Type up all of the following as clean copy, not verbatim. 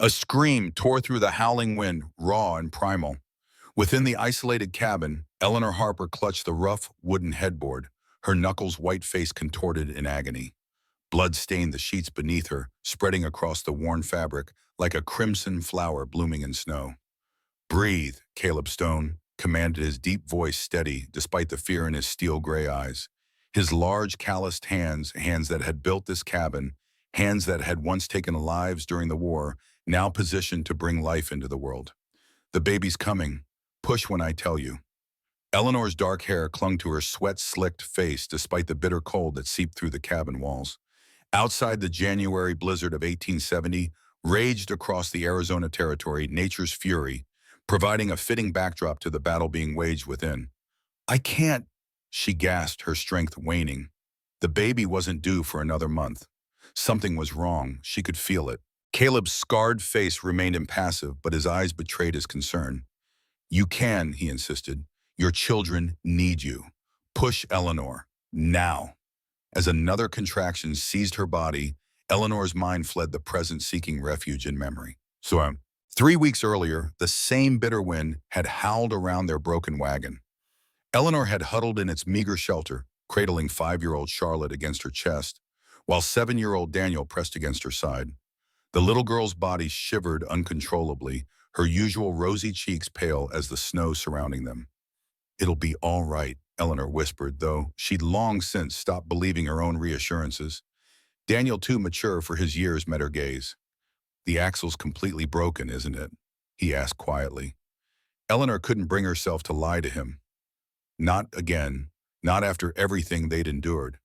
A scream tore through the howling wind, raw and primal. Within the isolated cabin, Eleanor Harper clutched the rough wooden headboard, her knuckles white face contorted in agony. Blood stained the sheets beneath her, spreading across the worn fabric like a crimson flower blooming in snow. "Breathe," Caleb Stone commanded, his deep voice steady despite the fear in his steel-gray eyes. His large, calloused hands, hands that had built this cabin, hands that had once taken lives during the war, now positioned to bring life into the world. "The baby's coming. Push when I tell you." Eleanor's dark hair clung to her sweat-slicked face despite the bitter cold that seeped through the cabin walls. Outside, the January blizzard of 1870 raged across the Arizona territory, nature's fury, providing a fitting backdrop to the battle being waged within. "I can't," she gasped, her strength waning. The baby wasn't due for another month. Something was wrong. She could feel it. Caleb's scarred face remained impassive, but his eyes betrayed his concern. "You can," he insisted. "Your children need you. Push, Eleanor. Now." As another contraction seized her body, Eleanor's mind fled the present, seeking refuge in memory. 3 weeks earlier, the same bitter wind had howled around their broken wagon. Eleanor had huddled in its meager shelter, cradling 5-year-old Charlotte against her chest, while 7-year-old Daniel pressed against her side. The little girl's body shivered uncontrollably, her usual rosy cheeks pale as the snow surrounding them. "It'll be all right," Eleanor whispered, though she'd long since stopped believing her own reassurances. Daniel, too mature for his years, met her gaze. "The axle's completely broken, isn't it?" he asked quietly. Eleanor couldn't bring herself to lie to him. Not again, not after everything they'd endured.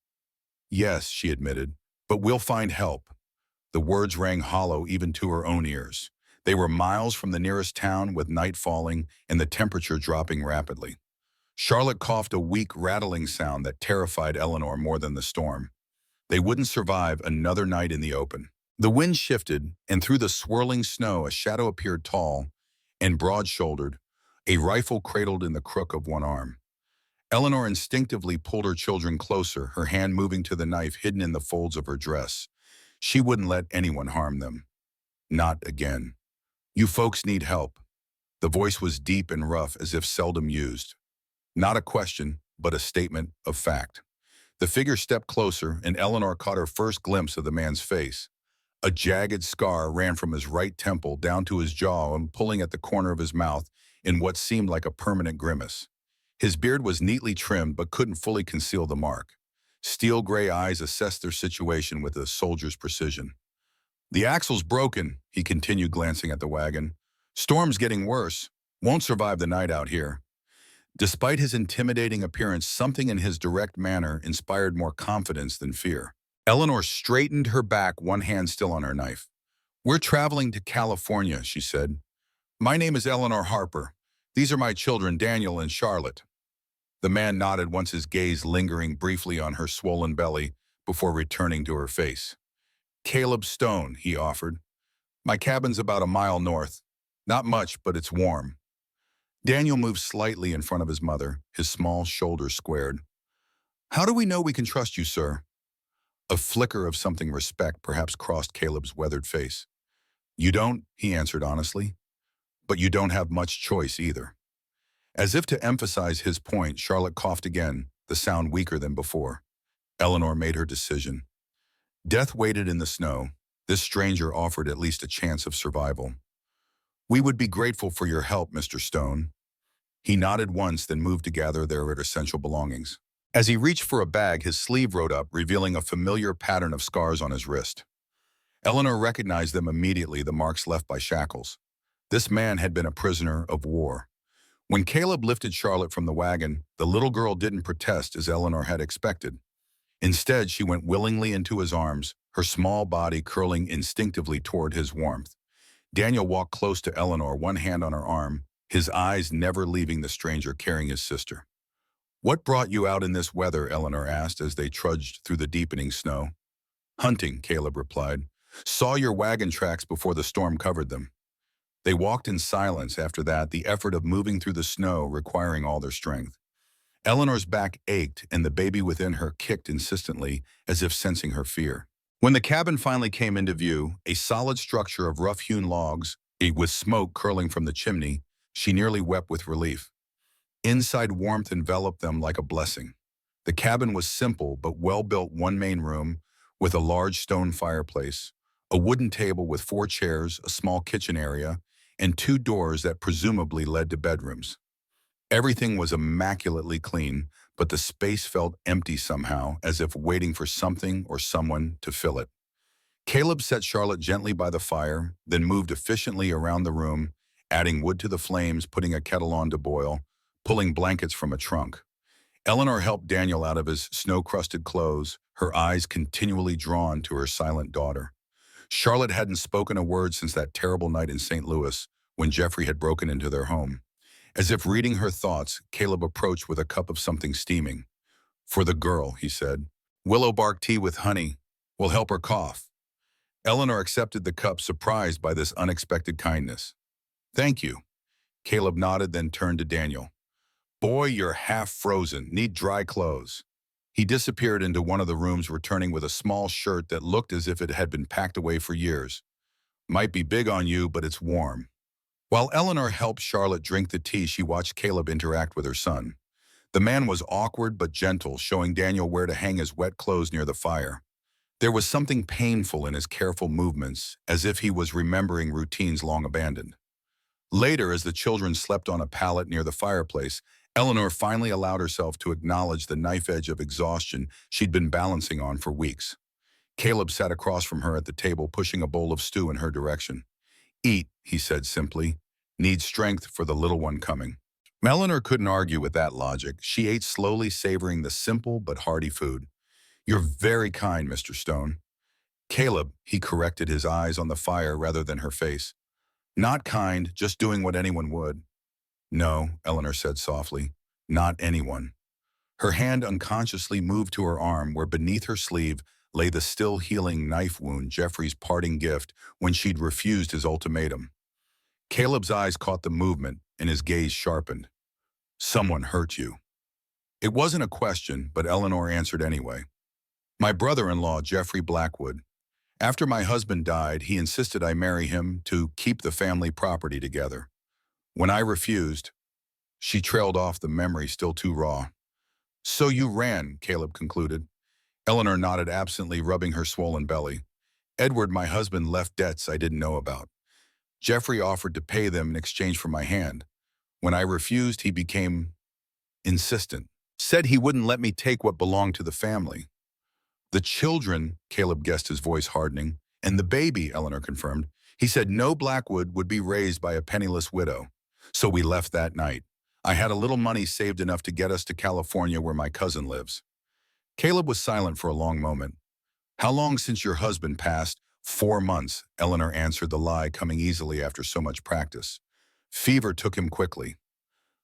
"Yes," she admitted, "but we'll find help." The words rang hollow even to her own ears. They were miles from the nearest town, with night falling and the temperature dropping rapidly. Charlotte coughed, a weak, rattling sound that terrified Eleanor more than the storm. They wouldn't survive another night in the open. The wind shifted, and through the swirling snow a shadow appeared, tall and broad-shouldered, a rifle cradled in the crook of one arm. Eleanor instinctively pulled her children closer, her hand moving to the knife hidden in the folds of her dress. She wouldn't let anyone harm them. Not again. "You folks need help." The voice was deep and rough, as if seldom used. Not a question, but a statement of fact. The figure stepped closer, and Eleanor caught her first glimpse of the man's face. A jagged scar ran from his right temple down to his jaw and pulling at the corner of his mouth in what seemed like a permanent grimace. His beard was neatly trimmed but couldn't fully conceal the mark. Steel-gray eyes assessed their situation with a soldier's precision. "The axle's broken," he continued, glancing at the wagon. "Storm's getting worse. Won't survive the night out here." Despite his intimidating appearance, something in his direct manner inspired more confidence than fear. Eleanor straightened her back, one hand still on her knife. "We're traveling to California," she said. "My name is Eleanor Harper. These are my children, Daniel and Charlotte." The man nodded, once his gaze lingering briefly on her swollen belly before returning to her face. "Caleb Stone," he offered. "My cabin's about a mile north. Not much, but it's warm." Daniel moved slightly in front of his mother, his small shoulders squared. "How do we know we can trust you, sir?" A flicker of something respect perhaps crossed Caleb's weathered face. "You don't," he answered honestly. "But you don't have much choice either." As if to emphasize his point, Charlotte coughed again, the sound weaker than before. Eleanor made her decision. Death waited in the snow. This stranger offered at least a chance of survival. "We would be grateful for your help, Mr. Stone." He nodded once, then moved to gather their essential belongings. As he reached for a bag, his sleeve rode up, revealing a familiar pattern of scars on his wrist. Eleanor recognized them immediately, the marks left by shackles. This man had been a prisoner of war. When Caleb lifted Charlotte from the wagon, the little girl didn't protest as Eleanor had expected. Instead, she went willingly into his arms, her small body curling instinctively toward his warmth. Daniel walked close to Eleanor, one hand on her arm, his eyes never leaving the stranger carrying his sister. "What brought you out in this weather?" Eleanor asked as they trudged through the deepening snow. "Hunting," Caleb replied. "Saw your wagon tracks before the storm covered them." They walked in silence after that, the effort of moving through the snow requiring all their strength. Eleanor's back ached, and the baby within her kicked insistently, as if sensing her fear. When the cabin finally came into view, a solid structure of rough-hewn logs, with smoke curling from the chimney, she nearly wept with relief. Inside warmth enveloped them like a blessing. The cabin was simple but well-built one main room with a large stone fireplace, a wooden table with 4 chairs, a small kitchen area, and 2 doors that presumably led to bedrooms. Everything was immaculately clean, but the space felt empty somehow, as if waiting for something or someone to fill it. Caleb set Charlotte gently by the fire, then moved efficiently around the room, adding wood to the flames, putting a kettle on to boil, pulling blankets from a trunk. Eleanor helped Daniel out of his snow-crusted clothes, her eyes continually drawn to her silent daughter. Charlotte hadn't spoken a word since that terrible night in St. Louis when Jeffrey had broken into their home. As if reading her thoughts, Caleb approached with a cup of something steaming. "For the girl," he said. "Willow bark tea with honey will help her cough." Eleanor accepted the cup, surprised by this unexpected kindness. "Thank you." Caleb nodded, then turned to Daniel. "Boy, you're half frozen. Need dry clothes." He disappeared into one of the rooms, returning with a small shirt that looked as if it had been packed away for years. "Might be big on you, but it's warm." While Eleanor helped Charlotte drink the tea, she watched Caleb interact with her son. The man was awkward but gentle, showing Daniel where to hang his wet clothes near the fire. There was something painful in his careful movements, as if he was remembering routines long abandoned. Later, as the children slept on a pallet near the fireplace, Eleanor finally allowed herself to acknowledge the knife edge of exhaustion she'd been balancing on for weeks. Caleb sat across from her at the table, pushing a bowl of stew in her direction. "Eat," he said simply. "Need strength for the little one coming." Eleanor couldn't argue with that logic. She ate slowly, savoring the simple but hearty food. "You're very kind, Mr. Stone." "Caleb," he corrected, his eyes on the fire rather than her face. "Not kind, just doing what anyone would." "No," Eleanor said softly. "Not anyone." Her hand unconsciously moved to her arm, where beneath her sleeve lay the still healing knife wound, Jeffrey's parting gift when she'd refused his ultimatum. Caleb's eyes caught the movement, and his gaze sharpened. "Someone hurt you." It wasn't a question, but Eleanor answered anyway. "My brother-in-law, Jeffrey Blackwood. After my husband died, he insisted I marry him to keep the family property together. When I refused..." She trailed off, the memory still too raw. "So you ran," Caleb concluded. Eleanor nodded absently, rubbing her swollen belly. "Edward, my husband, left debts I didn't know about. Jeffrey offered to pay them in exchange for my hand. When I refused, he became insistent. Said he wouldn't let me take what belonged to the family." "The children," Caleb guessed, his voice hardening. "And the baby," Eleanor confirmed. "He said no Blackwood would be raised by a penniless widow. So we left that night. I had a little money saved, enough to get us to California, where my cousin lives." Caleb was silent for a long moment. "How long since your husband passed?" "4 months," Eleanor answered, the lie coming easily after so much practice. "Fever took him quickly."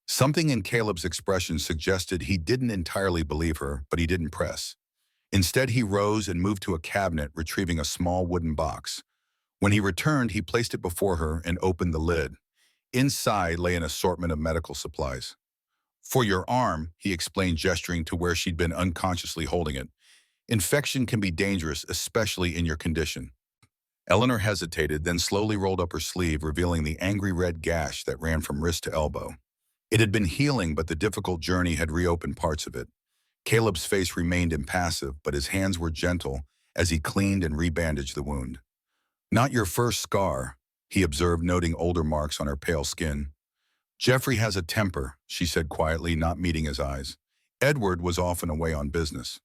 Something in Caleb's expression suggested he didn't entirely believe her, but he didn't press. Instead, he rose and moved to a cabinet, retrieving a small wooden box. When he returned, he placed it before her and opened the lid. Inside lay an assortment of medical supplies. "For your arm," he explained, gesturing to where she'd been unconsciously holding it. "Infection can be dangerous, especially in your condition." Eleanor hesitated, then slowly rolled up her sleeve, revealing the angry red gash that ran from wrist to elbow. It had been healing, but the difficult journey had reopened parts of it. Caleb's face remained impassive, but his hands were gentle as he cleaned and rebandaged the wound. "Not your first scar," he observed, noting older marks on her pale skin. "Jeffrey has a temper," she said quietly, not meeting his eyes. "Edward was often away on business."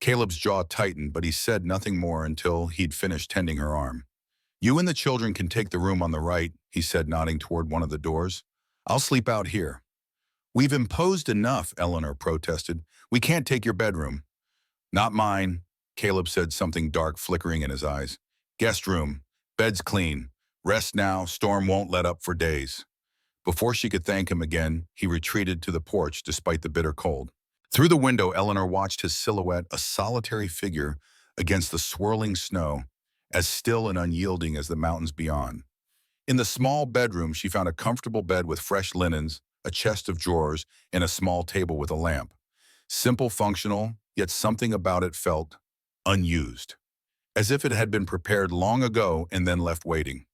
Caleb's jaw tightened, but he said nothing more until he'd finished tending her arm. "You and the children can take the room on the right," he said, nodding toward one of the doors. "I'll sleep out here." "We've imposed enough," Eleanor protested. "We can't take your bedroom." "Not mine," Caleb said, something dark flickering in his eyes. "Guest room. Bed's clean. Rest now. Storm won't let up for days." Before she could thank him again, he retreated to the porch despite the bitter cold. Through the window, Eleanor watched his silhouette, a solitary figure against the swirling snow, as still and unyielding as the mountains beyond. In the small bedroom, she found a comfortable bed with fresh linens, a chest of drawers, and a small table with a lamp. Simple, functional, yet something about it felt unused. as if it had been prepared long ago and then left waiting.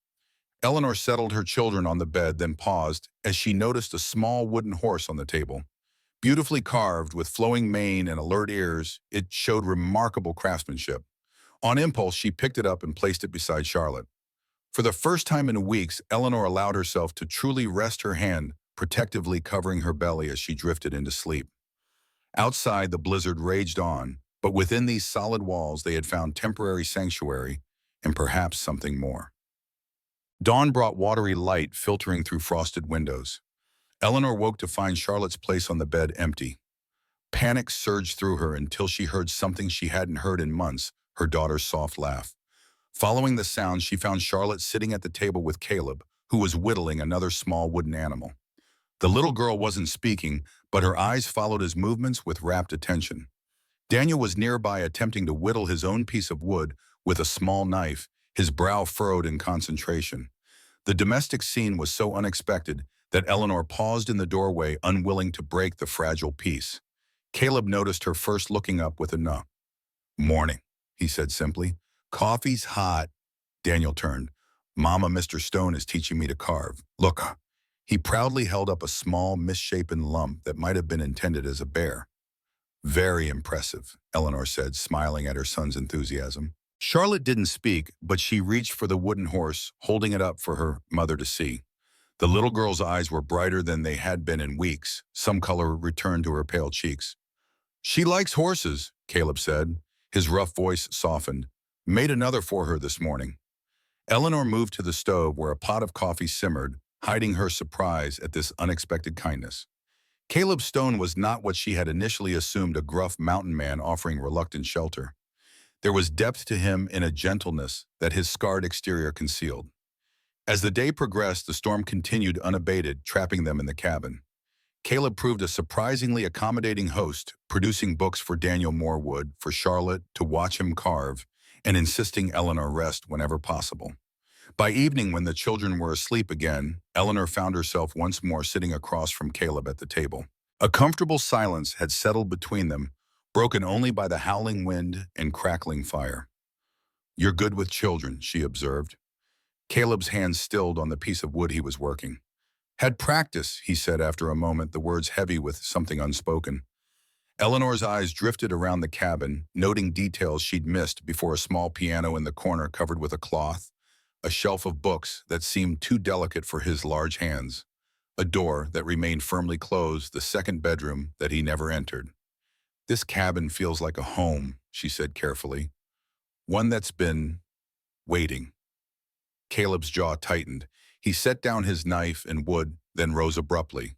Eleanor settled her children on the bed, then paused as she noticed a small wooden horse on the table. Beautifully carved with flowing mane and alert ears, it showed remarkable craftsmanship. On impulse, she picked it up and placed it beside Charlotte. For the first time in weeks, Eleanor allowed herself to truly rest, her hand protectively covering her belly as she drifted into sleep. Outside, the blizzard raged on, but within these solid walls they had found temporary sanctuary and perhaps something more. Dawn brought watery light filtering through frosted windows. Eleanor woke to find Charlotte's place on the bed empty. Panic surged through her until she heard something she hadn't heard in months, her daughter's soft laugh. Following the sound, she found Charlotte sitting at the table with Caleb, who was whittling another small wooden animal. The little girl wasn't speaking, but her eyes followed his movements with rapt attention. Daniel was nearby attempting to whittle his own piece of wood with a small knife, his brow furrowed in concentration. The domestic scene was so unexpected that Eleanor paused in the doorway, unwilling to break the fragile peace. Caleb noticed her first, looking up with a nod. "Morning," he said simply. "Coffee's hot." Daniel turned. "Mama, Mr. Stone is teaching me to carve. Look." He proudly held up a small, misshapen lump that might have been intended as a bear. "Very impressive," Eleanor said, smiling at her son's enthusiasm. Charlotte didn't speak, but she reached for the wooden horse, holding it up for her mother to see. The little girl's eyes were brighter than they had been in weeks. Some color returned to her pale cheeks. "She likes horses," Caleb said. His rough voice softened. "Made another for her this morning." Eleanor moved to the stove where a pot of coffee simmered, hiding her surprise at this unexpected kindness. Caleb Stone was not what she had initially assumed, a gruff mountain man offering reluctant shelter. There was depth to him in a gentleness that his scarred exterior concealed. As the day progressed, the storm continued unabated, trapping them in the cabin. Caleb proved a surprisingly accommodating host, producing books for Daniel Morewood, for Charlotte to watch him carve, and insisting Eleanor rest whenever possible. By evening, when the children were asleep again, Eleanor found herself once more sitting across from Caleb at the table. A comfortable silence had settled between them, broken only by the howling wind and crackling fire. "You're good with children," she observed. Caleb's hands stilled on the piece of wood he was working. "Had practice," he said after a moment, the words heavy with something unspoken. Eleanor's eyes drifted around the cabin, noting details she'd missed before: a small piano in the corner covered with a cloth, a shelf of books that seemed too delicate for his large hands, a door that remained firmly closed, the second bedroom that he never entered. "This cabin feels like a home," she said carefully. "One that's been waiting." Caleb's jaw tightened. He set down his knife and wood, then rose abruptly.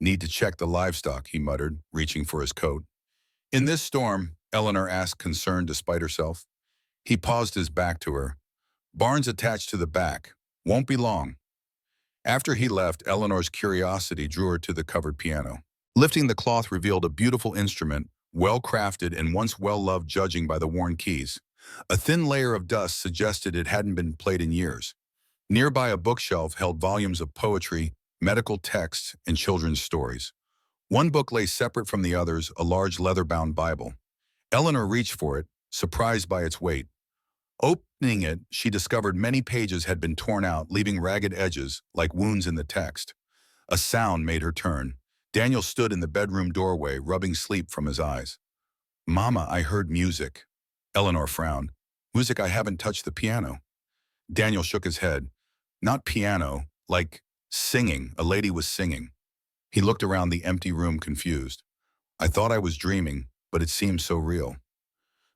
"Need to check the livestock," he muttered, reaching for his coat. "In this storm?" Eleanor asked, concerned despite herself. He paused, his back to her. "Barn's attached to the back. Won't be long." After he left, Eleanor's curiosity drew her to the covered piano. Lifting the cloth revealed a beautiful instrument, well-crafted and once well-loved, judging by the worn keys. A thin layer of dust suggested it hadn't been played in years. Nearby, a bookshelf held volumes of poetry, medical texts, and children's stories. One book lay separate from the others, a large leather-bound Bible. Eleanor reached for it, surprised by its weight. Opening it, she discovered many pages had been torn out, leaving ragged edges like wounds in the text. A sound made her turn. Daniel stood in the bedroom doorway, rubbing sleep from his eyes. "Mama, I heard music." Eleanor frowned. "Music? I haven't touched the piano." Daniel shook his head. "Not piano, like singing. A lady was singing." He looked around the empty room, confused. "I thought I was dreaming, but it seemed so real."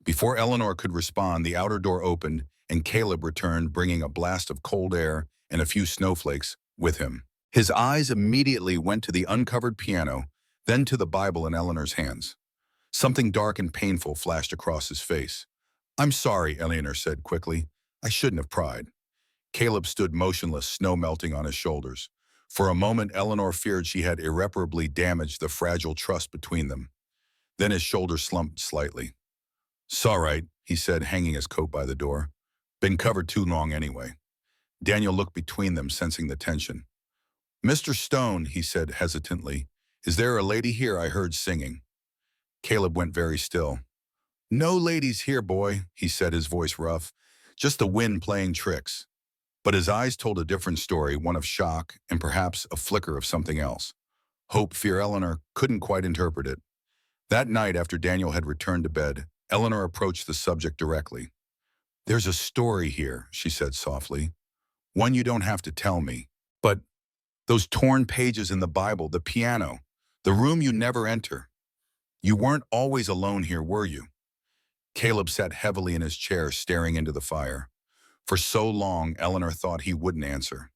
Before Eleanor could respond, the outer door opened, and Caleb returned, bringing a blast of cold air and a few snowflakes with him. His eyes immediately went to the uncovered piano, then to the Bible in Eleanor's hands. Something dark and painful flashed across his face. "I'm sorry," Eleanor said quickly. "I shouldn't have pried." Caleb stood motionless, snow melting on his shoulders. For a moment, Eleanor feared she had irreparably damaged the fragile trust between them. Then his shoulders slumped slightly. "'S all right," he said, hanging his coat by the door. "Been covered too long anyway." Daniel looked between them, sensing the tension. "Mr. Stone," he said hesitantly, "is there a lady here I heard singing?" Caleb went very still. No ladies here, boy, he said, his voice rough. Just the wind playing tricks. But his eyes told a different story, one of shock and perhaps a flicker of something else. Hope, fear. Eleanor couldn't quite interpret it. That night, after Daniel had returned to bed, Eleanor approached the subject directly. There's a story here, she said softly. One you don't have to tell me. But those torn pages in the Bible, the piano, the room you never enter. You weren't always alone here, were you? Caleb sat heavily in his chair, staring into the fire. For so long, Eleanor thought he wouldn't answer.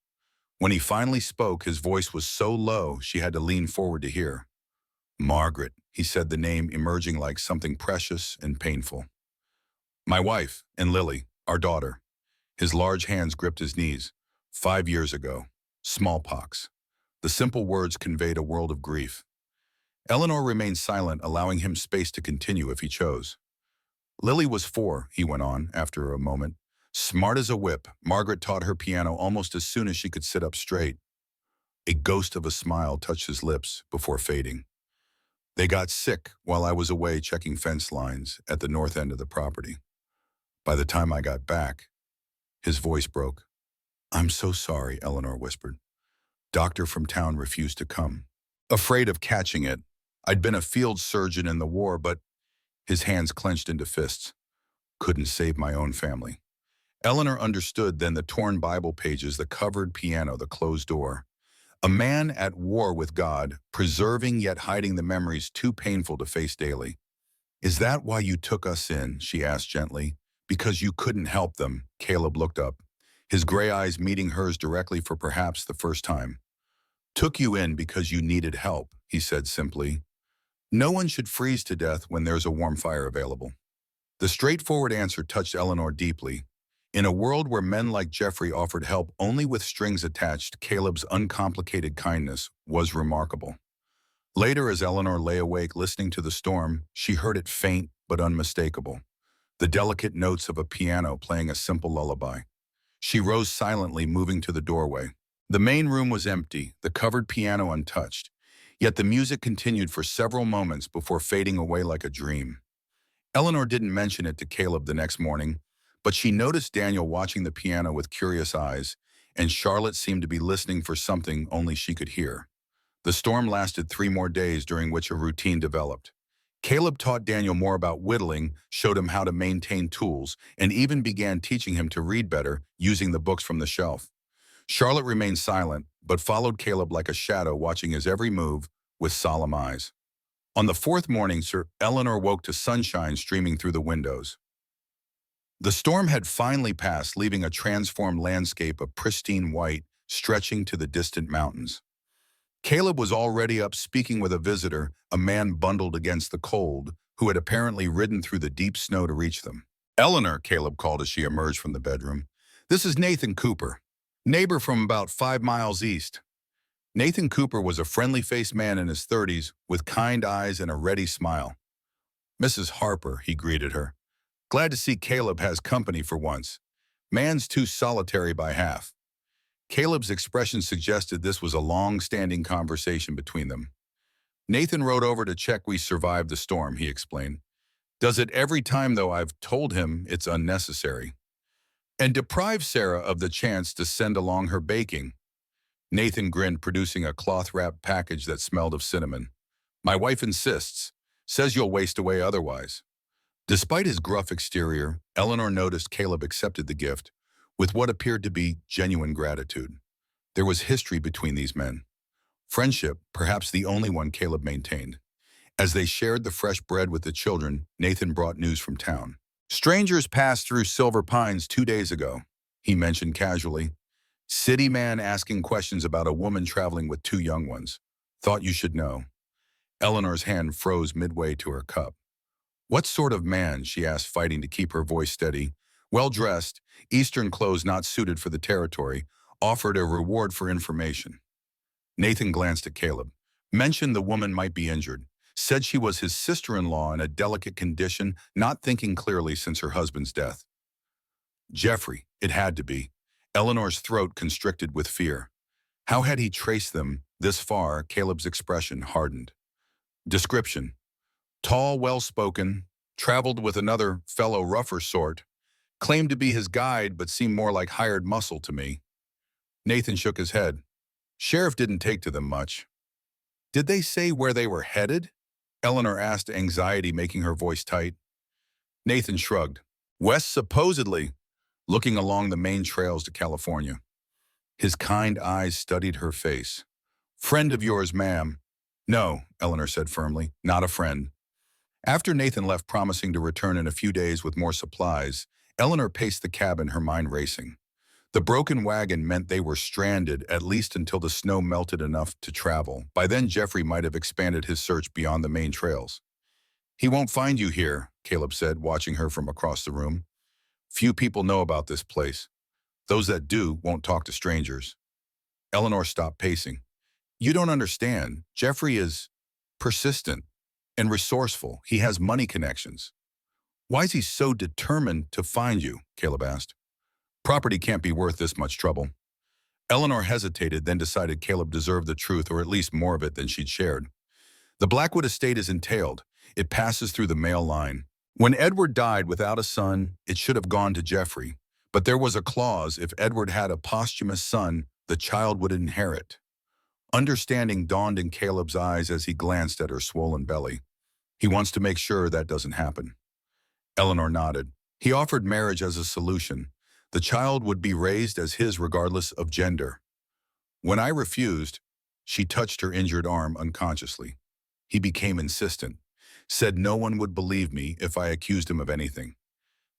When he finally spoke, his voice was so low she had to lean forward to hear. Margaret, he said, the name emerging like something precious and painful. My wife and Lily, our daughter. His large hands gripped his knees. 5 years ago. Smallpox. The simple words conveyed a world of grief. Eleanor remained silent, allowing him space to continue if he chose. Lily was 4, he went on, after a moment. Smart as a whip, Margaret taught her piano almost as soon as she could sit up straight. A ghost of a smile touched his lips before fading. They got sick while I was away checking fence lines at the north end of the property. By the time I got back, his voice broke. I'm so sorry, Eleanor whispered. Doctor from town refused to come. Afraid of catching it. I'd been a field surgeon in the war, but his hands clenched into fists. Couldn't save my own family. Eleanor understood then, the torn Bible pages, the covered piano, the closed door. A man at war with God, preserving yet hiding the memories too painful to face daily. Is that why you took us in? She asked gently. Because you couldn't help them. Caleb looked up, his gray eyes meeting hers directly for perhaps the first time. Took you in because you needed help, he said simply. No one should freeze to death when there's a warm fire available. The straightforward answer touched Eleanor deeply. In a world where men like Jeffrey offered help only with strings attached, Caleb's uncomplicated kindness was remarkable. Later, as Eleanor lay awake listening to the storm, she heard it faint but unmistakable. The delicate notes of a piano playing a simple lullaby. She rose silently, moving to the doorway. The main room was empty, the covered piano untouched. Yet the music continued for several moments before fading away like a dream. Eleanor didn't mention it to Caleb the next morning, but she noticed Daniel watching the piano with curious eyes, and Charlotte seemed to be listening for something only she could hear. The storm lasted 3 more days, during which a routine developed. Caleb taught Daniel more about whittling, showed him how to maintain tools, and even began teaching him to read better using the books from the shelf. Charlotte remained silent, but followed Caleb like a shadow, watching his every move with solemn eyes. On the 4th morning, Eleanor woke to sunshine streaming through the windows. The storm had finally passed, leaving a transformed landscape of pristine white stretching to the distant mountains. Caleb was already up speaking with a visitor, a man bundled against the cold, who had apparently ridden through the deep snow to reach them. Eleanor, Caleb called as she emerged from the bedroom. This is Nathan Cooper, neighbor from about 5 miles east. Nathan Cooper was a friendly-faced man in his 30s with kind eyes and a ready smile. Mrs. Harper, he greeted her. Glad to see Caleb has company for once. Man's too solitary by half. Caleb's expression suggested this was a long-standing conversation between them. Nathan rode over to check we survived the storm, he explained. Does it every time, though. I've told him it's unnecessary. And deprive Sarah of the chance to send along her baking. Nathan grinned, producing a cloth-wrapped package that smelled of cinnamon. My wife insists. Says you'll waste away otherwise. Despite his gruff exterior, Eleanor noticed Caleb accepted the gift with what appeared to be genuine gratitude. There was history between these men. Friendship, perhaps the only one Caleb maintained. As they shared the fresh bread with the children, Nathan brought news from town. Strangers passed through Silver Pines 2 days ago, he mentioned casually. City man asking questions about a woman traveling with 2 young ones. Thought you should know. Eleanor's hand froze midway to her cup. What sort of man, she asked, fighting to keep her voice steady. Well-dressed, Eastern clothes not suited for the territory, offered a reward for information. Nathan glanced at Caleb. Mentioned the woman might be injured. Said she was his sister-in-law in a delicate condition, not thinking clearly since her husband's death. Jeffrey, it had to be. Eleanor's throat constricted with fear. How had he traced them this far? Caleb's expression hardened. Description. Tall, well-spoken, traveled with another fellow rougher sort, claimed to be his guide but seemed more like hired muscle to me. Nathan shook his head. Sheriff didn't take to them much. Did they say where they were headed? Eleanor asked, anxiety making her voice tight. Nathan shrugged. West supposedly, looking along the main trails to California. His kind eyes studied her face. Friend of yours, ma'am. No, Eleanor said firmly, not a friend. After Nathan left promising to return in a few days with more supplies, Eleanor paced the cabin, her mind racing. The broken wagon meant they were stranded, at least until the snow melted enough to travel. By then, Jeffrey might have expanded his search beyond the main trails. He won't find you here, Caleb said, watching her from across the room. Few people know about this place. Those that do won't talk to strangers. Eleanor stopped pacing. You don't understand. Jeffrey is persistent and resourceful. He has money connections. Why is he so determined to find you? Caleb asked. Property can't be worth this much trouble. Eleanor hesitated, then decided Caleb deserved the truth, or at least more of it than she'd shared. The Blackwood estate is entailed. It passes through the male line. When Edward died without a son, it should have gone to Jeffrey. But there was a clause: if Edward had a posthumous son, the child would inherit. Understanding dawned in Caleb's eyes as he glanced at her swollen belly. He wants to make sure that doesn't happen. Eleanor nodded. He offered marriage as a solution. The child would be raised as his regardless of gender. When I refused, she touched her injured arm unconsciously. He became insistent, said no one would believe me if I accused him of anything,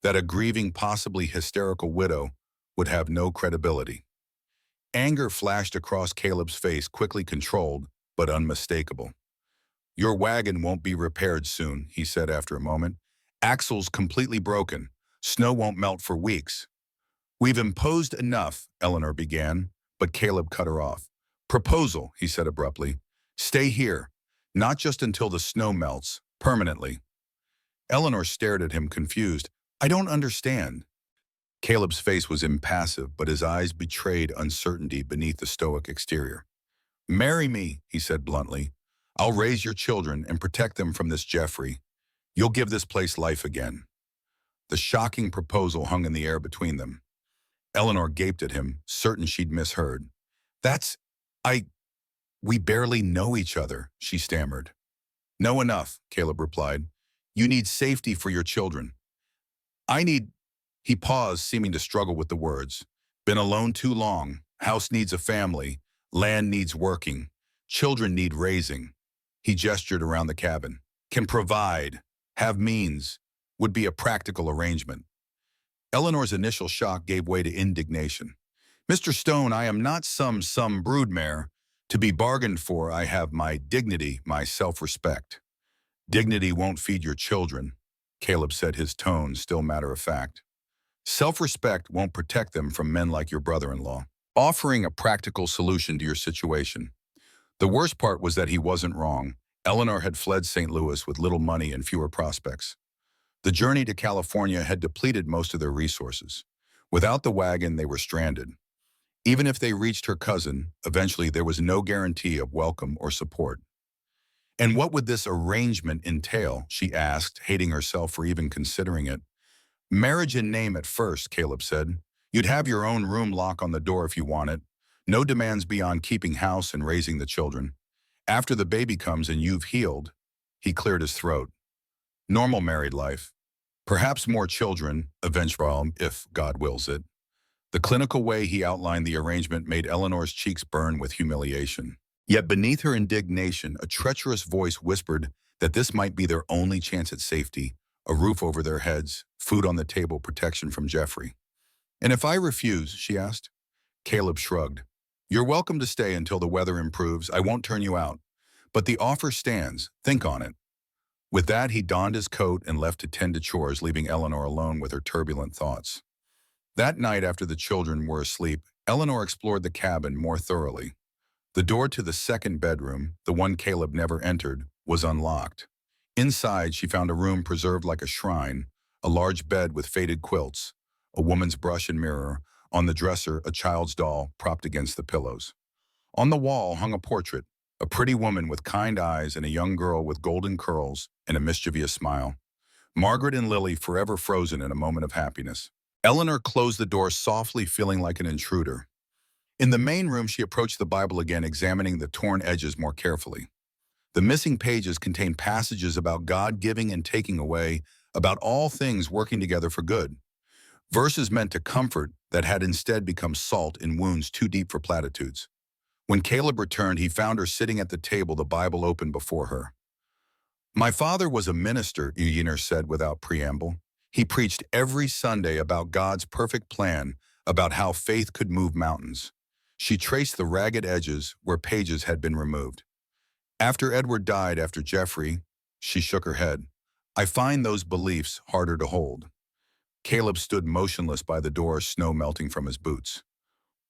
that a grieving, possibly hysterical widow would have no credibility. Anger flashed across Caleb's face, quickly controlled, but unmistakable. Your wagon won't be repaired soon, he said after a moment. Axle's completely broken. Snow won't melt for weeks. We've imposed enough, Eleanor began, but Caleb cut her off. Proposal, he said abruptly. Stay here, not just until the snow melts, permanently. Eleanor stared at him, confused. I don't understand. Caleb's face was impassive, but his eyes betrayed uncertainty beneath the stoic exterior. Marry me, he said bluntly. I'll raise your children and protect them from this Jeffrey. You'll give this place life again. The shocking proposal hung in the air between them. Eleanor gaped at him, certain she'd misheard. We barely know each other, she stammered. Know enough, Caleb replied. You need safety for your children. He paused, seeming to struggle with the words. Been alone too long. House needs a family. Land needs working. Children need raising. He gestured around the cabin. Can provide. Have means. Would be a practical arrangement. Eleanor's initial shock gave way to indignation. Mr. Stone, I am not some broodmare to be bargained for. I have my dignity, my self-respect. Dignity won't feed your children, Caleb said, his tone still matter-of-fact. Self-respect won't protect them from men like your brother-in-law. Offering a practical solution to your situation. The worst part was that he wasn't wrong. Eleanor had fled St. Louis with little money and fewer prospects. The journey to California had depleted most of their resources. Without the wagon, they were stranded. Even if they reached her cousin, eventually there was no guarantee of welcome or support. And what would this arrangement entail, she asked, hating herself for even considering it. Marriage in name at first, Caleb said. You'd have your own room lock on the door if you want it. No demands beyond keeping house and raising the children. After the baby comes and you've healed, he cleared his throat. Normal married life. Perhaps more children, eventually, if God wills it. The clinical way he outlined the arrangement made Eleanor's cheeks burn with humiliation. Yet beneath her indignation, a treacherous voice whispered that this might be their only chance at safety, a roof over their heads, food on the table, protection from Jeffrey. And if I refuse, she asked. Caleb shrugged. You're welcome to stay until the weather improves. I won't turn you out. But the offer stands. Think on it. With that, he donned his coat and left to tend to chores, leaving Eleanor alone with her turbulent thoughts. That night, after the children were asleep, Eleanor explored the cabin more thoroughly. The door to the second bedroom, the one Caleb never entered, was unlocked. Inside, she found a room preserved like a shrine, a large bed with faded quilts, a woman's brush and mirror, on the dresser a child's doll propped against the pillows. On the wall hung a portrait, a pretty woman with kind eyes and a young girl with golden curls and a mischievous smile. Margaret and Lily forever frozen in a moment of happiness. Eleanor closed the door softly, feeling like an intruder. In the main room, she approached the Bible again, examining the torn edges more carefully. The missing pages contained passages about God giving and taking away, about all things working together for good. Verses meant to comfort that had instead become salt in wounds too deep for platitudes. When Caleb returned, he found her sitting at the table, the Bible open before her. "My father was a minister," Eugenia said without preamble. "He preached every Sunday about God's perfect plan, about how faith could move mountains." She traced the ragged edges where pages had been removed. "After Edward died, after Jeffrey," she shook her head, "I find those beliefs harder to hold." Caleb stood motionless by the door, snow melting from his boots.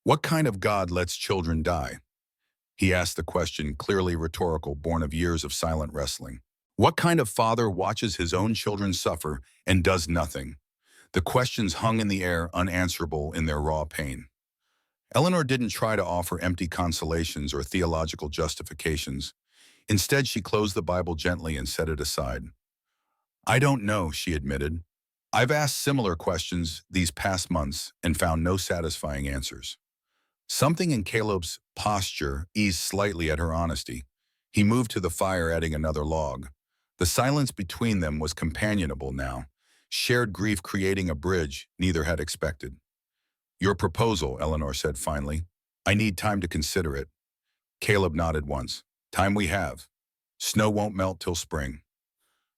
"What kind of God lets children die?" He asked the question, clearly rhetorical, born of years of silent wrestling. What kind of father watches his own children suffer and does nothing? The questions hung in the air, unanswerable in their raw pain. Eleanor didn't try to offer empty consolations or theological justifications. Instead, she closed the Bible gently and set it aside. "I don't know," she admitted. "I've asked similar questions these past months and found no satisfying answers." Something in Caleb's posture eased slightly at her honesty. He moved to the fire, adding another log. The silence between them was companionable now, shared grief creating a bridge neither had expected. "Your proposal," Eleanor said finally. "I need time to consider it." Caleb nodded once. "Time we have. Snow won't melt till spring."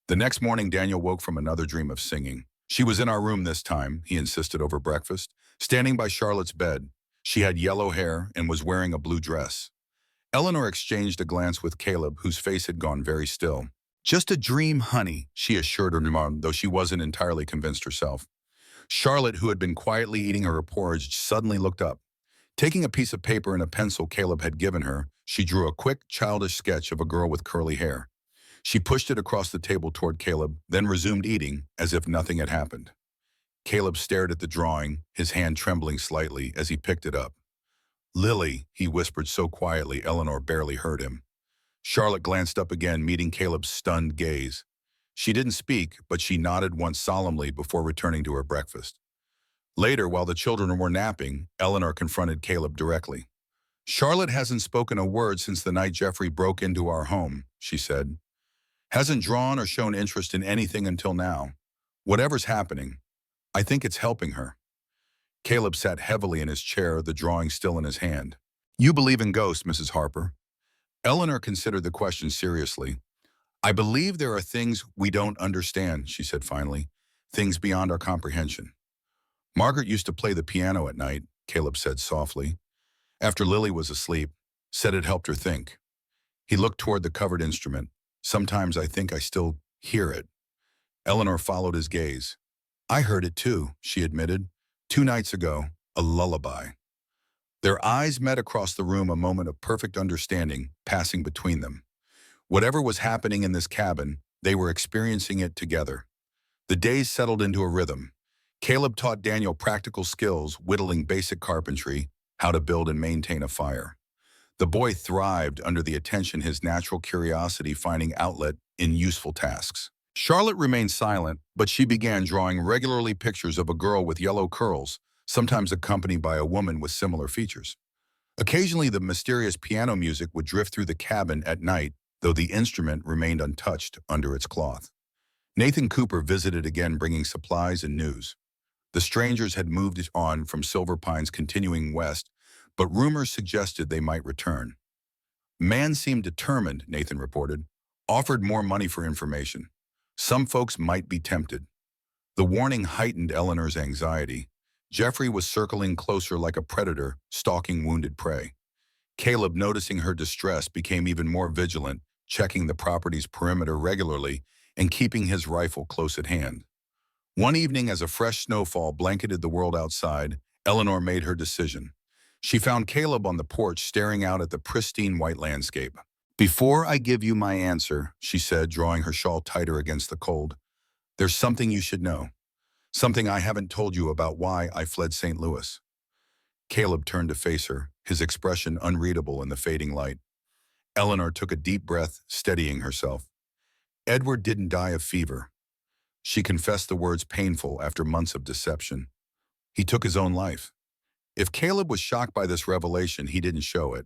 The next morning, Daniel woke from another dream of singing. "She was in our room this time," he insisted over breakfast, standing by Charlotte's bed. She had yellow hair and was wearing a blue dress. Eleanor exchanged a glance with Caleb, whose face had gone very still. "Just a dream, honey," she assured her mom, though she wasn't entirely convinced herself. Charlotte, who had been quietly eating her porridge, suddenly looked up. Taking a piece of paper and a pencil Caleb had given her, she drew a quick, childish sketch of a girl with curly hair. She pushed it across the table toward Caleb, then resumed eating, as if nothing had happened. Caleb stared at the drawing, his hand trembling slightly as he picked it up. "Lily," he whispered so quietly Eleanor barely heard him. Charlotte glanced up again, meeting Caleb's stunned gaze. She didn't speak, but she nodded once solemnly before returning to her breakfast. Later, while the children were napping, Eleanor confronted Caleb directly. "Charlotte hasn't spoken a word since the night Jeffrey broke into our home," she said. "Hasn't drawn or shown interest in anything until now. Whatever's happening, I think it's helping her." Caleb sat heavily in his chair, the drawing still in his hand. "You believe in ghosts, Mrs. Harper?" Eleanor considered the question seriously. "I believe there are things we don't understand," she said finally, "things beyond our comprehension." "Margaret used to play the piano at night," Caleb said softly. "After Lily was asleep, said it helped her think." He looked toward the covered instrument. "Sometimes I think I still hear it." Eleanor followed his gaze. "I heard it too," she admitted. "2 nights ago, a lullaby." Their eyes met across the room, a moment of perfect understanding passing between them. Whatever was happening in this cabin, they were experiencing it together. The days settled into a rhythm. Caleb taught Daniel practical skills, whittling basic carpentry, how to build and maintain a fire. The boy thrived under the attention, his natural curiosity finding outlet in useful tasks. Charlotte remained silent, but she began drawing regularly pictures of a girl with yellow curls, sometimes accompanied by a woman with similar features. Occasionally, the mysterious piano music would drift through the cabin at night, though the instrument remained untouched under its cloth. Nathan Cooper visited again, bringing supplies and news. The strangers had moved on from Silver Pines, continuing west, but rumors suggested they might return. "Man seemed determined," Nathan reported, "offered more money for information. Some folks might be tempted." The warning heightened Eleanor's anxiety. Jeffrey was circling closer like a predator, stalking wounded prey. Caleb, noticing her distress, became even more vigilant, checking the property's perimeter regularly and keeping his rifle close at hand. One evening, as a fresh snowfall blanketed the world outside, Eleanor made her decision. She found Caleb on the porch, staring out at the pristine white landscape. "Before I give you my answer," she said, drawing her shawl tighter against the cold, "there's something you should know. Something I haven't told you about why I fled St. Louis." Caleb turned to face her, his expression unreadable in the fading light. Eleanor took a deep breath, steadying herself. "Edward didn't die of fever. She confessed the words painful after months of deception. He took his own life. If Caleb was shocked by this revelation, he didn't show it.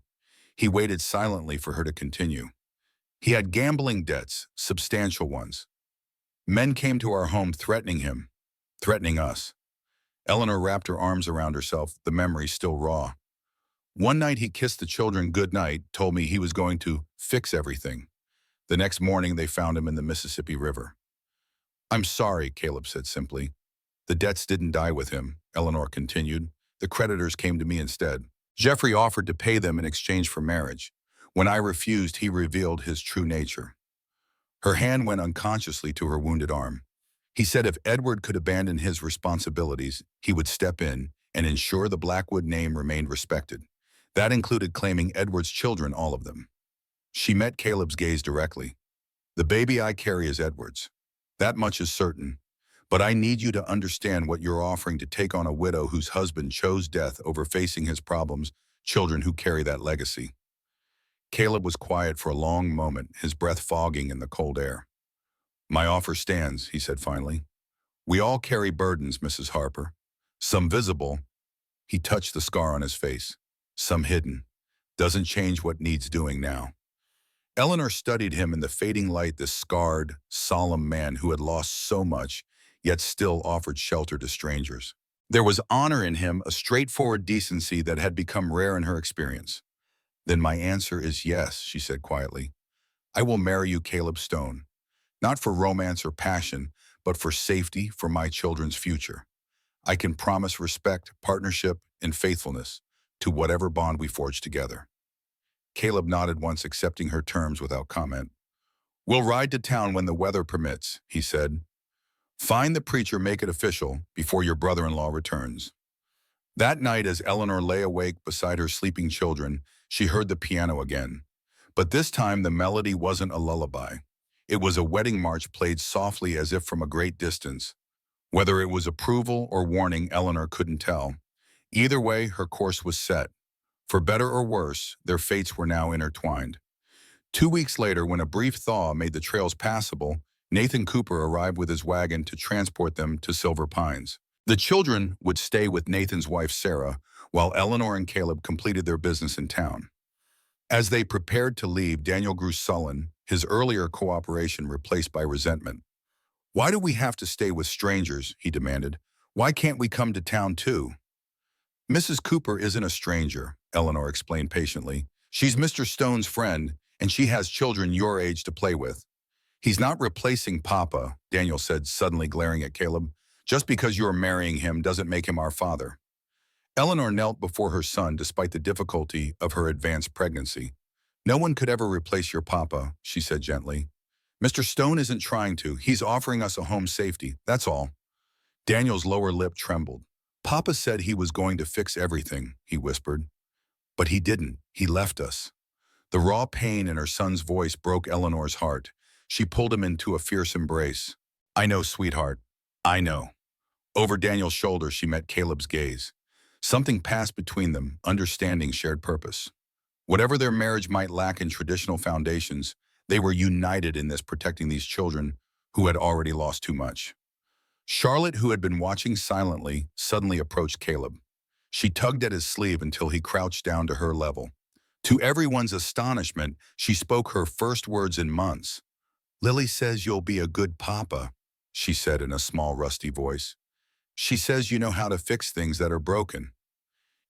He waited silently for her to continue. He had gambling debts, substantial ones. Men came to our home threatening him, threatening us. Eleanor wrapped her arms around herself, the memory still raw. One night he kissed the children goodnight, told me he was going to fix everything. The next morning they found him in the Mississippi River. I'm sorry, Caleb said simply. The debts didn't die with him, Eleanor continued. The creditors came to me instead. Jeffrey offered to pay them in exchange for marriage. When I refused, he revealed his true nature. Her hand went unconsciously to her wounded arm. He said if Edward could abandon his responsibilities, he would step in and ensure the Blackwood name remained respected. That included claiming Edward's children, all of them. She met Caleb's gaze directly. The baby I carry is Edward's. That much is certain. But I need you to understand what you're offering to take on a widow whose husband chose death over facing his problems, children who carry that legacy. Caleb was quiet for a long moment, his breath fogging in the cold air. My offer stands, he said finally. We all carry burdens, Mrs. Harper. Some visible. He touched the scar on his face. Some hidden. Doesn't change what needs doing now. Eleanor studied him in the fading light, this scarred, solemn man who had lost so much, yet still offered shelter to strangers. There was honor in him, a straightforward decency that had become rare in her experience. Then my answer is yes, she said quietly. I will marry you, Caleb Stone. Not for romance or passion, but for safety, for my children's future. I can promise respect, partnership, and faithfulness to whatever bond we forge together. Caleb nodded once, accepting her terms without comment. We'll ride to town when the weather permits, he said. Find the preacher, make it official, before your brother-in-law returns. That night, as Eleanor lay awake beside her sleeping children, she heard the piano again. But this time the melody wasn't a lullaby. It was a wedding march played softly as if from a great distance. Whether it was approval or warning, Eleanor couldn't tell. Either way, her course was set. For better or worse, their fates were now intertwined. 2 weeks later, when a brief thaw made the trails passable, Nathan Cooper arrived with his wagon to transport them to Silver Pines. The children would stay with Nathan's wife, Sarah, while Eleanor and Caleb completed their business in town. As they prepared to leave, Daniel grew sullen, his earlier cooperation replaced by resentment. Why do we have to stay with strangers, he demanded. Why can't we come to town too? Mrs. Cooper isn't a stranger, Eleanor explained patiently. She's Mr. Stone's friend, and she has children your age to play with. He's not replacing Papa, Daniel said, suddenly glaring at Caleb. Just because you're marrying him doesn't make him our father. Eleanor knelt before her son despite the difficulty of her advanced pregnancy. No one could ever replace your Papa, she said gently. Mr. Stone isn't trying to. He's offering us a home safety, that's all. Daniel's lower lip trembled. Papa said he was going to fix everything, he whispered. But he didn't. He left us. The raw pain in her son's voice broke Eleanor's heart. She pulled him into a fierce embrace. I know, sweetheart. I know. Over Daniel's shoulder, she met Caleb's gaze. Something passed between them, understanding shared purpose. Whatever their marriage might lack in traditional foundations, they were united in this, protecting these children who had already lost too much. Charlotte, who had been watching silently, suddenly approached Caleb. She tugged at his sleeve until he crouched down to her level. To everyone's astonishment, she spoke her first words in months. Lily says you'll be a good papa, she said in a small, rusty voice. She says you know how to fix things that are broken.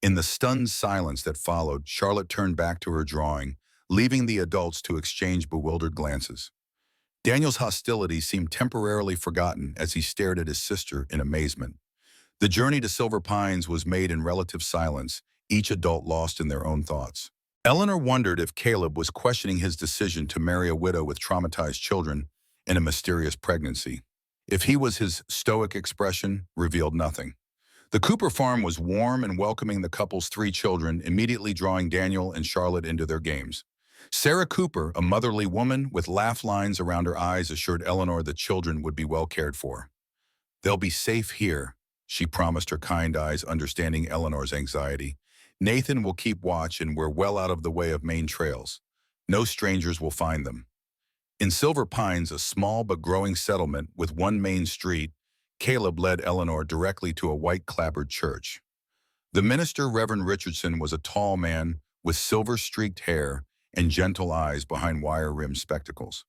In the stunned silence that followed, Charlotte turned back to her drawing, leaving the adults to exchange bewildered glances. Daniel's hostility seemed temporarily forgotten as he stared at his sister in amazement. The journey to Silver Pines was made in relative silence, each adult lost in their own thoughts. Eleanor wondered if Caleb was questioning his decision to marry a widow with traumatized children and a mysterious pregnancy. If he was, his stoic expression revealed nothing. The Cooper farm was warm and welcoming the couple's 3 children, immediately drawing Daniel and Charlotte into their games. Sarah Cooper, a motherly woman with laugh lines around her eyes, assured Eleanor the children would be well cared for. They'll be safe here, she promised, her kind eyes understanding Eleanor's anxiety. Nathan will keep watch and we're well out of the way of main trails. No strangers will find them. In Silver Pines, a small but growing settlement with one main street, Caleb led Eleanor directly to a white-clapboard church. The minister, Reverend Richardson, was a tall man with silver-streaked hair and gentle eyes behind wire-rimmed spectacles.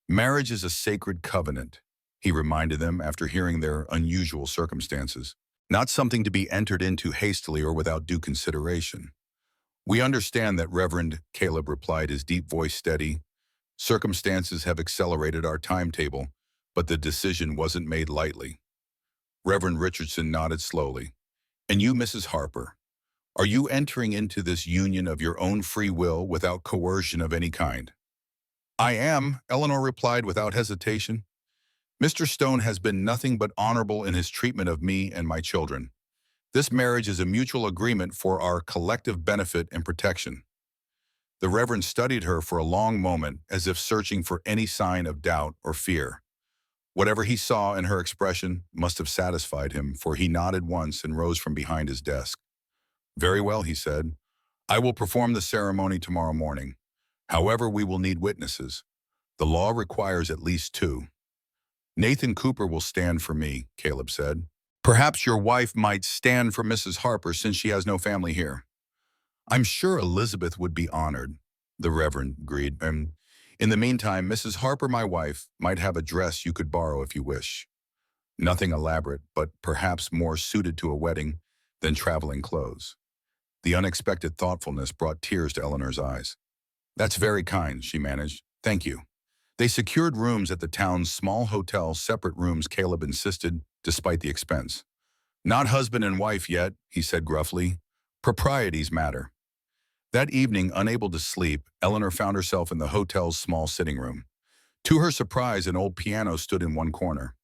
Marriage is a sacred covenant, he reminded them after hearing their unusual circumstances, not something to be entered into hastily or without due consideration. We understand that, Reverend, Caleb replied, his deep voice steady. Circumstances have accelerated our timetable, but the decision wasn't made lightly. Reverend Richardson nodded slowly. And you, Mrs. Harper, are you entering into this union of your own free will without coercion of any kind? I am, Eleanor replied without hesitation. Mr. Stone has been nothing but honorable in his treatment of me and my children. This marriage is a mutual agreement for our collective benefit and protection. The Reverend studied her for a long moment, as if searching for any sign of doubt or fear. Whatever he saw in her expression must have satisfied him, for he nodded once and rose from behind his desk. Very well, he said. I will perform the ceremony tomorrow morning. However, we will need witnesses. The law requires at least 2. Nathan Cooper will stand for me, Caleb said. Perhaps your wife might stand for Mrs. Harper since she has no family here. I'm sure Elizabeth would be honored, the Reverend agreed. In the meantime, Mrs. Harper, my wife, might have a dress you could borrow if you wish. Nothing elaborate, but perhaps more suited to a wedding than traveling clothes. The unexpected thoughtfulness brought tears to Eleanor's eyes. That's very kind, she managed. Thank you. They secured rooms at the town's small hotel, separate rooms, Caleb insisted, despite the expense. Not husband and wife yet, he said gruffly. Proprieties matter. That evening, unable to sleep, Eleanor found herself in the hotel's small sitting room. To her surprise, an old piano stood in one corner.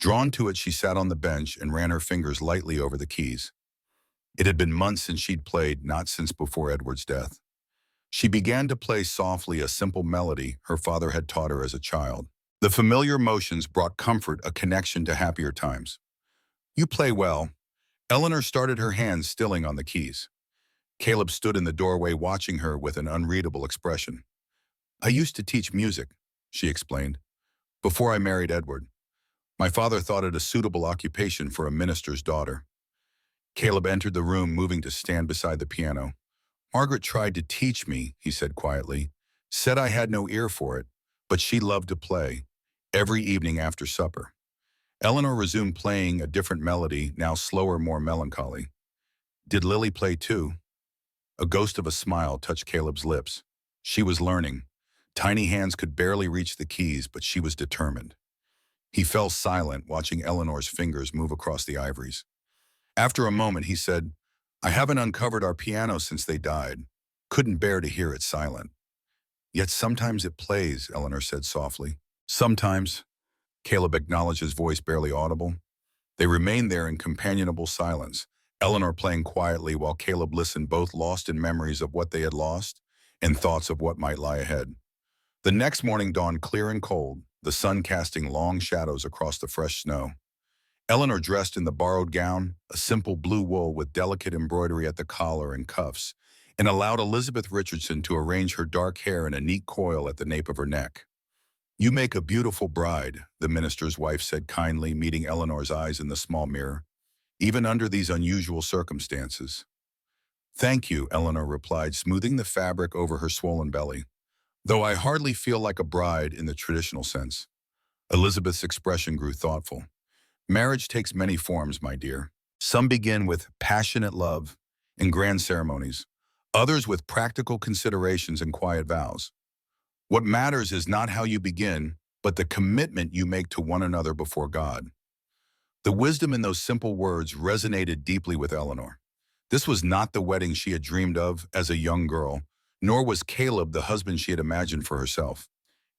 Drawn to it, she sat on the bench and ran her fingers lightly over the keys. It had been months since she'd played, not since before Edward's death. She began to play softly a simple melody her father had taught her as a child. The familiar motions brought comfort, a connection to happier times. You play well. Eleanor started, her hands stilling on the keys. Caleb stood in the doorway watching her with an unreadable expression. I used to teach music, she explained, before I married Edward. My father thought it a suitable occupation for a minister's daughter. Caleb entered the room, moving to stand beside the piano. Margaret tried to teach me, he said quietly, said I had no ear for it, but she loved to play, every evening after supper. Eleanor resumed playing a different melody, now slower, more melancholy. Did Lily play too? A ghost of a smile touched Caleb's lips. She was learning. Tiny hands could barely reach the keys, but she was determined. He fell silent, watching Eleanor's fingers move across the ivories. After a moment, he said, I haven't uncovered our piano since they died. Couldn't bear to hear it silent. Yet sometimes it plays, Eleanor said softly. Sometimes. Caleb acknowledged, his voice barely audible. They remained there in companionable silence, Eleanor playing quietly while Caleb listened, both lost in memories of what they had lost and thoughts of what might lie ahead. The next morning dawned clear and cold, the sun casting long shadows across the fresh snow. Eleanor, dressed in the borrowed gown, a simple blue wool with delicate embroidery at the collar and cuffs, and allowed Elizabeth Richardson to arrange her dark hair in a neat coil at the nape of her neck. You make a beautiful bride, the minister's wife said kindly, meeting Eleanor's eyes in the small mirror, even under these unusual circumstances. Thank you, Eleanor replied, smoothing the fabric over her swollen belly. Though I hardly feel like a bride in the traditional sense. Elizabeth's expression grew thoughtful. Marriage takes many forms, my dear. Some begin with passionate love and grand ceremonies, others with practical considerations and quiet vows. What matters is not how you begin, but the commitment you make to one another before God. The wisdom in those simple words resonated deeply with Eleanor. This was not the wedding she had dreamed of as a young girl, nor was Caleb the husband she had imagined for herself.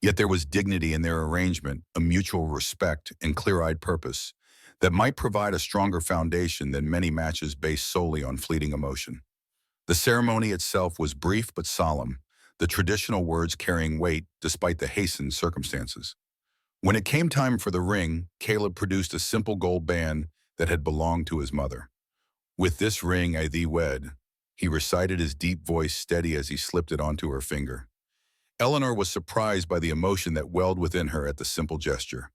Yet there was dignity in their arrangement, a mutual respect and clear-eyed purpose that might provide a stronger foundation than many matches based solely on fleeting emotion. The ceremony itself was brief but solemn, the traditional words carrying weight despite the hastened circumstances. When it came time for the ring, Caleb produced a simple gold band that had belonged to his mother. With this ring I thee wed, he recited, his deep voice steady as he slipped it onto her finger. Eleanor was surprised by the emotion that welled within her at the simple gesture.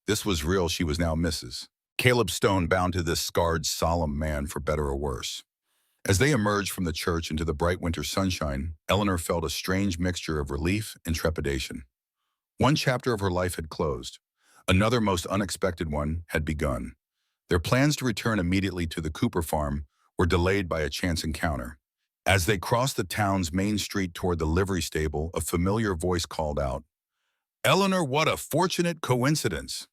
This was real. She was now Mrs. Caleb Stone, bound to this scarred, solemn man for better or worse. As they emerged from the church into the bright winter sunshine, Eleanor felt a strange mixture of relief and trepidation. One chapter of her life had closed. Another, most unexpected one, had begun. Their plans to return immediately to the Cooper farm were delayed by a chance encounter. As they crossed the town's main street toward the livery stable, a familiar voice called out, "Eleanor, what a fortunate coincidence!"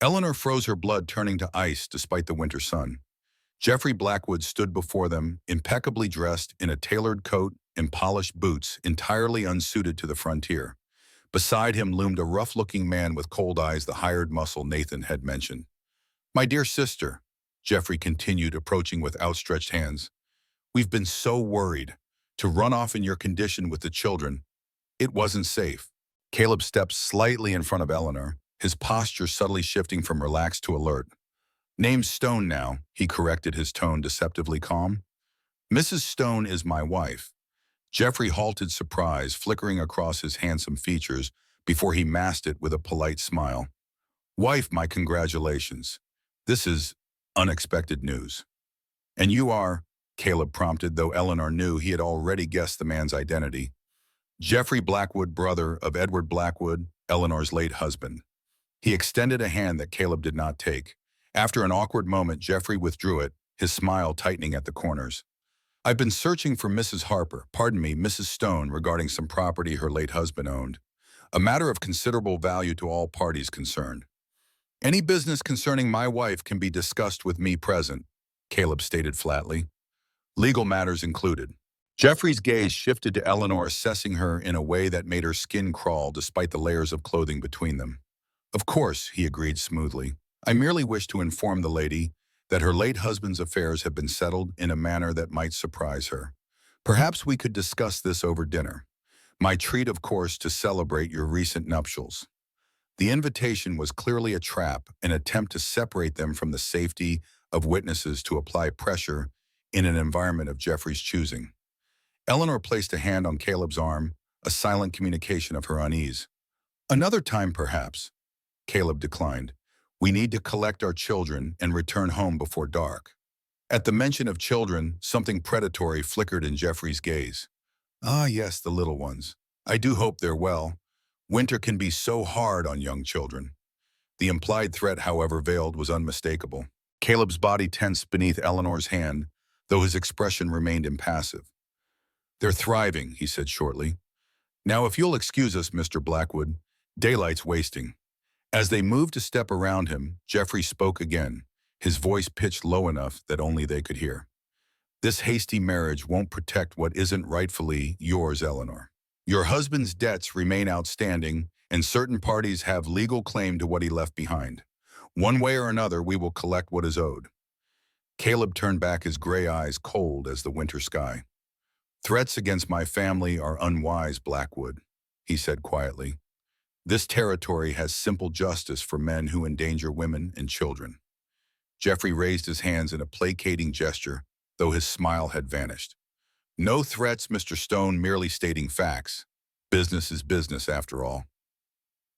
Eleanor froze, her blood turning to ice despite the winter sun. Jeffrey Blackwood stood before them, impeccably dressed in a tailored coat and polished boots entirely unsuited to the frontier. Beside him loomed a rough-looking man with cold eyes, the hired muscle Nathan had mentioned. "My dear sister," Jeffrey continued, approaching with outstretched hands, "we've been so worried. To run off in your condition with the children, it wasn't safe." Caleb stepped slightly in front of Eleanor, his posture subtly shifting from relaxed to alert. "Name's Stone now," he corrected, his tone deceptively calm. "Mrs. Stone is my wife." Jeffrey halted, surprise flickering across his handsome features before he masked it with a polite smile. "Wife, my congratulations. This is unexpected news." "And you are," Caleb prompted, though Eleanor knew he had already guessed the man's identity. "Jeffrey Blackwood, brother of Edward Blackwood, Eleanor's late husband." He extended a hand that Caleb did not take. After an awkward moment, Jeffrey withdrew it, his smile tightening at the corners. "I've been searching for Mrs. Stone, regarding some property her late husband owned. A matter of considerable value to all parties concerned. Any business concerning my wife can be discussed with me present," Caleb stated flatly. "Legal matters included." Jeffrey's gaze shifted to Eleanor, assessing her in a way that made her skin crawl despite the layers of clothing between them. "Of course," he agreed smoothly. "I merely wish to inform the lady that her late husband's affairs have been settled in a manner that might surprise her. Perhaps we could discuss this over dinner. My treat, of course, to celebrate your recent nuptials." The invitation was clearly a trap, an attempt to separate them from the safety of witnesses, to apply pressure in an environment of Jeffrey's choosing. Eleanor placed a hand on Caleb's arm, a silent communication of her unease. "Another time, perhaps." Caleb declined. "We need to collect our children and return home before dark." At the mention of children, something predatory flickered in Jeffrey's gaze. "Ah, yes, the little ones. I do hope they're well. Winter can be so hard on young children." The implied threat, however veiled, was unmistakable. Caleb's body tensed beneath Eleanor's hand, though his expression remained impassive. "They're thriving," he said shortly. "Now, if you'll excuse us, Mr. Blackwood, daylight's wasting." As they moved to step around him, Jeffrey spoke again, his voice pitched low enough that only they could hear. "This hasty marriage won't protect what isn't rightfully yours, Eleanor. Your husband's debts remain outstanding, and certain parties have legal claim to what he left behind. One way or another, we will collect what is owed." Caleb turned back, his gray eyes cold as the winter sky. "Threats against my family are unwise, Blackwood," he said quietly. "This territory has simple justice for men who endanger women and children." Jeffrey raised his hands in a placating gesture, though his smile had vanished. "No threats, Mr. Stone, merely stating facts. Business is business, after all."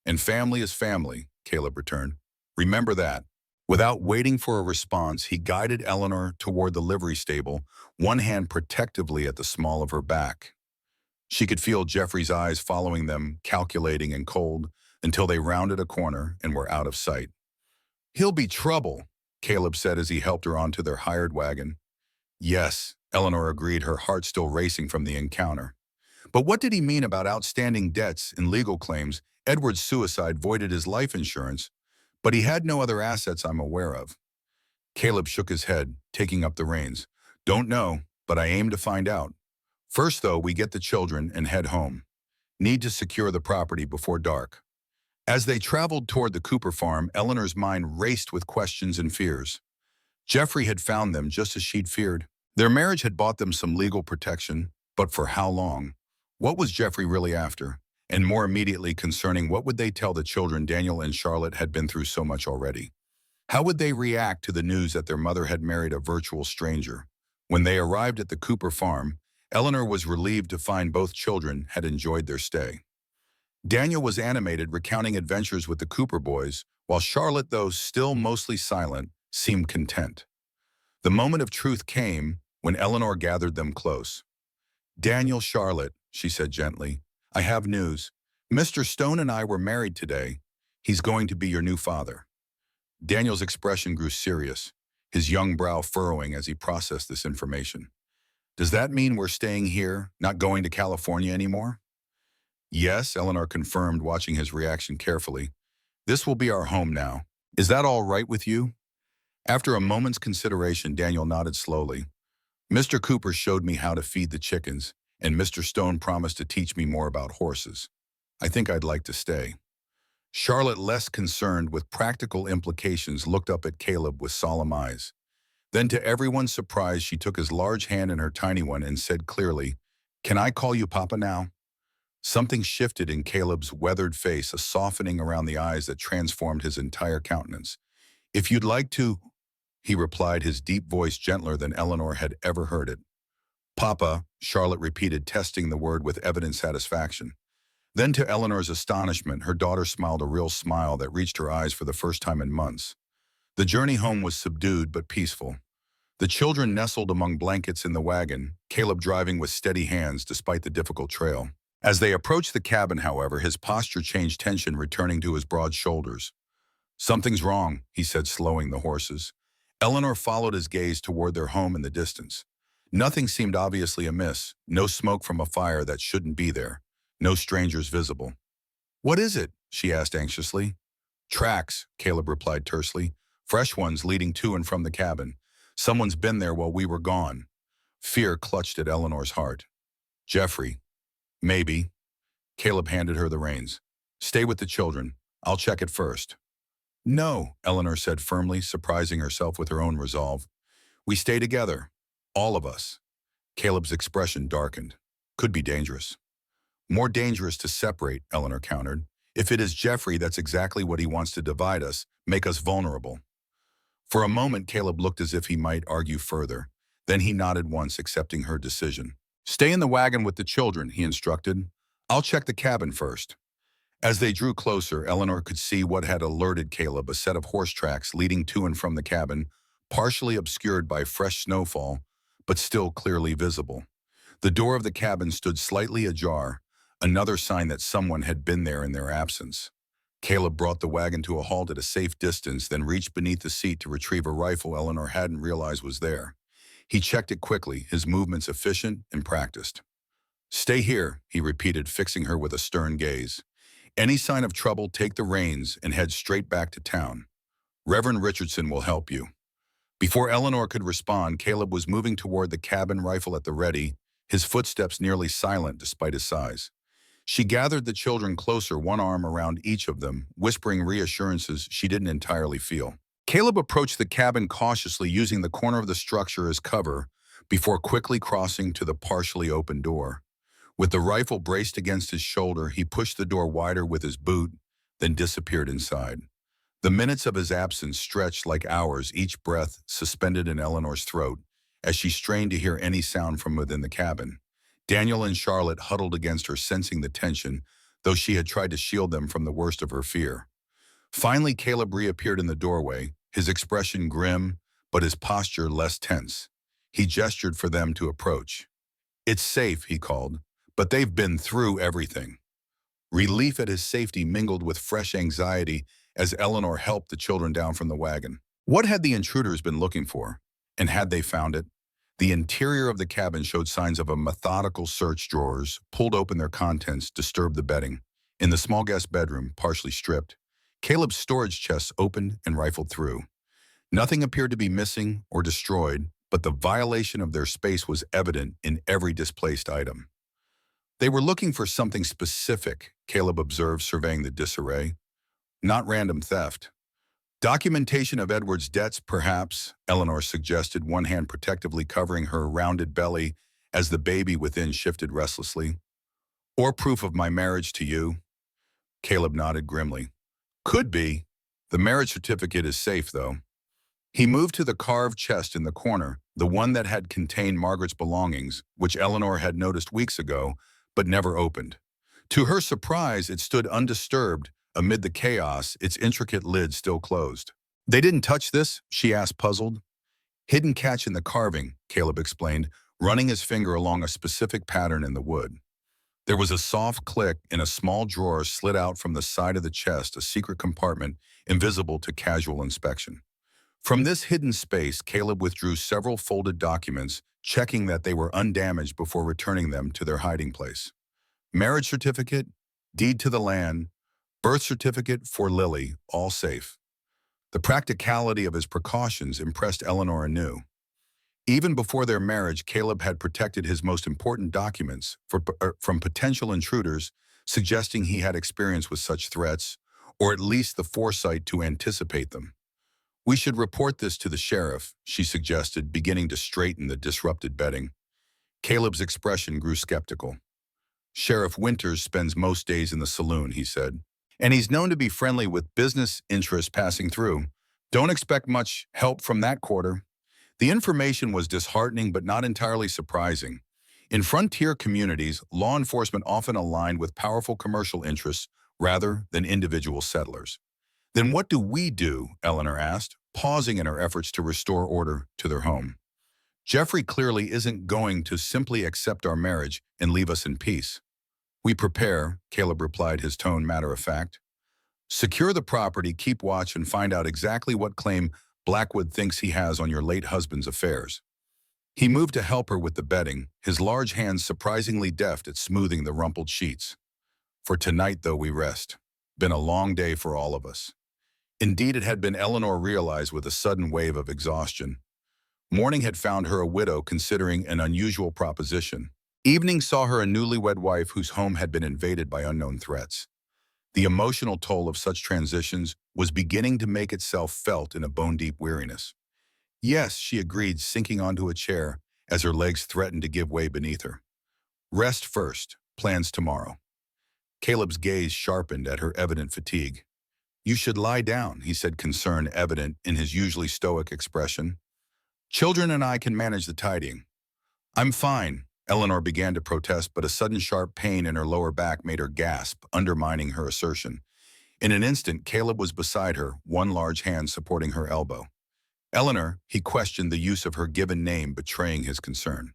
"And family is family," Caleb returned. "Remember that." Without waiting for a response, he guided Eleanor toward the livery stable, one hand protectively at the small of her back. She could feel Jeffrey's eyes following them, calculating and cold, until they rounded a corner and were out of sight. "He'll be trouble," Caleb said as he helped her onto their hired wagon. "Yes," Eleanor agreed, her heart still racing from the encounter. "But what did he mean about outstanding debts and legal claims? Edward's suicide voided his life insurance, but he had no other assets I'm aware of." Caleb shook his head, taking up the reins. "Don't know, but I aim to find out. First, though, we get the children and head home. Need to secure the property before dark." As they traveled toward the Cooper farm, Eleanor's mind raced with questions and fears. Jeffrey had found them just as she'd feared. Their marriage had bought them some legal protection, but for how long? What was Jeffrey really after? And more immediately concerning, what would they tell the children? Daniel and Charlotte had been through so much already. How would they react to the news that their mother had married a virtual stranger? When they arrived at the Cooper farm, Eleanor was relieved to find both children had enjoyed their stay. Daniel was animated, recounting adventures with the Cooper boys, while Charlotte, though still mostly silent, seemed content. The moment of truth came when Eleanor gathered them close. "Daniel, Charlotte," she said gently, "I have news. Mr. Stone and I were married today. He's going to be your new father." Daniel's expression grew serious, his young brow furrowing as he processed this information. "Does that mean we're staying here, not going to California anymore?" "Yes," Eleanor confirmed, watching his reaction carefully. "This will be our home now. Is that all right with you?" After a moment's consideration, Daniel nodded slowly. "Mr. Cooper showed me how to feed the chickens, and Mr. Stone promised to teach me more about horses. I think I'd like to stay." Charlotte, less concerned with practical implications, looked up at Caleb with solemn eyes. Then, to everyone's surprise, she took his large hand in her tiny one and said clearly, "Can I call you Papa now?" Something shifted in Caleb's weathered face, a softening around the eyes that transformed his entire countenance. "If you'd like to," he replied, his deep voice gentler than Eleanor had ever heard it. "Papa," Charlotte repeated, testing the word with evident satisfaction. Then, to Eleanor's astonishment, her daughter smiled, a real smile that reached her eyes for the first time in months. The journey home was subdued but peaceful. The children nestled among blankets in the wagon, Caleb driving with steady hands despite the difficult trail. As they approached the cabin, however, his posture changed, tension returning to his broad shoulders. "Something's wrong," he said, slowing the horses. Eleanor followed his gaze toward their home in the distance. Nothing seemed obviously amiss, no smoke from a fire that shouldn't be there, no strangers visible. "What is it?" she asked anxiously. "Tracks," Caleb replied tersely. "Fresh ones leading to and from the cabin. Someone's been there while we were gone." Fear clutched at Eleanor's heart. "Jeffrey." "Maybe." Caleb handed her the reins. "Stay with the children. I'll check it first." "No," Eleanor said firmly, surprising herself with her own resolve. "We stay together. All of us." Caleb's expression darkened. "Could be dangerous." "More dangerous to separate," Eleanor countered. "If it is Jeffrey, that's exactly what he wants, to divide us, make us vulnerable." For a moment, Caleb looked as if he might argue further. Then he nodded once, accepting her decision. "Stay in the wagon with the children," he instructed. "I'll check the cabin first." As they drew closer, Eleanor could see what had alerted Caleb, a set of horse tracks leading to and from the cabin, partially obscured by fresh snowfall, but still clearly visible. The door of the cabin stood slightly ajar, another sign that someone had been there in their absence. Caleb brought the wagon to a halt at a safe distance, then reached beneath the seat to retrieve a rifle Eleanor hadn't realized was there. He checked it quickly, his movements efficient and practiced. "Stay here," he repeated, fixing her with a stern gaze. "Any sign of trouble, take the reins and head straight back to town. Reverend Richardson will help you." Before Eleanor could respond, Caleb was moving toward the cabin, rifle at the ready, his footsteps nearly silent despite his size. She gathered the children closer, one arm around each of them, whispering reassurances she didn't entirely feel. Caleb approached the cabin cautiously, using the corner of the structure as cover, before quickly crossing to the partially open door. With the rifle braced against his shoulder, he pushed the door wider with his boot, then disappeared inside. The minutes of his absence stretched like hours, each breath suspended in Eleanor's throat, as she strained to hear any sound from within the cabin. Daniel and Charlotte huddled against her, sensing the tension, though she had tried to shield them from the worst of her fear. Finally, Caleb reappeared in the doorway, his expression grim, but his posture less tense. He gestured for them to approach. "It's safe," he called, "but they've been through everything." Relief at his safety mingled with fresh anxiety as Eleanor helped the children down from the wagon. What had the intruders been looking for? And had they found it? The interior of the cabin showed signs of a methodical search. Drawers, pulled open their contents, disturbed the bedding. In the small guest bedroom, partially stripped, Caleb's storage chests opened and rifled through. Nothing appeared to be missing or destroyed, but the violation of their space was evident in every displaced item. "They were looking for something specific," Caleb observed, surveying the disarray. "Not random theft." "Documentation of Edward's debts, perhaps," Eleanor suggested, one hand protectively covering her rounded belly as the baby within shifted restlessly. "Or proof of my marriage to you." Caleb nodded grimly. "Could be. The marriage certificate is safe, though." He moved to the carved chest in the corner, the one that had contained Margaret's belongings, which Eleanor had noticed weeks ago, but never opened. To her surprise, it stood undisturbed amid the chaos, its intricate lid still closed. They didn't touch this? She asked, puzzled. Hidden catch in the carving, Caleb explained, running his finger along a specific pattern in the wood. There was a soft click and a small drawer slid out from the side of the chest, a secret compartment invisible to casual inspection. From this hidden space, Caleb withdrew several folded documents, checking that they were undamaged before returning them to their hiding place. Marriage certificate, deed to the land, birth certificate for Lily, all safe. The practicality of his precautions impressed Eleanor anew. Even before their marriage, Caleb had protected his most important documents from potential intruders, suggesting he had experience with such threats, or at least the foresight to anticipate them. We should report this to the sheriff, she suggested, beginning to straighten the disrupted bedding. Caleb's expression grew skeptical. Sheriff Winters spends most days in the saloon, he said, and he's known to be friendly with business interests passing through. Don't expect much help from that quarter. The information was disheartening but not entirely surprising. In frontier communities, law enforcement often aligned with powerful commercial interests rather than individual settlers. Then what do we do? Eleanor asked, pausing in her efforts to restore order to their home. Jeffrey clearly isn't going to simply accept our marriage and leave us in peace. We prepare, Caleb replied, his tone matter of fact. Secure the property, keep watch, and find out exactly what claim Blackwood thinks he has on your late husband's affairs. He moved to help her with the bedding, his large hands surprisingly deft at smoothing the rumpled sheets. For tonight, though, we rest. Been a long day for all of us. Indeed, it had been, Eleanor realized with a sudden wave of exhaustion. Morning had found her a widow, considering an unusual proposition. Evening saw her a newlywed wife whose home had been invaded by unknown threats. The emotional toll of such transitions was beginning to make itself felt in a bone-deep weariness. Yes, she agreed, sinking onto a chair as her legs threatened to give way beneath her. Rest first, plans tomorrow. Caleb's gaze sharpened at her evident fatigue. You should lie down, he said, concern evident in his usually stoic expression. Children and I can manage the tidying. I'm fine, Eleanor began to protest, but a sudden sharp pain in her lower back made her gasp, undermining her assertion. In an instant, Caleb was beside her, one large hand supporting her elbow. Eleanor, he questioned, the use of her given name betraying his concern.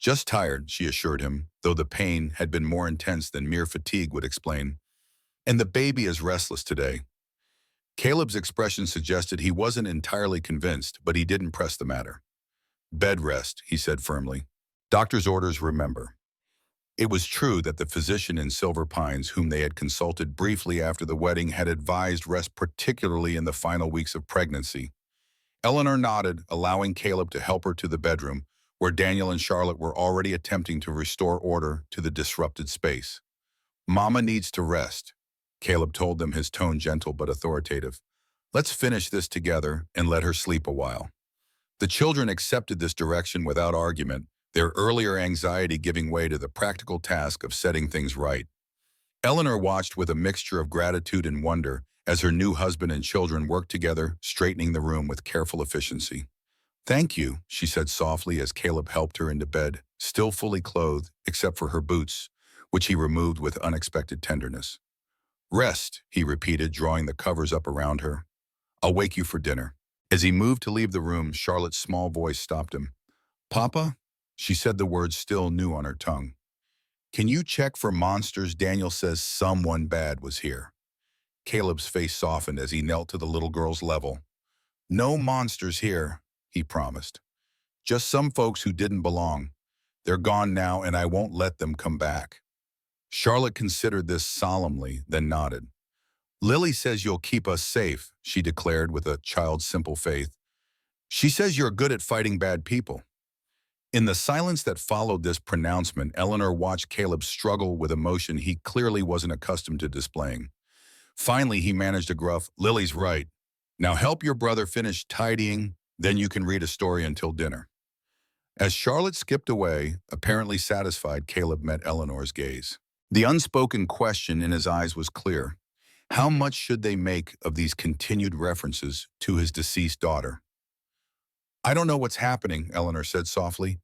Just tired, she assured him, though the pain had been more intense than mere fatigue would explain. And the baby is restless today. Caleb's expression suggested he wasn't entirely convinced, but he didn't press the matter. Bed rest, he said firmly. Doctor's orders, remember. It was true that the physician in Silver Pines, whom they had consulted briefly after the wedding, had advised rest, particularly in the final weeks of pregnancy. Eleanor nodded, allowing Caleb to help her to the bedroom, where Daniel and Charlotte were already attempting to restore order to the disrupted space. Mama needs to rest, Caleb told them, his tone gentle but authoritative. Let's finish this together and let her sleep a while. The children accepted this direction without argument, their earlier anxiety giving way to the practical task of setting things right. Eleanor watched with a mixture of gratitude and wonder as her new husband and children worked together, straightening the room with careful efficiency. Thank you, she said softly as Caleb helped her into bed, still fully clothed, except for her boots, which he removed with unexpected tenderness. Rest, he repeated, drawing the covers up around her. I'll wake you for dinner. As he moved to leave the room, Charlotte's small voice stopped him. Papa? She said, the words still new on her tongue. Can you check for monsters? Daniel says someone bad was here. Caleb's face softened as he knelt to the little girl's level. No monsters here, he promised. Just some folks who didn't belong. They're gone now, and I won't let them come back. Charlotte considered this solemnly, then nodded. Lily says you'll keep us safe, she declared with a child's simple faith. She says you're good at fighting bad people. In the silence that followed this pronouncement, Eleanor watched Caleb struggle with emotion he clearly wasn't accustomed to displaying. Finally, he managed a gruff, Lily's right. Now help your brother finish tidying, then you can read a story until dinner. As Charlotte skipped away, apparently satisfied, Caleb met Eleanor's gaze. The unspoken question in his eyes was clear. How much should they make of these continued references to his deceased daughter? I don't know what's happening, Eleanor said softly,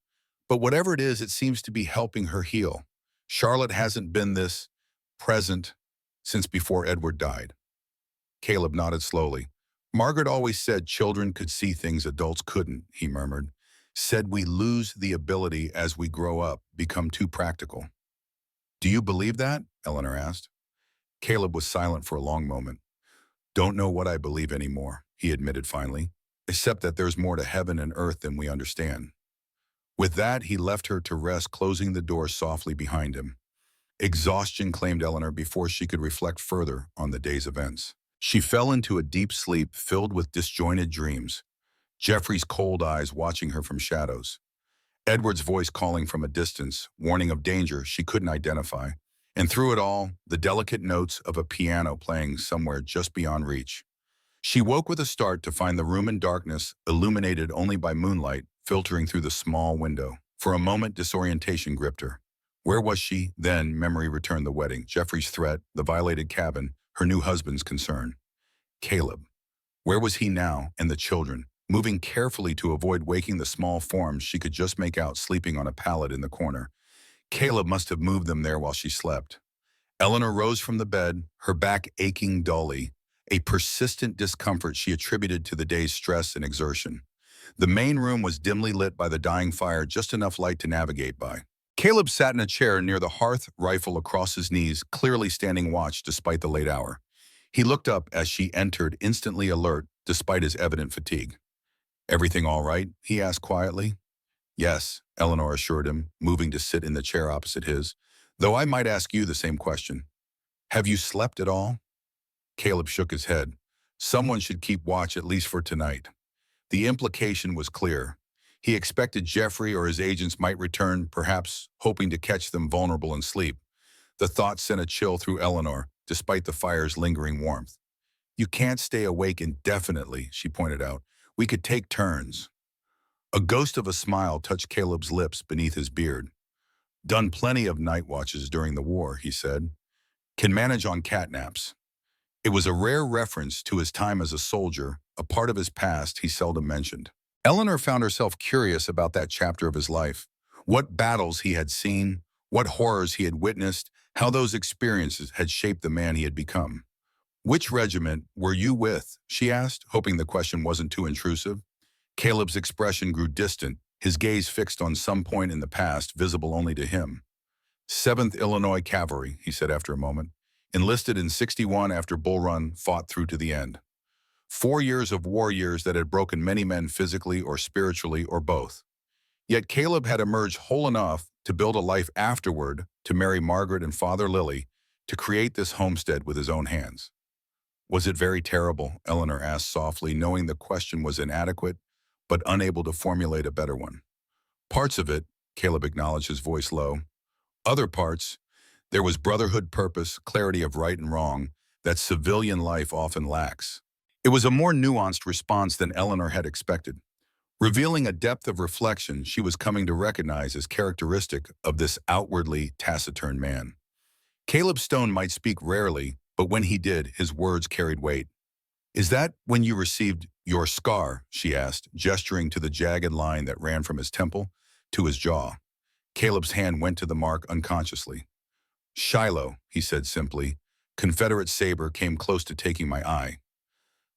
but whatever it is, it seems to be helping her heal. Charlotte hasn't been this Present, since before Edward died. Caleb nodded slowly. Margaret always said children could see things adults couldn't, he murmured. Said we lose the ability as we grow up, become too practical. Do you believe that? Eleanor asked. Caleb was silent for a long moment. Don't know what I believe anymore, he admitted finally, except that there's more to heaven and earth than we understand. With that, he left her to rest, closing the door softly behind him. Exhaustion claimed Eleanor before she could reflect further on the day's events. She fell into a deep sleep filled with disjointed dreams, Jeffrey's cold eyes watching her from shadows, Edward's voice calling from a distance, warning of danger she couldn't identify, and through it all, the delicate notes of a piano playing somewhere just beyond reach. She woke with a start to find the room in darkness, illuminated only by moonlight filtering through the small window. For a moment, disorientation gripped her. Where was she? Then memory returned: the wedding, Jeffrey's threat, the violated cabin, her new husband's concern. Caleb. Where was he now? And the children? Moving carefully to avoid waking the small forms she could just make out sleeping on a pallet in the corner. Caleb must have moved them there while she slept. Eleanor rose from the bed, her back aching dully, a persistent discomfort she attributed to the day's stress and exertion. The main room was dimly lit by the dying fire, just enough light to navigate by. Caleb sat in a chair near the hearth, rifle across his knees, clearly standing watch despite the late hour. He looked up as she entered, instantly alert despite his evident fatigue. Everything all right? He asked quietly. Yes, Eleanor assured him, moving to sit in the chair opposite his, though I might ask you the same question. Have you slept at all? Caleb shook his head. Someone should keep watch at least for tonight. The implication was clear. He expected Jeffrey or his agents might return, perhaps hoping to catch them vulnerable in sleep. The thought sent a chill through Eleanor, despite the fire's lingering warmth. You can't stay awake indefinitely, she pointed out. We could take turns. A ghost of a smile touched Caleb's lips beneath his beard. Done plenty of night watches during the war, he said. Can manage on catnaps. It was a rare reference to his time as a soldier, a part of his past he seldom mentioned. Eleanor found herself curious about that chapter of his life. What battles he had seen, what horrors he had witnessed, how those experiences had shaped the man he had become. Which regiment were you with? She asked, hoping the question wasn't too intrusive. Caleb's expression grew distant, his gaze fixed on some point in the past, visible only to him. 7th Illinois Cavalry, he said after a moment. Enlisted in 61 after Bull Run, fought through to the end. 4 years of war years that had broken many men physically or spiritually or both. Yet Caleb had emerged whole enough to build a life afterward, to marry Margaret and father Lily, to create this homestead with his own hands. Was it very terrible? Eleanor asked softly, knowing the question was inadequate, but unable to formulate a better one. Parts of it, Caleb acknowledged, his voice low. Other parts, there was brotherhood, purpose, clarity of right and wrong that civilian life often lacks. It was a more nuanced response than Eleanor had expected, revealing a depth of reflection she was coming to recognize as characteristic of this outwardly taciturn man. Caleb Stone might speak rarely, but when he did, his words carried weight. Is that when you received your scar? She asked, gesturing to the jagged line that ran from his temple to his jaw. Caleb's hand went to the mark unconsciously. Shiloh, he said simply. Confederate saber came close to taking my eye.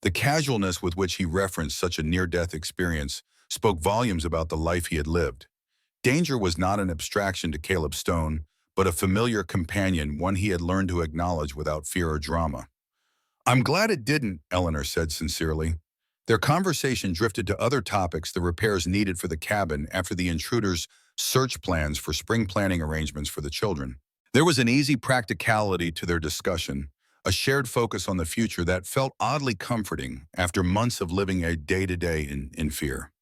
The casualness with which he referenced such a near-death experience spoke volumes about the life he had lived. Danger was not an abstraction to Caleb Stone, but a familiar companion, one he had learned to acknowledge without fear or drama. I'm glad it didn't, Eleanor said sincerely. Their conversation drifted to other topics: the repairs needed for the cabin after the intruders' search plans for spring planning arrangements for the children. There was an easy practicality to their discussion, a shared focus on the future that felt oddly comforting after months of living a day-to-day in fear.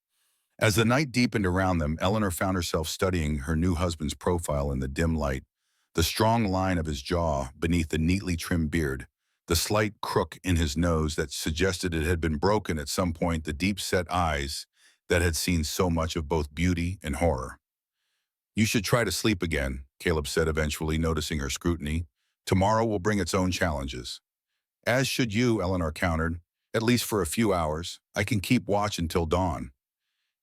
As the night deepened around them, Eleanor found herself studying her new husband's profile in the dim light, the strong line of his jaw beneath the neatly trimmed beard, the slight crook in his nose that suggested it had been broken at some point, the deep-set eyes that had seen so much of both beauty and horror. You should try to sleep again, Caleb said eventually, noticing her scrutiny. Tomorrow will bring its own challenges. As should you, Eleanor countered, at least for a few hours. I can keep watch until dawn.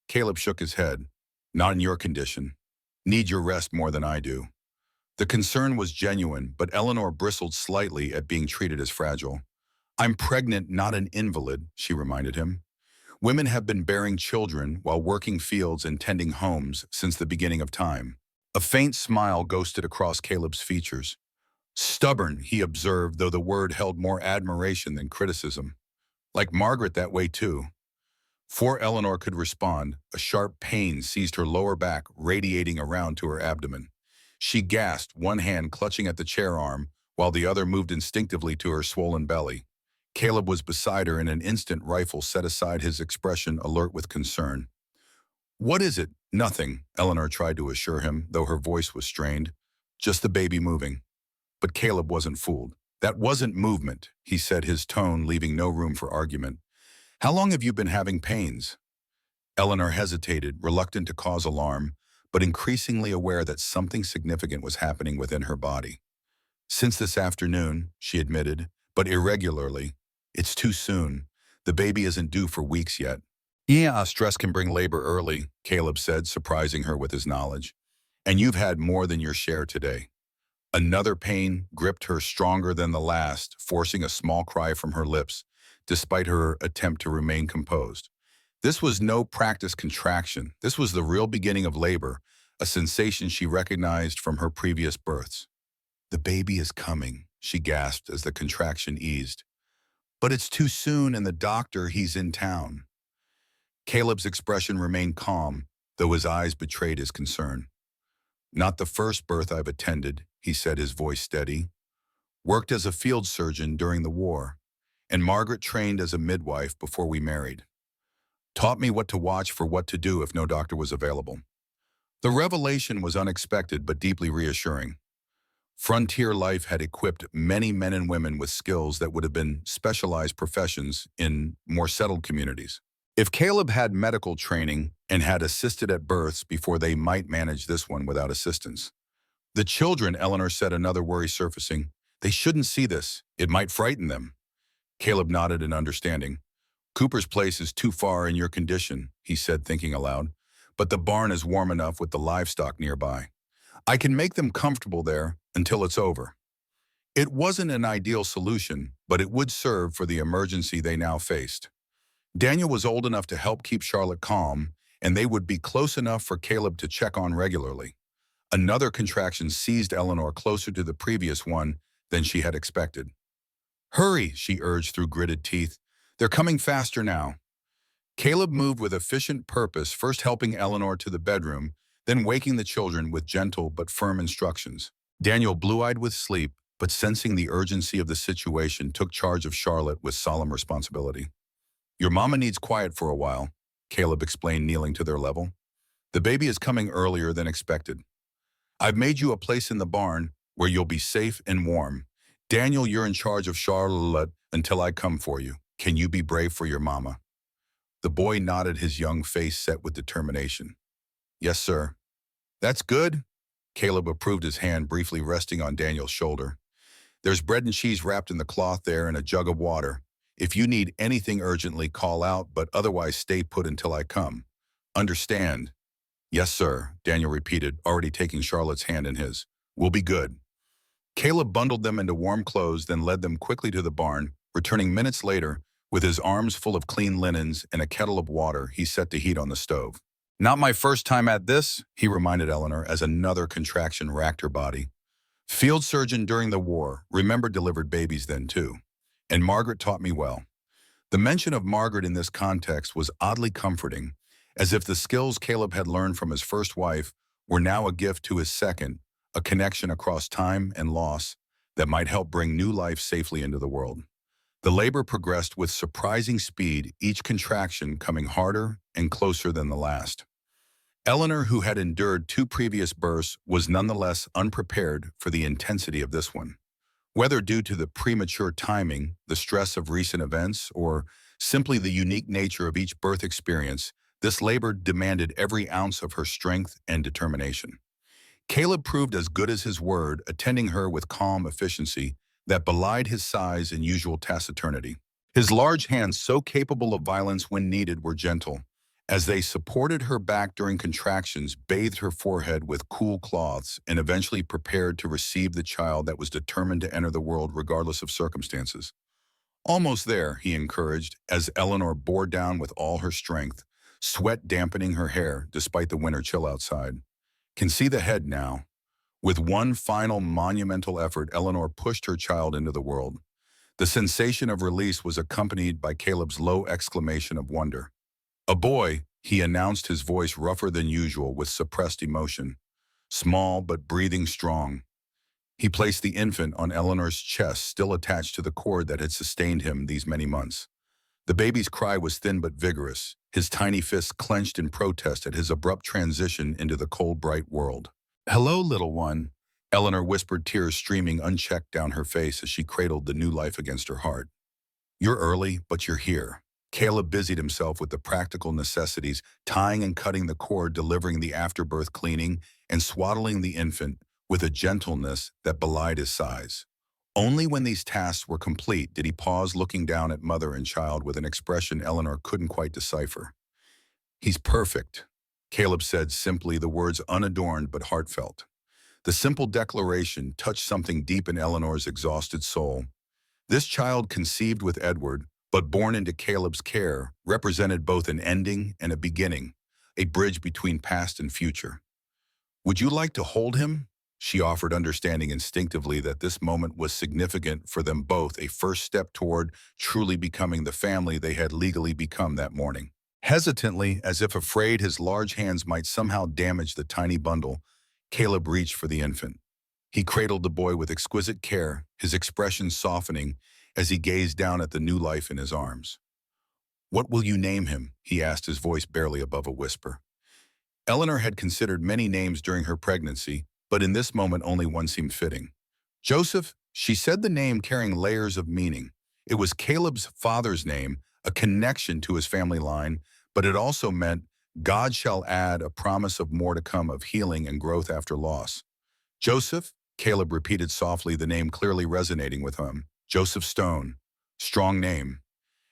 Caleb shook his head. Not in your condition. Need your rest more than I do. The concern was genuine, but Eleanor bristled slightly at being treated as fragile. I'm pregnant, not an invalid, she reminded him. Women have been bearing children while working fields and tending homes since the beginning of time. A faint smile ghosted across Caleb's features. Stubborn, he observed, though the word held more admiration than criticism. Like Margaret that way too. Before Eleanor could respond, a sharp pain seized her lower back, radiating around to her abdomen. She gasped, one hand clutching at the chair arm, while the other moved instinctively to her swollen belly. Caleb was beside her in an instant. Rifle set aside, his expression alert with concern. What is it? Nothing, Eleanor tried to assure him, though her voice was strained. Just the baby moving. But Caleb wasn't fooled. That wasn't movement, he said, his tone leaving no room for argument. How long have you been having pains? Eleanor hesitated, reluctant to cause alarm, but increasingly aware that something significant was happening within her body. Since this afternoon, she admitted, but irregularly. It's too soon. The baby isn't due for weeks yet. Yeah, stress can bring labor early, Caleb said, surprising her with his knowledge. And you've had more than your share today. Another pain gripped her stronger than the last, forcing a small cry from her lips, despite her attempt to remain composed. This was no practice contraction. This was the real beginning of labor, a sensation she recognized from her previous births. The baby is coming, she gasped as the contraction eased. But it's too soon, and the doctor, he's in town. Caleb's expression remained calm, though his eyes betrayed his concern. Not the first birth I've attended, he said, his voice steady. Worked as a field surgeon during the war, and Margaret trained as a midwife before we married. Taught me what to watch for, what to do if no doctor was available. The revelation was unexpected but deeply reassuring. Frontier life had equipped many men and women with skills that would have been specialized professions in more settled communities. If Caleb had medical training and had assisted at births before, they might manage this one without assistance. The children, Eleanor said, another worry surfacing. They shouldn't see this. It might frighten them. Caleb nodded in understanding. Cooper's place is too far in your condition, he said, thinking aloud. But the barn is warm enough with the livestock nearby. I can make them comfortable there until it's over. It wasn't an ideal solution, but it would serve for the emergency they now faced. Daniel was old enough to help keep Charlotte calm, and they would be close enough for Caleb to check on regularly. Another contraction seized Eleanor, closer to the previous one than she had expected. Hurry, she urged through gritted teeth. They're coming faster now. Caleb moved with efficient purpose, first helping Eleanor to the bedroom, then waking the children with gentle but firm instructions. Daniel, blue-eyed with sleep, but sensing the urgency of the situation, took charge of Charlotte with solemn responsibility. Your mama needs quiet for a while, Caleb explained, kneeling to their level. The baby is coming earlier than expected. I've made you a place in the barn where you'll be safe and warm. Daniel, you're in charge of Charlotte until I come for you. Can you be brave for your mama? The boy nodded, his young face set with determination. Yes, sir. That's good. Caleb approved, his hand briefly resting on Daniel's shoulder. There's bread and cheese wrapped in the cloth there and a jug of water. If you need anything urgently, call out, but otherwise stay put until I come. Understand? Yes, sir, Daniel repeated, already taking Charlotte's hand in his. We'll be good. Caleb bundled them into warm clothes, then led them quickly to the barn, returning minutes later with his arms full of clean linens and a kettle of water he set to heat on the stove. Not my first time at this, he reminded Eleanor as another contraction racked her body. Field surgeon during the war, remember delivered babies then too. And Margaret taught me well. The mention of Margaret in this context was oddly comforting, as if the skills Caleb had learned from his first wife were now a gift to his second, a connection across time and loss that might help bring new life safely into the world. The labor progressed with surprising speed, each contraction coming harder and closer than the last. Eleanor, who had endured 2 previous births, was nonetheless unprepared for the intensity of this one. Whether due to the premature timing, the stress of recent events, or simply the unique nature of each birth experience, this labor demanded every ounce of her strength and determination. Caleb proved as good as his word, attending her with calm efficiency that belied his size and usual taciturnity. His large hands, so capable of violence when needed, were gentle, As they supported her back during contractions, bathed her forehead with cool cloths, and eventually prepared to receive the child that was determined to enter the world regardless of circumstances. Almost there, he encouraged, as Eleanor bore down with all her strength, sweat dampening her hair despite the winter chill outside. Can see the head now. With one final monumental effort, Eleanor pushed her child into the world. The sensation of release was accompanied by Caleb's low exclamation of wonder. A boy, he announced, his voice rougher than usual with suppressed emotion. Small but breathing strong. He placed the infant on Eleanor's chest, still attached to the cord that had sustained him these many months. The baby's cry was thin but vigorous, his tiny fists clenched in protest at his abrupt transition into the cold, bright world. "Hello, little one," Eleanor whispered, tears streaming unchecked down her face as she cradled the new life against her heart. "You're early, but you're here." Caleb busied himself with the practical necessities, tying and cutting the cord, delivering the afterbirth cleaning, and swaddling the infant with a gentleness that belied his size. Only when these tasks were complete did he pause, looking down at mother and child with an expression Eleanor couldn't quite decipher. "He's perfect," Caleb said simply, the words unadorned but heartfelt. The simple declaration touched something deep in Eleanor's exhausted soul. This child, conceived with Edward, but born into Caleb's care, represented both an ending and a beginning, a bridge between past and future. "Would you like to hold him?" she offered, understanding instinctively that this moment was significant for them both, a first step toward truly becoming the family they had legally become that morning. Hesitantly, as if afraid his large hands might somehow damage the tiny bundle, Caleb reached for the infant. He cradled the boy with exquisite care, his expression softening as he gazed down at the new life in his arms. "What will you name him?" he asked, his voice barely above a whisper. Eleanor had considered many names during her pregnancy, but in this moment only one seemed fitting. "Joseph," she said, the name carrying layers of meaning. It was Caleb's father's name, a connection to his family line, but it also meant God shall add, a promise of more to come, of healing and growth after loss. "Joseph," Caleb repeated softly, the name clearly resonating with him. "Joseph Stone. Strong name."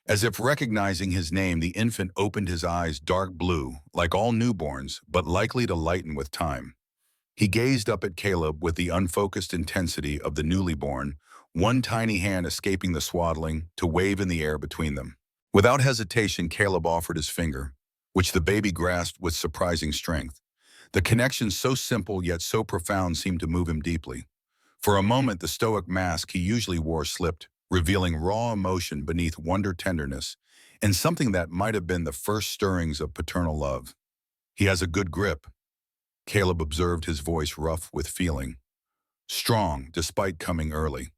As if recognizing his name, the infant opened his eyes, dark blue, like all newborns, but likely to lighten with time. He gazed up at Caleb with the unfocused intensity of the newly born, one tiny hand escaping the swaddling to wave in the air between them. Without hesitation, Caleb offered his finger, which the baby grasped with surprising strength. The connection, so simple yet so profound, seemed to move him deeply. For a moment, the stoic mask he usually wore slipped, revealing raw emotion beneath wonder, tenderness, and something that might have been the first stirrings of paternal love. "He has a good grip," Caleb observed, his voice rough with feeling. "Strong, despite coming early."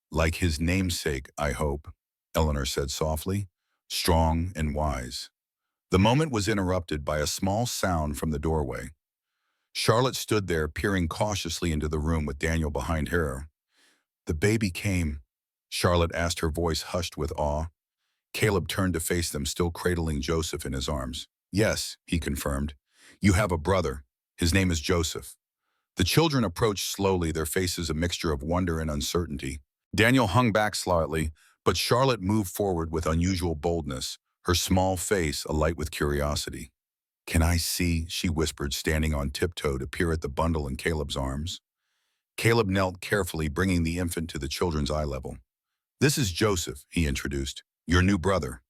"Like his namesake, I hope," Eleanor said softly. "Strong and wise." The moment was interrupted by a small sound from the doorway. Charlotte stood there, peering cautiously into the room with Daniel behind her. "The baby came," Charlotte asked, her voice hushed with awe. Caleb turned to face them, still cradling Joseph in his arms. "Yes," he confirmed. "You have a brother. His name is Joseph." The children approached slowly, their faces a mixture of wonder and uncertainty. Daniel hung back slightly, but Charlotte moved forward with unusual boldness, her small face alight with curiosity. "Can I see?" she whispered, standing on tiptoe to peer at the bundle in Caleb's arms. Caleb knelt carefully, bringing the infant to the children's eye level. "This is Joseph," he introduced, "your new brother."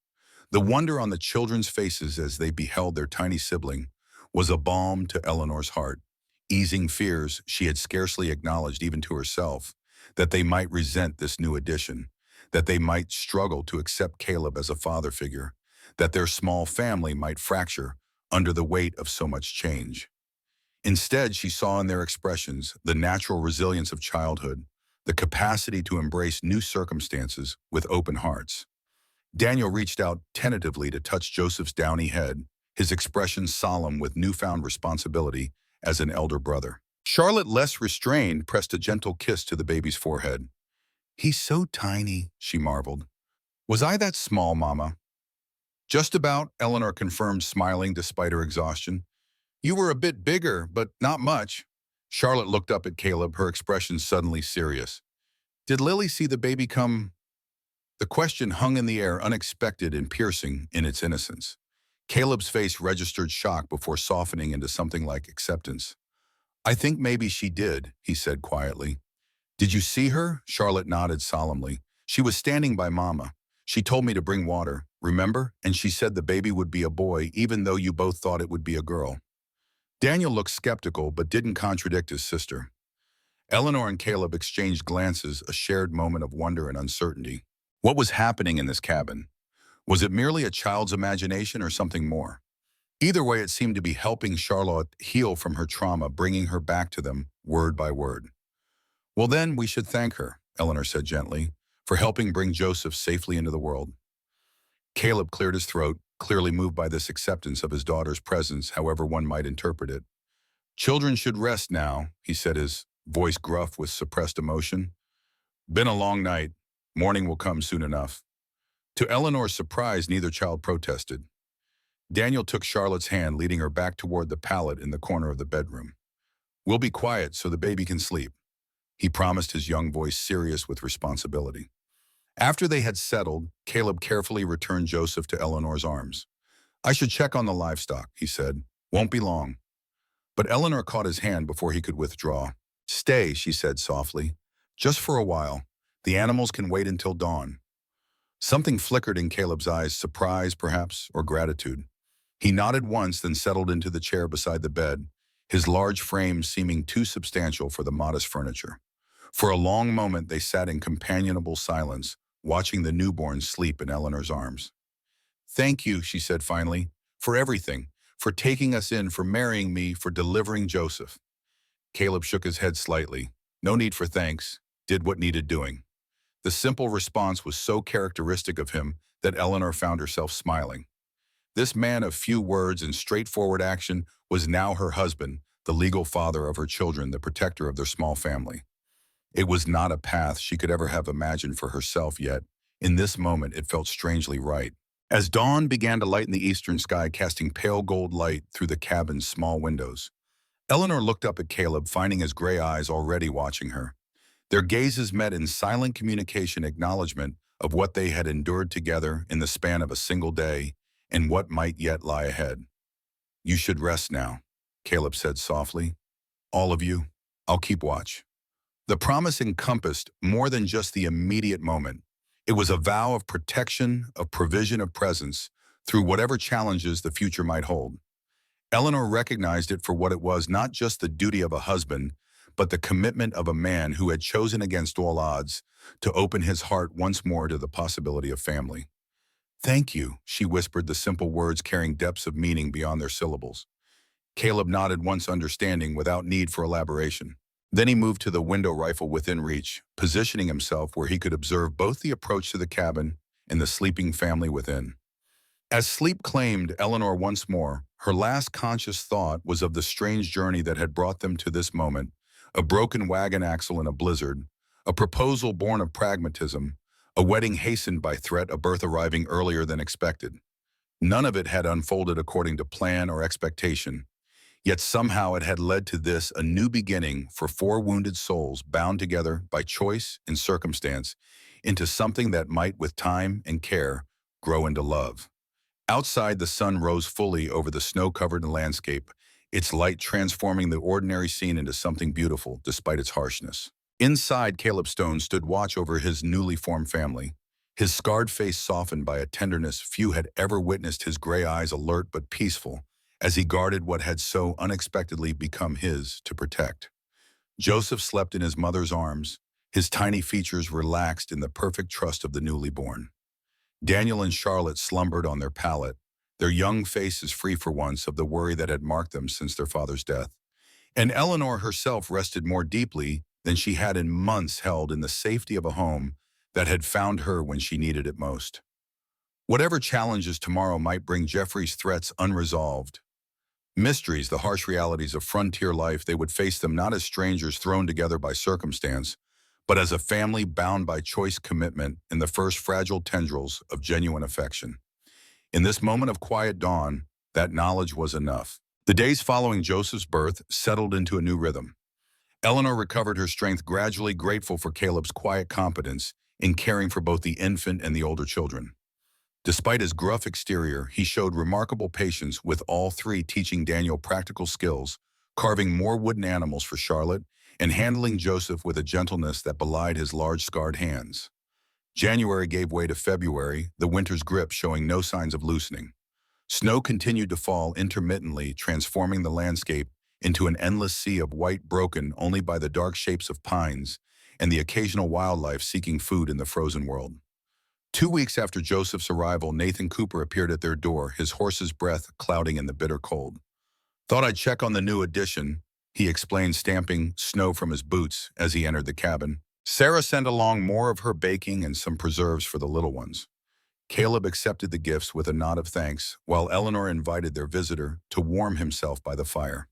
The wonder on the children's faces as they beheld their tiny sibling was a balm to Eleanor's heart, easing fears she had scarcely acknowledged even to herself, that they might resent this new addition, that they might struggle to accept Caleb as a father figure, that their small family might fracture under the weight of so much change. Instead, she saw in their expressions the natural resilience of childhood, the capacity to embrace new circumstances with open hearts. Daniel reached out tentatively to touch Joseph's downy head, his expression solemn with newfound responsibility as an elder brother. Charlotte, less restrained, pressed a gentle kiss to the baby's forehead. "He's so tiny," she marveled. "Was I that small, Mama?" "Just about," Eleanor confirmed, smiling despite her exhaustion. "You were a bit bigger, but not much." Charlotte looked up at Caleb, her expression suddenly serious. "Did Lily see the baby come?" The question hung in the air, unexpected and piercing in its innocence. Caleb's face registered shock before softening into something like acceptance. I think maybe she did, he said quietly. Did you see her? Charlotte nodded solemnly. She was standing by Mama. She told me to bring water, remember? And she said the baby would be a boy, even though you both thought it would be a girl. Daniel looked skeptical, but didn't contradict his sister. Eleanor and Caleb exchanged glances, a shared moment of wonder and uncertainty. What was happening in this cabin? Was it merely a child's imagination or something more? Either way, it seemed to be helping Charlotte heal from her trauma, bringing her back to them, word by word. Well, then we should thank her, Eleanor said gently, for helping bring Joseph safely into the world. Caleb cleared his throat, clearly moved by this acceptance of his daughter's presence, however one might interpret it. Children should rest now, he said, his voice gruff with suppressed emotion. Been a long night. Morning will come soon enough. To Eleanor's surprise, neither child protested. Daniel took Charlotte's hand, leading her back toward the pallet in the corner of the bedroom. We'll be quiet so the baby can sleep, he promised, his young voice serious with responsibility. After they had settled, Caleb carefully returned Joseph to Eleanor's arms. I should check on the livestock, he said. Won't be long. But Eleanor caught his hand before he could withdraw. Stay, she said softly. Just for a while. The animals can wait until dawn. Something flickered in Caleb's eyes, surprise, perhaps, or gratitude. He nodded once, then settled into the chair beside the bed, his large frame seeming too substantial for the modest furniture. For a long moment they sat in companionable silence, watching the newborn sleep in Eleanor's arms. Thank you, she said finally, for everything, for taking us in, for marrying me, for delivering Joseph. Caleb shook his head slightly. No need for thanks, did what needed doing. The simple response was so characteristic of him that Eleanor found herself smiling. This man of few words and straightforward action was now her husband, the legal father of her children, the protector of their small family. It was not a path she could ever have imagined for herself, yet in this moment it felt strangely right. As dawn began to lighten the eastern sky, casting pale gold light through the cabin's small windows, Eleanor looked up at Caleb, finding his gray eyes already watching her. Their gazes met in silent communication, acknowledgement of what they had endured together in the span of a single day and what might yet lie ahead. You should rest now, Caleb said softly. All of you, I'll keep watch. The promise encompassed more than just the immediate moment. It was a vow of protection, of provision, of presence, through whatever challenges the future might hold. Eleanor recognized it for what it was, not just the duty of a husband, but the commitment of a man who had chosen against all odds to open his heart once more to the possibility of family. Thank you, she whispered, the simple words carrying depths of meaning beyond their syllables. Caleb nodded once, understanding without need for elaboration. Then he moved to the window rifle within reach, positioning himself where he could observe both the approach to the cabin and the sleeping family within. As sleep claimed Eleanor once more, her last conscious thought was of the strange journey that had brought them to this moment, a broken wagon axle in a blizzard, a proposal born of pragmatism, a wedding hastened by threat, a birth arriving earlier than expected. None of it had unfolded according to plan or expectation, yet somehow it had led to this, a new beginning for four wounded souls bound together by choice and circumstance into something that might, with time and care, grow into love. Outside, the sun rose fully over the snow-covered landscape, its light transforming the ordinary scene into something beautiful despite its harshness. Inside, Caleb Stone stood watch over his newly formed family, his scarred face softened by a tenderness few had ever witnessed, his gray eyes alert but peaceful, as he guarded what had so unexpectedly become his to protect. Joseph slept in his mother's arms, his tiny features relaxed in the perfect trust of the newly born. Daniel and Charlotte slumbered on their pallet, their young faces free for once of the worry that had marked them since their father's death. And Eleanor herself rested more deeply than she had in months, held in the safety of a home that had found her when she needed it most. Whatever challenges tomorrow might bring, Jeffrey's threats unresolved, mysteries, the harsh realities of frontier life, they would face them not as strangers thrown together by circumstance, but as a family bound by choice, commitment, and the first fragile tendrils of genuine affection. In this moment of quiet dawn, that knowledge was enough. The days following Joseph's birth settled into a new rhythm. Eleanor recovered her strength gradually, grateful for Caleb's quiet competence in caring for both the infant and the older children. Despite his gruff exterior, he showed remarkable patience with all three, teaching Daniel practical skills, carving more wooden animals for Charlotte, and handling Joseph with a gentleness that belied his large scarred hands. January gave way to February, the winter's grip showing no signs of loosening. Snow continued to fall intermittently, transforming the landscape into an endless sea of white, broken only by the dark shapes of pines and the occasional wildlife seeking food in the frozen world. 2 weeks after Joseph's arrival, Nathan Cooper appeared at their door, his horse's breath clouding in the bitter cold. "Thought I'd check on the new addition," he explained, stamping snow from his boots as he entered the cabin. Sarah sent along more of her baking and some preserves for the little ones. Caleb accepted the gifts with a nod of thanks, while Eleanor invited their visitor to warm himself by the fire.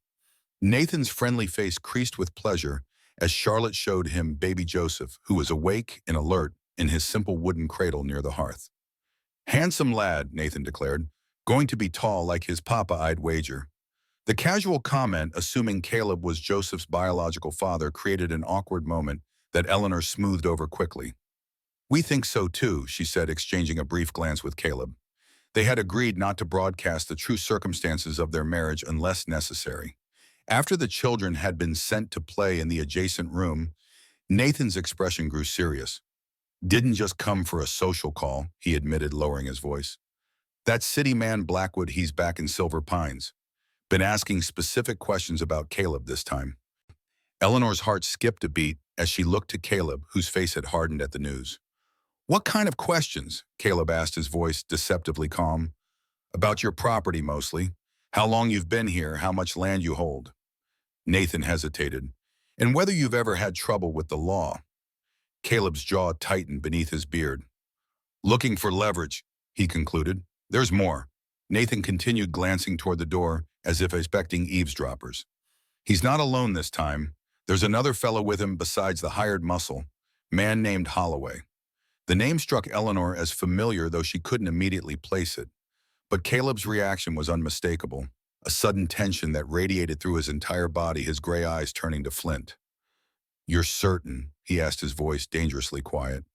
Nathan's friendly face creased with pleasure as Charlotte showed him baby Joseph, who was awake and alert in his simple wooden cradle near the hearth. "Handsome lad," Nathan declared. "Going to be tall like his papa, I'd wager." The casual comment, assuming Caleb was Joseph's biological father, created an awkward moment that Eleanor smoothed over quickly. "We think so too," she said, exchanging a brief glance with Caleb. They had agreed not to broadcast the true circumstances of their marriage unless necessary. After the children had been sent to play in the adjacent room, Nathan's expression grew serious. "Didn't just come for a social call," he admitted, lowering his voice. "That city man Blackwood, he's back in Silver Pines. Been asking specific questions about Caleb this time." Eleanor's heart skipped a beat as she looked to Caleb, whose face had hardened at the news. "What kind of questions?" Caleb asked, his voice deceptively calm. "About your property, mostly. How long you've been here, how much land you hold." Nathan hesitated. "And whether you've ever had trouble with the law." Caleb's jaw tightened beneath his beard. "Looking for leverage," he concluded. "There's more." Nathan continued, glancing toward the door as if expecting eavesdroppers. "He's not alone this time. There's another fellow with him besides the hired muscle, man named Holloway." The name struck Eleanor as familiar, though she couldn't immediately place it. But Caleb's reaction was unmistakable, a sudden tension that radiated through his entire body, his gray eyes turning to flint. "You're certain?" he asked, his voice dangerously quiet.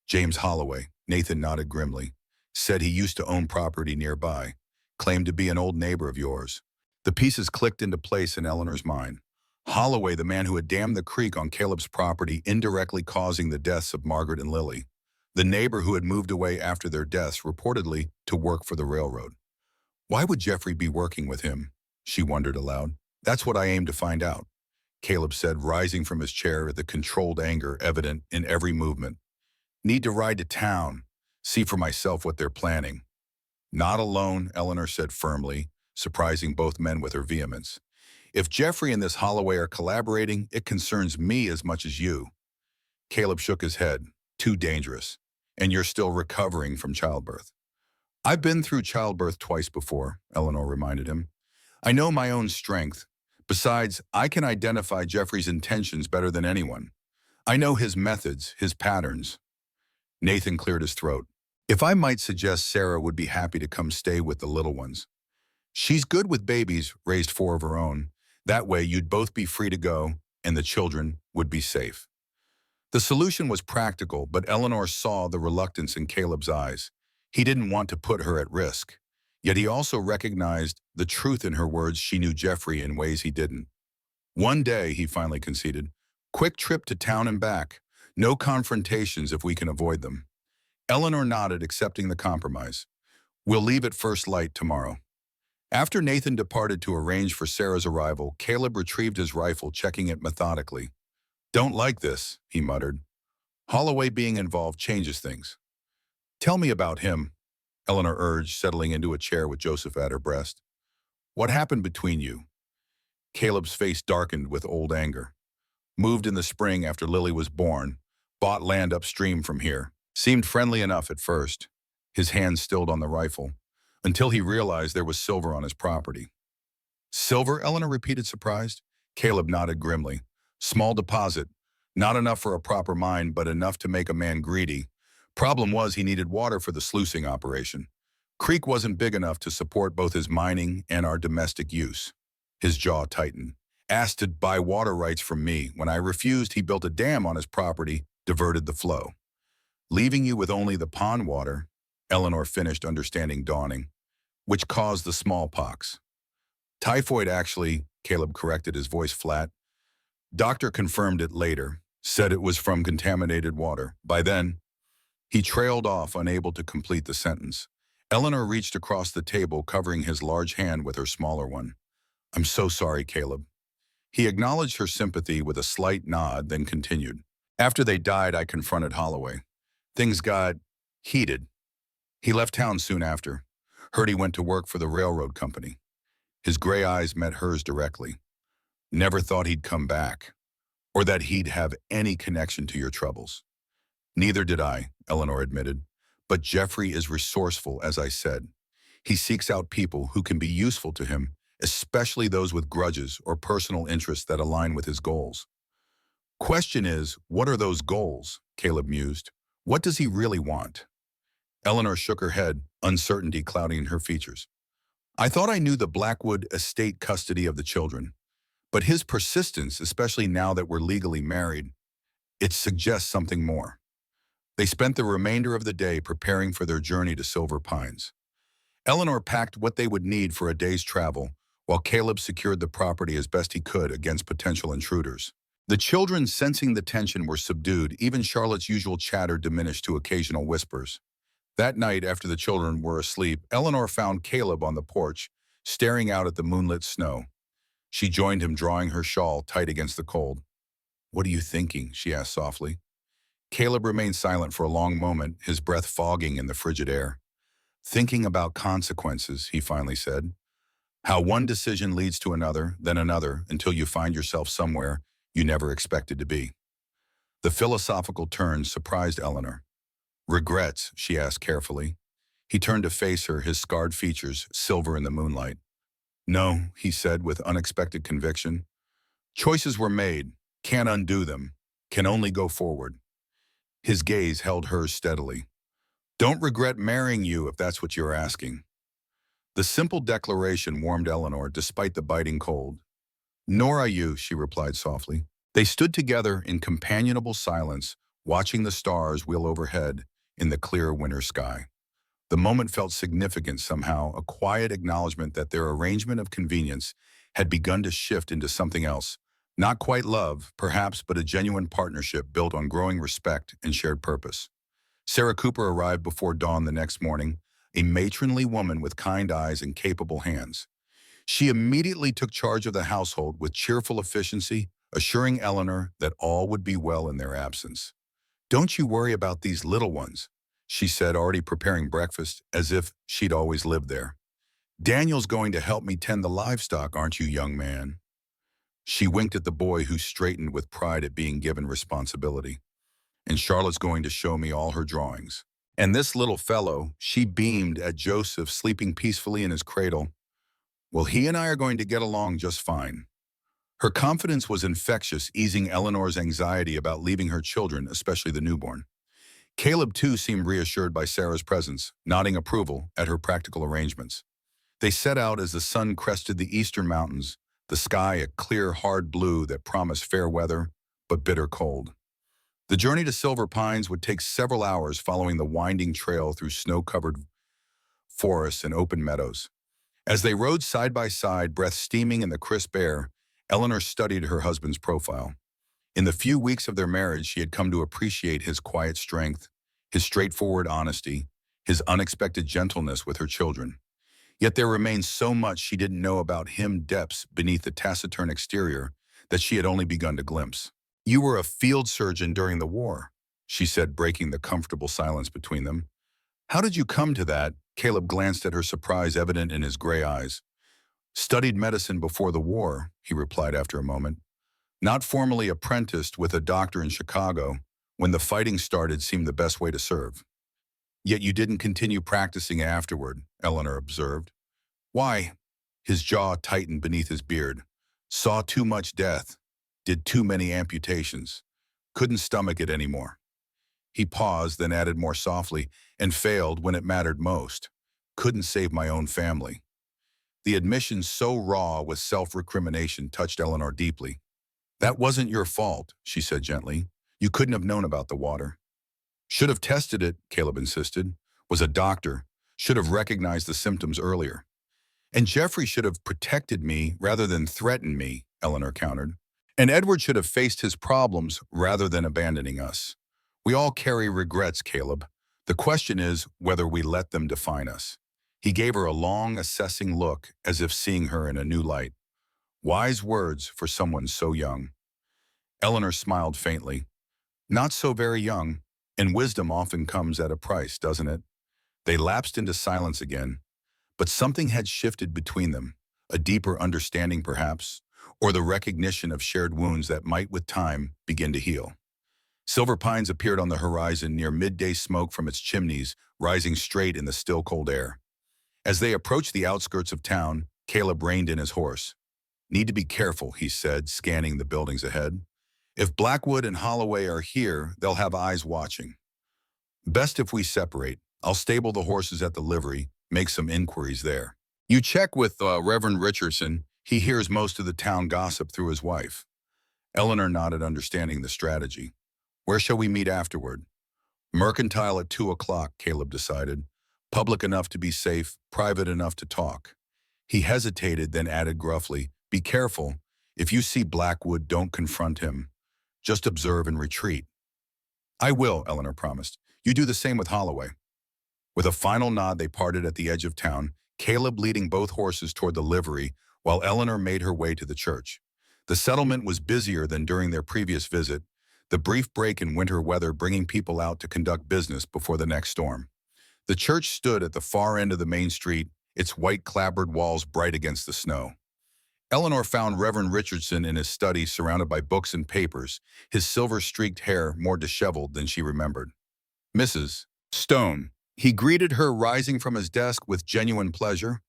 "James Holloway," Nathan nodded grimly. "Said he used to own property nearby. Claimed to be an old neighbor of yours." The pieces clicked into place in Eleanor's mind. Holloway, the man who had dammed the creek on Caleb's property, indirectly causing the deaths of Margaret and Lily. The neighbor who had moved away after their deaths, reportedly to work for the railroad. Why would Jeffrey be working with him? She wondered aloud. "That's what I aim to find out," Caleb said, rising from his chair, the controlled anger evident in every movement. "Need to ride to town, see for myself what they're planning." "Not alone," Eleanor said firmly, surprising both men with her vehemence. "If Jeffrey and this Holloway are collaborating, it concerns me as much as you." Caleb shook his head. "Too dangerous. And you're still recovering from childbirth." "I've been through childbirth twice before," Eleanor reminded him. "I know my own strength. Besides, I can identify Jeffrey's intentions better than anyone. I know his methods, his patterns." Nathan cleared his throat. "If I might suggest, Sarah would be happy to come stay with the little ones. She's good with babies, raised 4 of her own. That way you'd both be free to go, and the children would be safe." The solution was practical, but Eleanor saw the reluctance in Caleb's eyes. He didn't want to put her at risk. Yet he also recognized the truth in her words. She knew Jeffrey in ways he didn't. "One day," he finally conceded. "Quick trip to town and back. No confrontations if we can avoid them." Eleanor nodded, accepting the compromise. "We'll leave at first light tomorrow." After Nathan departed to arrange for Sarah's arrival, Caleb retrieved his rifle, checking it methodically. "Don't like this," he muttered. "Holloway being involved changes things." "Tell me about him," Eleanor urged, settling into a chair with Joseph at her breast. "What happened between you?" Caleb's face darkened with old anger. "Moved in the spring after Lily was born. Bought land upstream from here. Seemed friendly enough at first." His hand stilled on the rifle, until he realized there was silver on his property. "Silver?" Eleanor repeated, surprised. Caleb nodded grimly. "Small deposit. Not enough for a proper mine, but enough to make a man greedy. Problem was he needed water for the sluicing operation. Creek wasn't big enough to support both his mining and our domestic use." His jaw tightened. "Asked to buy water rights from me. When I refused, he built a dam on his property, diverted the flow. Leaving you with only the pond water." Eleanor finished, understanding dawning, which caused the smallpox. Typhoid, actually, Caleb corrected, his voice flat. Doctor confirmed it later, said it was from contaminated water. By then, he trailed off, unable to complete the sentence. Eleanor reached across the table, covering his large hand with her smaller one. I'm so sorry, Caleb. He acknowledged her sympathy with a slight nod, then continued. After they died, I confronted Holloway. Things got heated. He left town soon after. Heard he went to work for the railroad company. His gray eyes met hers directly. Never thought he'd come back, or that he'd have any connection to your troubles. Neither did I, Eleanor admitted. But Jeffrey is resourceful, as I said. He seeks out people who can be useful to him, especially those with grudges or personal interests that align with his goals. Question is, what are those goals? Caleb mused. What does he really want? Eleanor shook her head, uncertainty clouding her features. I thought I knew the Blackwood estate custody of the children, but his persistence, especially now that we're legally married, it suggests something more. They spent the remainder of the day preparing for their journey to Silver Pines. Eleanor packed what they would need for a day's travel, while Caleb secured the property as best he could against potential intruders. The children, sensing the tension, were subdued. Even Charlotte's usual chatter diminished to occasional whispers. That night, after the children were asleep, Eleanor found Caleb on the porch, staring out at the moonlit snow. She joined him, drawing her shawl tight against the cold. What are you thinking? She asked softly. Caleb remained silent for a long moment, his breath fogging in the frigid air. Thinking about consequences, he finally said. How one decision leads to another, then another, until you find yourself somewhere you never expected to be. The philosophical turn surprised Eleanor. Regrets? She asked carefully. He turned to face her, his scarred features silver in the moonlight. No, he said with unexpected conviction. Choices were made, can't undo them, can only go forward. His gaze held hers steadily. Don't regret marrying you if that's what you're asking. The simple declaration warmed Eleanor despite the biting cold. Nor are you, she replied softly. They stood together in companionable silence, watching the stars wheel overhead in the clear winter sky. The moment felt significant somehow, a quiet acknowledgement that their arrangement of convenience had begun to shift into something else. Not quite love, perhaps, but a genuine partnership built on growing respect and shared purpose. Sarah Cooper arrived before dawn the next morning, a matronly woman with kind eyes and capable hands. She immediately took charge of the household with cheerful efficiency, assuring Eleanor that all would be well in their absence. Don't you worry about these little ones, she said, already preparing breakfast as if she'd always lived there. Daniel's going to help me tend the livestock, aren't you, young man? She winked at the boy, who straightened with pride at being given responsibility. And Charlotte's going to show me all her drawings. And this little fellow, she beamed at Joseph sleeping peacefully in his cradle. Well, he and I are going to get along just fine. Her confidence was infectious, easing Eleanor's anxiety about leaving her children, especially the newborn. Caleb, too, seemed reassured by Sarah's presence, nodding approval at her practical arrangements. They set out as the sun crested the eastern mountains, the sky a clear, hard blue that promised fair weather, but bitter cold. The journey to Silver Pines would take several hours, following the winding trail through snow-covered forests and open meadows. As they rode side by side, breath steaming in the crisp air, Eleanor studied her husband's profile. In the few weeks of their marriage, she had come to appreciate his quiet strength, his straightforward honesty, his unexpected gentleness with her children. Yet there remained so much she didn't know about him, depths beneath the taciturn exterior that she had only begun to glimpse. You were a field surgeon during the war, she said, breaking the comfortable silence between them. How did you come to that? Caleb glanced at her, surprise evident in his gray eyes. Studied medicine before the war, he replied after a moment. Not formally apprenticed with a doctor in Chicago. When the fighting started, seemed the best way to serve. Yet you didn't continue practicing afterward, Eleanor observed. Why? His jaw tightened beneath his beard. Saw too much death. Did too many amputations. Couldn't stomach it anymore. He paused, then added more softly, and failed when it mattered most. Couldn't save my own family. The admission, so raw with self-recrimination, touched Eleanor deeply. That wasn't your fault, she said gently. You couldn't have known about the water. Should have tested it, Caleb insisted. was a doctor, should have recognized the symptoms earlier. And Jeffrey should have protected me rather than threatened me, Eleanor countered. And Edward should have faced his problems rather than abandoning us. We all carry regrets, Caleb. The question is whether we let them define us. He gave her a long, assessing look, as if seeing her in a new light. Wise words for someone so young. Eleanor smiled faintly. Not so very young, and wisdom often comes at a price, doesn't it? They lapsed into silence again, but something had shifted between them, a deeper understanding perhaps, or the recognition of shared wounds that might with time begin to heal. Silver Pines appeared on the horizon near midday smoke from its chimneys, rising straight in the still cold air. As they approached the outskirts of town, Caleb reined in his horse. Need to be careful, he said, scanning the buildings ahead. If Blackwood and Holloway are here, they'll have eyes watching. Best if we separate. I'll stable the horses at the livery, make some inquiries there. You check with Reverend Richardson. He hears most of the town gossip through his wife. Eleanor nodded, understanding the strategy. Where shall we meet afterward? Mercantile at 2 o'clock, Caleb decided. Public enough to be safe, private enough to talk. He hesitated, then added gruffly, be careful. If you see Blackwood, don't confront him. Just observe and retreat. I will, Eleanor promised. You do the same with Holloway. With a final nod, they parted at the edge of town, Caleb leading both horses toward the livery, while Eleanor made her way to the church. The settlement was busier than during their previous visit, the brief break in winter weather bringing people out to conduct business before the next storm. The church stood at the far end of the main street, its white clapboard walls bright against the snow. Eleanor found Reverend Richardson in his study surrounded by books and papers, his silver-streaked hair more disheveled than she remembered. Mrs. Stone. He greeted her, rising from his desk with genuine pleasure.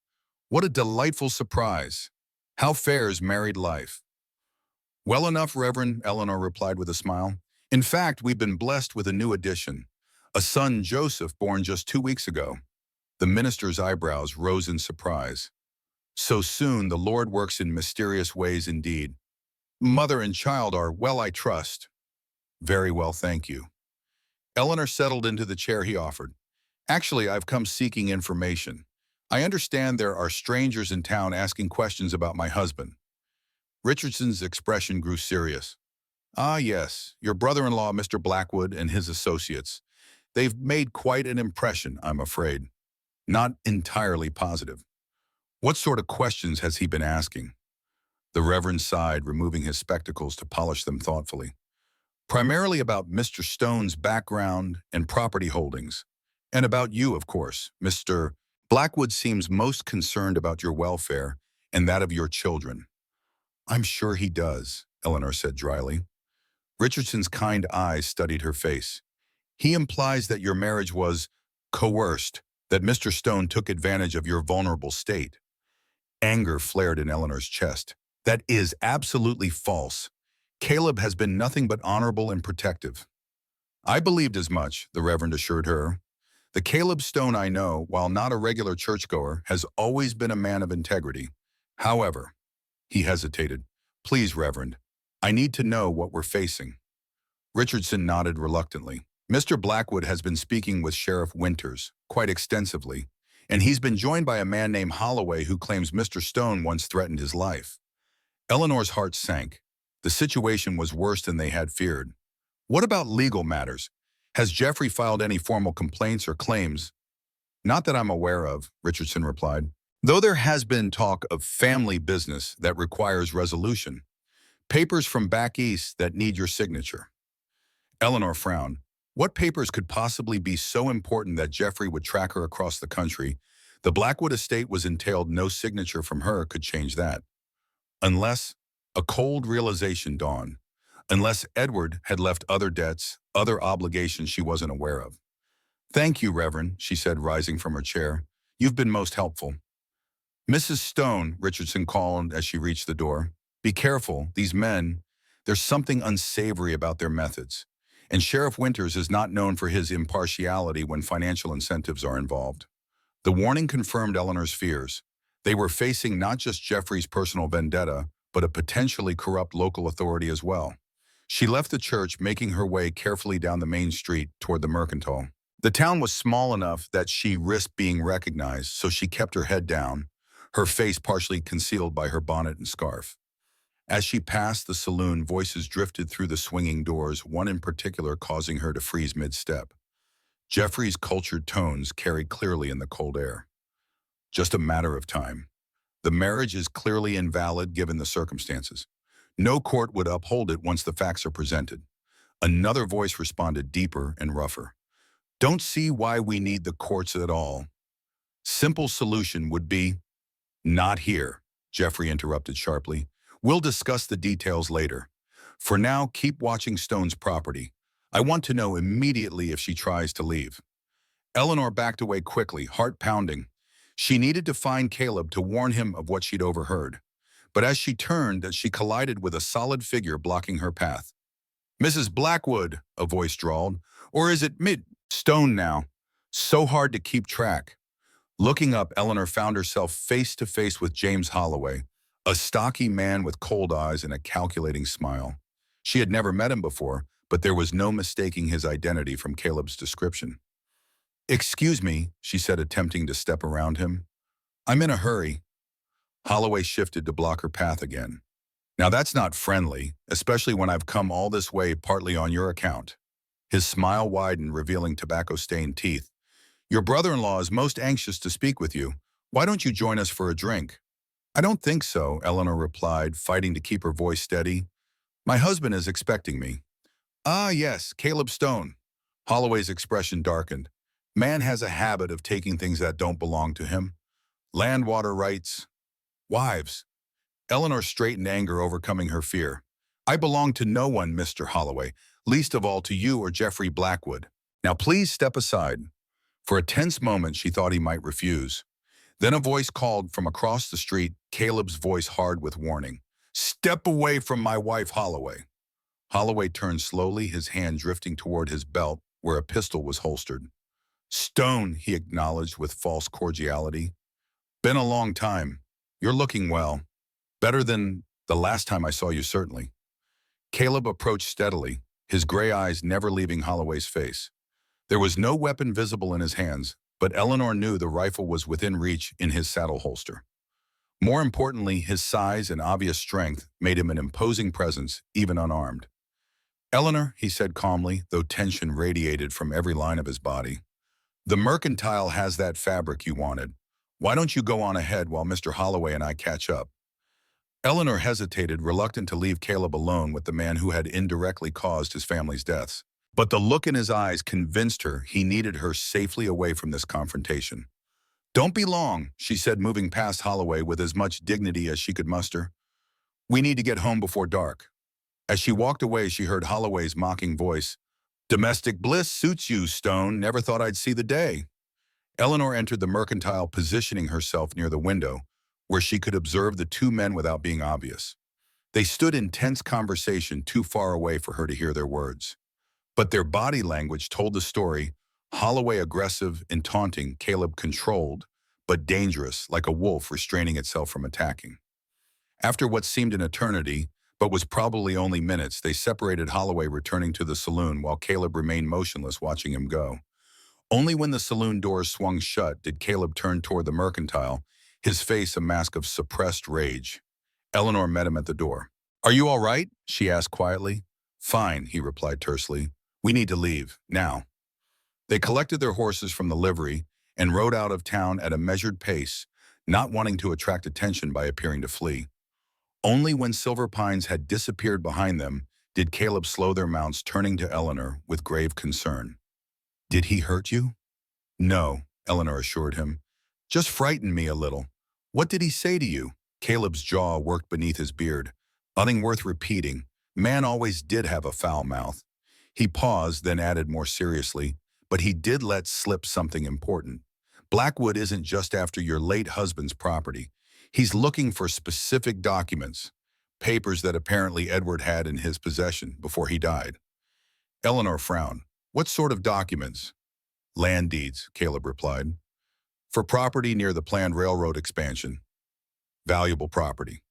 What a delightful surprise. How fares married life? Well enough, Reverend, Eleanor replied with a smile. In fact, we've been blessed with a new addition, a son, Joseph, born just 2 weeks ago. The minister's eyebrows rose in surprise. So soon, the Lord works in mysterious ways indeed. Mother and child are well, I trust. Very well, thank you. Eleanor settled into the chair he offered. Actually, I've come seeking information. I understand there are strangers in town asking questions about my husband. Richardson's expression grew serious. Ah, yes, your brother-in-law, Mr. Blackwood, and his associates. They've made quite an impression, I'm afraid. Not entirely positive. What sort of questions has he been asking? The Reverend sighed, removing his spectacles to polish them thoughtfully. Primarily about Mr. Stone's background and property holdings. And about you, of course, Mr. Blackwood seems most concerned about your welfare and that of your children. I'm sure he does, Eleanor said dryly. Richardson's kind eyes studied her face. He implies that your marriage was coerced, that Mr. Stone took advantage of your vulnerable state. Anger flared in Eleanor's chest. That is absolutely false. Caleb has been nothing but honorable and protective. I believed as much, the Reverend assured her. The Caleb Stone I know, while not a regular churchgoer, has always been a man of integrity. However, he hesitated. Please, Reverend, I need to know what we're facing. Richardson nodded reluctantly. Mr. Blackwood has been speaking with Sheriff Winters, quite extensively, and he's been joined by a man named Holloway who claims Mr. Stone once threatened his life. Eleanor's heart sank. The situation was worse than they had feared. What about legal matters? Has Jeffrey filed any formal complaints or claims? Not that I'm aware of, Richardson replied, though there has been talk of family business that requires resolution. Papers from back east that need your signature. Eleanor frowned. What papers could possibly be so important that Jeffrey would track her across the country? The Blackwood estate was entailed, no signature from her could change that. Unless a cold realization dawned. Unless Edward had left other debts, other obligations she wasn't aware of. Thank you, Reverend, she said, rising from her chair. You've been most helpful. Mrs. Stone, Richardson called as she reached the door. Be careful, these men, there's something unsavory about their methods. And Sheriff Winters is not known for his impartiality when financial incentives are involved. The warning confirmed Eleanor's fears. They were facing not just Jeffrey's personal vendetta, but a potentially corrupt local authority as well. She left the church, making her way carefully down the main street toward the Mercantile. The town was small enough that she risked being recognized, so she kept her head down, her face partially concealed by her bonnet and scarf. As she passed the saloon, voices drifted through the swinging doors, one in particular causing her to freeze mid-step. Jeffrey's cultured tones carried clearly in the cold air. Just a matter of time. The marriage is clearly invalid given the circumstances. No court would uphold it once the facts are presented. Another voice responded, deeper and rougher. Don't see why we need the courts at all. Simple solution would be, not here, Jeffrey interrupted sharply. We'll discuss the details later. For now, keep watching Stone's property. I want to know immediately if she tries to leave. Eleanor backed away quickly, heart pounding. She needed to find Caleb to warn him of what she'd overheard. But as she turned, she collided with a solid figure blocking her path. Mrs. Blackwood, a voice drawled, or is it Stone now? So hard to keep track. Looking up, Eleanor found herself face to face with James Holloway, a stocky man with cold eyes and a calculating smile. She had never met him before, but there was no mistaking his identity from Caleb's description. Excuse me, she said, attempting to step around him. I'm in a hurry. Holloway shifted to block her path again. Now that's not friendly, especially when I've come all this way partly on your account. His smile widened, revealing tobacco-stained teeth. Your brother-in-law is most anxious to speak with you. Why don't you join us for a drink? I don't think so, Eleanor replied, fighting to keep her voice steady. My husband is expecting me. Ah, yes, Caleb Stone. Holloway's expression darkened. Man has a habit of taking things that don't belong to him. Land, water rights, wives. Eleanor straightened, anger overcoming her fear. I belong to no one, Mr. Holloway, least of all to you or Jeffrey Blackwood. Now please step aside. For a tense moment, she thought he might refuse. Then a voice called from across the street, Caleb's voice hard with warning. Step away from my wife, Holloway. Holloway turned slowly, his hand drifting toward his belt, where a pistol was holstered. Stone, he acknowledged with false cordiality. Been a long time. You're looking well. Better than the last time I saw you, certainly. Caleb approached steadily, his gray eyes never leaving Holloway's face. There was no weapon visible in his hands, but Eleanor knew the rifle was within reach in his saddle holster. More importantly, his size and obvious strength made him an imposing presence, even unarmed. Eleanor, he said calmly, though tension radiated from every line of his body. The Mercantile has that fabric you wanted. Why don't you go on ahead while Mr. Holloway and I catch up? Eleanor hesitated, reluctant to leave Caleb alone with the man who had indirectly caused his family's deaths. But the look in his eyes convinced her he needed her safely away from this confrontation. Don't be long, she said, moving past Holloway with as much dignity as she could muster. We need to get home before dark. As she walked away, she heard Holloway's mocking voice. Domestic bliss suits you, Stone. Never thought I'd see the day. Eleanor entered the Mercantile, positioning herself near the window, where she could observe the two men without being obvious. They stood in tense conversation too far away for her to hear their words. But their body language told the story. Holloway aggressive and taunting, Caleb controlled, but dangerous, like a wolf restraining itself from attacking. After what seemed an eternity, but was probably only minutes, they separated, Holloway returning to the saloon while Caleb remained motionless, watching him go. Only when the saloon doors swung shut did Caleb turn toward the Mercantile, his face a mask of suppressed rage. Eleanor met him at the door. Are you all right? She asked quietly. Fine, he replied tersely. We need to leave, now. They collected their horses from the livery and rode out of town at a measured pace, not wanting to attract attention by appearing to flee. Only when Silver Pines had disappeared behind them did Caleb slow their mounts, turning to Eleanor with grave concern. Did he hurt you? No, Eleanor assured him. Just frightened me a little. What did he say to you? Caleb's jaw worked beneath his beard. Nothing worth repeating. Man always did have a foul mouth. He paused, then added more seriously, but he did let slip something important. Blackwood isn't just after your late husband's property. He's looking for specific documents, papers that apparently Edward had in his possession before he died. Eleanor frowned. What sort of documents? Land deeds, Caleb replied. For property near the planned railroad expansion. Valuable property.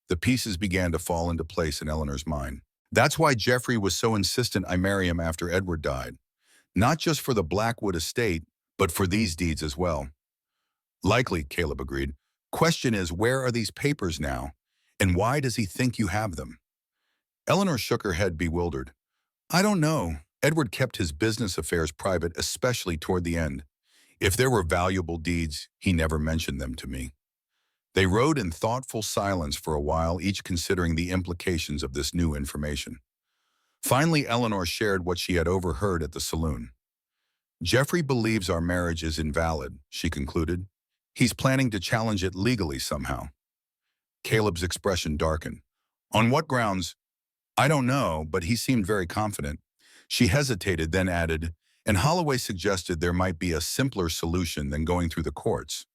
The pieces began to fall into place in Eleanor's mind. That's why Jeffrey was so insistent I marry him after Edward died. Not just for the Blackwood estate, but for these deeds as well. Likely, Caleb agreed. Question is, where are these papers now? And why does he think you have them? Eleanor shook her head, bewildered. I don't know. Edward kept his business affairs private, especially toward the end. If there were valuable deeds, he never mentioned them to me. They rode in thoughtful silence for a while, each considering the implications of this new information. Finally, Eleanor shared what she had overheard at the saloon. Jeffrey believes our marriage is invalid, she concluded. He's planning to challenge it legally somehow. Caleb's expression darkened. On what grounds? I don't know, but he seemed very confident. She hesitated, then added, and Holloway suggested there might be a simpler solution than going through the courts.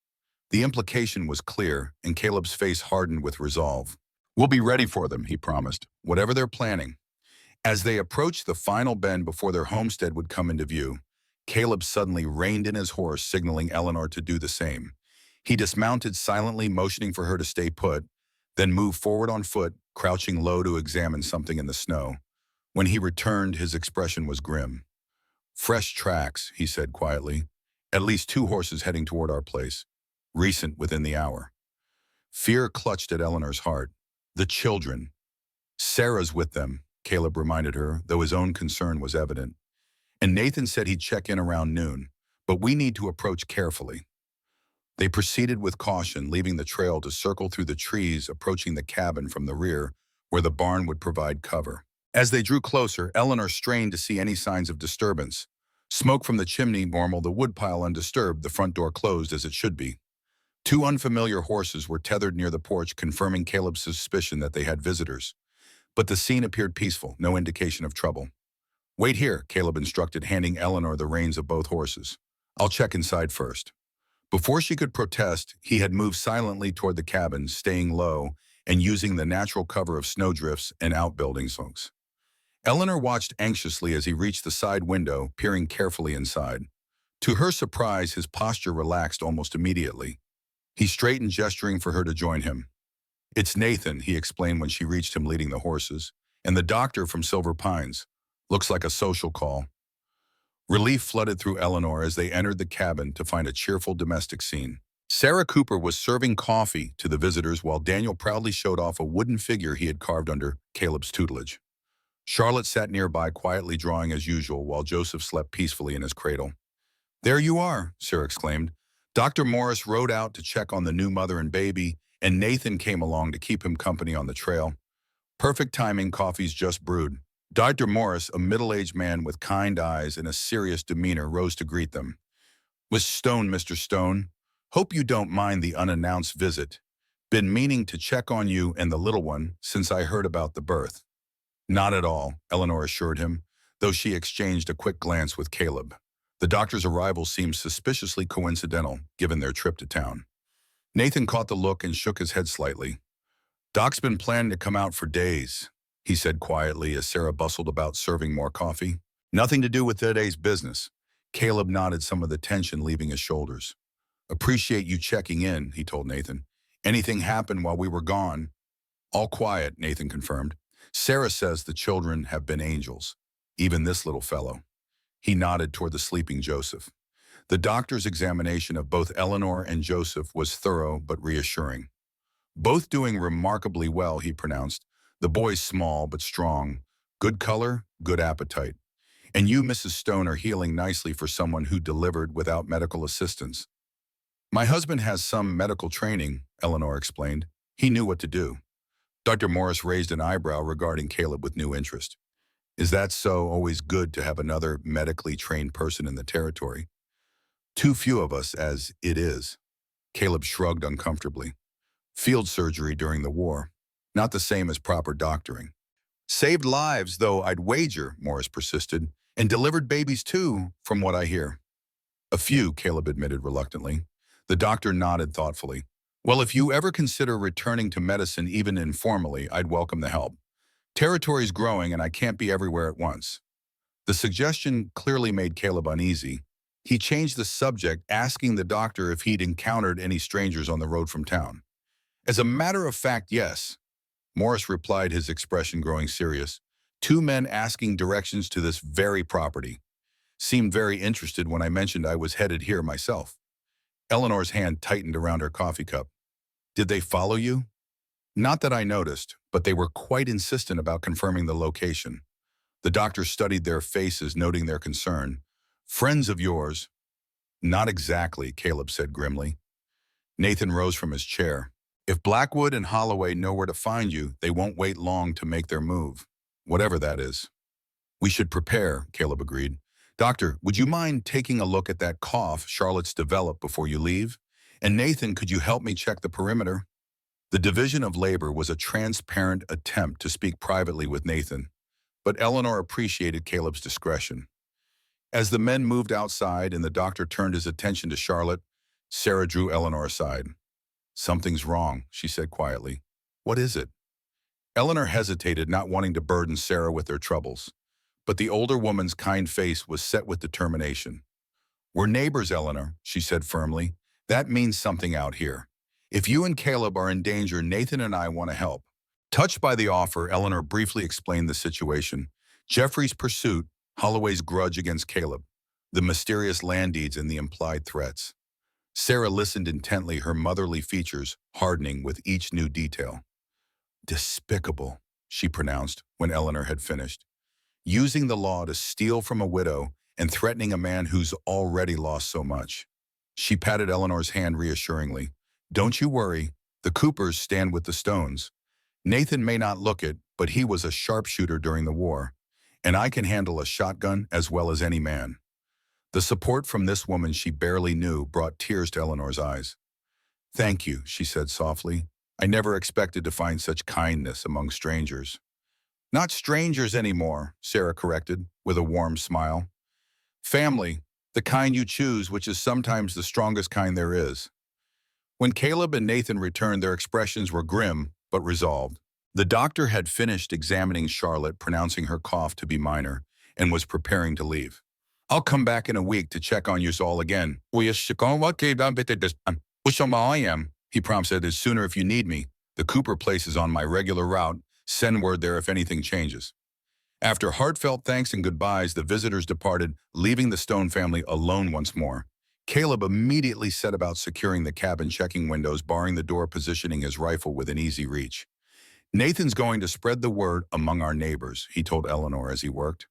The implication was clear, and Caleb's face hardened with resolve. We'll be ready for them, he promised, whatever they're planning. As they approached the final bend before their homestead would come into view, Caleb suddenly reined in his horse, signaling Eleanor to do the same. He dismounted silently, motioning for her to stay put, then moved forward on foot, crouching low to examine something in the snow. When he returned, his expression was grim. Fresh tracks, he said quietly. At least 2 horses heading toward our place. Recent within the hour. Fear clutched at Eleanor's heart. The children. Sarah's with them, Caleb reminded her, though his own concern was evident. And Nathan said he'd check in around noon, but we need to approach carefully. They proceeded with caution, leaving the trail to circle through the trees, approaching the cabin from the rear, where the barn would provide cover. As they drew closer, Eleanor strained to see any signs of disturbance. Smoke from the chimney normal, the woodpile undisturbed, the front door closed as it should be. 2 unfamiliar horses were tethered near the porch, confirming Caleb's suspicion that they had visitors. But the scene appeared peaceful, no indication of trouble. Wait here, Caleb instructed, handing Eleanor the reins of both horses. I'll check inside first. Before she could protest, he had moved silently toward the cabin, staying low and using the natural cover of snowdrifts and outbuildings. Eleanor watched anxiously as he reached the side window, peering carefully inside. To her surprise, his posture relaxed almost immediately. He straightened, gesturing for her to join him. It's Nathan, he explained when she reached him leading the horses, and the doctor from Silver Pines. Looks like a social call. Relief flooded through Eleanor as they entered the cabin to find a cheerful domestic scene. Sarah Cooper was serving coffee to the visitors while Daniel proudly showed off a wooden figure he had carved under Caleb's tutelage. Charlotte sat nearby, quietly drawing as usual, while Joseph slept peacefully in his cradle. There you are, Sarah exclaimed. Dr. Morris rode out to check on the new mother and baby, and Nathan came along to keep him company on the trail. Perfect timing, coffee's just brewed. Dr. Morris, a middle-aged man with kind eyes and a serious demeanor, rose to greet them. Miss Stone, Mr. Stone. Hope you don't mind the unannounced visit. Been meaning to check on you and the little one since I heard about the birth. Not at all, Eleanor assured him, though she exchanged a quick glance with Caleb. The doctor's arrival seemed suspiciously coincidental, given their trip to town. Nathan caught the look and shook his head slightly. Doc's been planning to come out for days, he said quietly as Sarah bustled about serving more coffee. Nothing to do with today's business. Caleb nodded, some of the tension leaving his shoulders. Appreciate you checking in, he told Nathan. Anything happened while we were gone? All quiet, Nathan confirmed. Sarah says the children have been angels, even this little fellow. He nodded toward the sleeping Joseph. The doctor's examination of both Eleanor and Joseph was thorough but reassuring. Both doing remarkably well, he pronounced. The boy's small but strong, good color, good appetite. And you, Mrs. Stone, are healing nicely for someone who delivered without medical assistance. My husband has some medical training, Eleanor explained. He knew what to do. Dr. Morris raised an eyebrow regarding Caleb with new interest. Is that so? Always good to have another medically trained person in the territory. Too few of us, as it is. Caleb shrugged uncomfortably. Field surgery during the war. Not the same as proper doctoring. Saved lives, though, I'd wager, Morris persisted, and delivered babies too, from what I hear. A few, Caleb admitted reluctantly. The doctor nodded thoughtfully. Well, if you ever consider returning to medicine even informally, I'd welcome the help. Territory's growing and I can't be everywhere at once. The suggestion clearly made Caleb uneasy. He changed the subject, asking the doctor if he'd encountered any strangers on the road from town. As a matter of fact, yes. Morris replied, his expression growing serious. 2 men asking directions to this very property. Seemed very interested when I mentioned I was headed here myself. Eleanor's hand tightened around her coffee cup. Did they follow you? Not that I noticed, but they were quite insistent about confirming the location. The doctor studied their faces, noting their concern. Friends of yours? Not exactly, Caleb said grimly. Nathan rose from his chair. If Blackwood and Holloway know where to find you, they won't wait long to make their move. Whatever that is. We should prepare, Caleb agreed. Doctor, would you mind taking a look at that cough Charlotte's developed before you leave? And Nathan, could you help me check the perimeter? The division of labor was a transparent attempt to speak privately with Nathan, but Eleanor appreciated Caleb's discretion. As the men moved outside and the doctor turned his attention to Charlotte, Sarah drew Eleanor aside. Something's wrong, she said quietly. What is it? Eleanor hesitated, not wanting to burden Sarah with their troubles, but the older woman's kind face was set with determination. We're neighbors, Eleanor, she said firmly. That means something out here. If you and Caleb are in danger, Nathan and I want to help. Touched by the offer, Eleanor briefly explained the situation. Jeffrey's pursuit, Holloway's grudge against Caleb, the mysterious land deeds and the implied threats. Sarah listened intently, her motherly features hardening with each new detail. Despicable, she pronounced when Eleanor had finished. Using the law to steal from a widow and threatening a man who's already lost so much. She patted Eleanor's hand reassuringly. Don't you worry, the Coopers stand with the Stones. Nathan may not look it, but he was a sharpshooter during the war, and I can handle a shotgun as well as any man. The support from this woman she barely knew brought tears to Eleanor's eyes. Thank you, she said softly. I never expected to find such kindness among strangers. Not strangers anymore, Sarah corrected, with a warm smile. Family, the kind you choose, which is sometimes the strongest kind there is. When Caleb and Nathan returned, their expressions were grim, but resolved. The doctor had finished examining Charlotte, pronouncing her cough to be minor, and was preparing to leave. I'll come back in a week to check on yous all again. I am, he prompted, as sooner if you need me. The Cooper place is on my regular route. Send word there if anything changes. After heartfelt thanks and goodbyes, the visitors departed, leaving the Stone family alone once more. Caleb immediately set about securing the cabin, checking windows, barring the door, positioning his rifle within easy reach. Nathan's going to spread the word among our neighbors, he told Eleanor as he worked.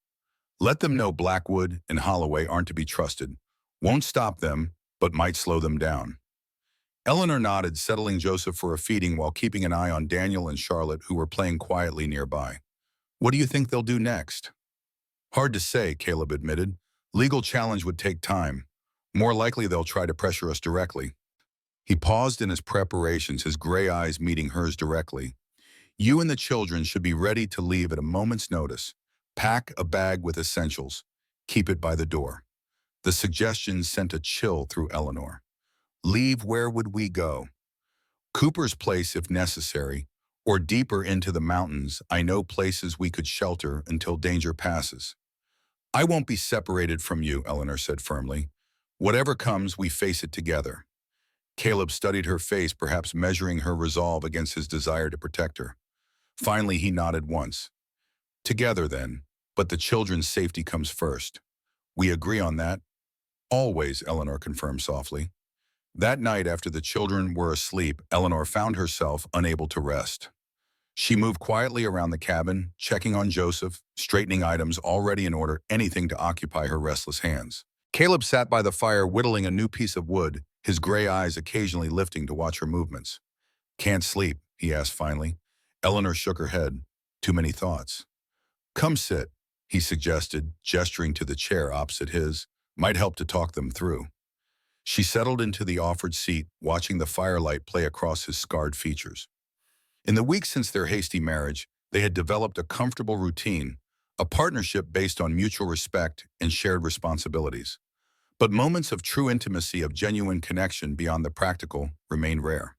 Let them know Blackwood and Holloway aren't to be trusted. Won't stop them, but might slow them down. Eleanor nodded, settling Joseph for a feeding while keeping an eye on Daniel and Charlotte, who were playing quietly nearby. What do you think they'll do next? Hard to say, Caleb admitted. Legal challenge would take time. More likely they'll try to pressure us directly. He paused in his preparations, his gray eyes meeting hers directly. You and the children should be ready to leave at a moment's notice. Pack a bag with essentials. Keep it by the door. The suggestion sent a chill through Eleanor. Leave, where would we go? Cooper's place if necessary, or deeper into the mountains. I know places we could shelter until danger passes. I won't be separated from you, Eleanor said firmly. Whatever comes, we face it together. Caleb studied her face, perhaps measuring her resolve against his desire to protect her. Finally, he nodded once. Together, then, but the children's safety comes first. We agree on that? Always, Eleanor confirmed softly. That night, after the children were asleep, Eleanor found herself unable to rest. She moved quietly around the cabin, checking on Joseph, straightening items already in order, anything to occupy her restless hands. Caleb sat by the fire, whittling a new piece of wood, his gray eyes occasionally lifting to watch her movements. Can't sleep, he asked finally. Eleanor shook her head. Too many thoughts. Come sit, he suggested, gesturing to the chair opposite his. Might help to talk them through. She settled into the offered seat, watching the firelight play across his scarred features. In the weeks since their hasty marriage, they had developed a comfortable routine, a partnership based on mutual respect and shared responsibilities. But moments of true intimacy, of genuine connection beyond the practical, remained rare.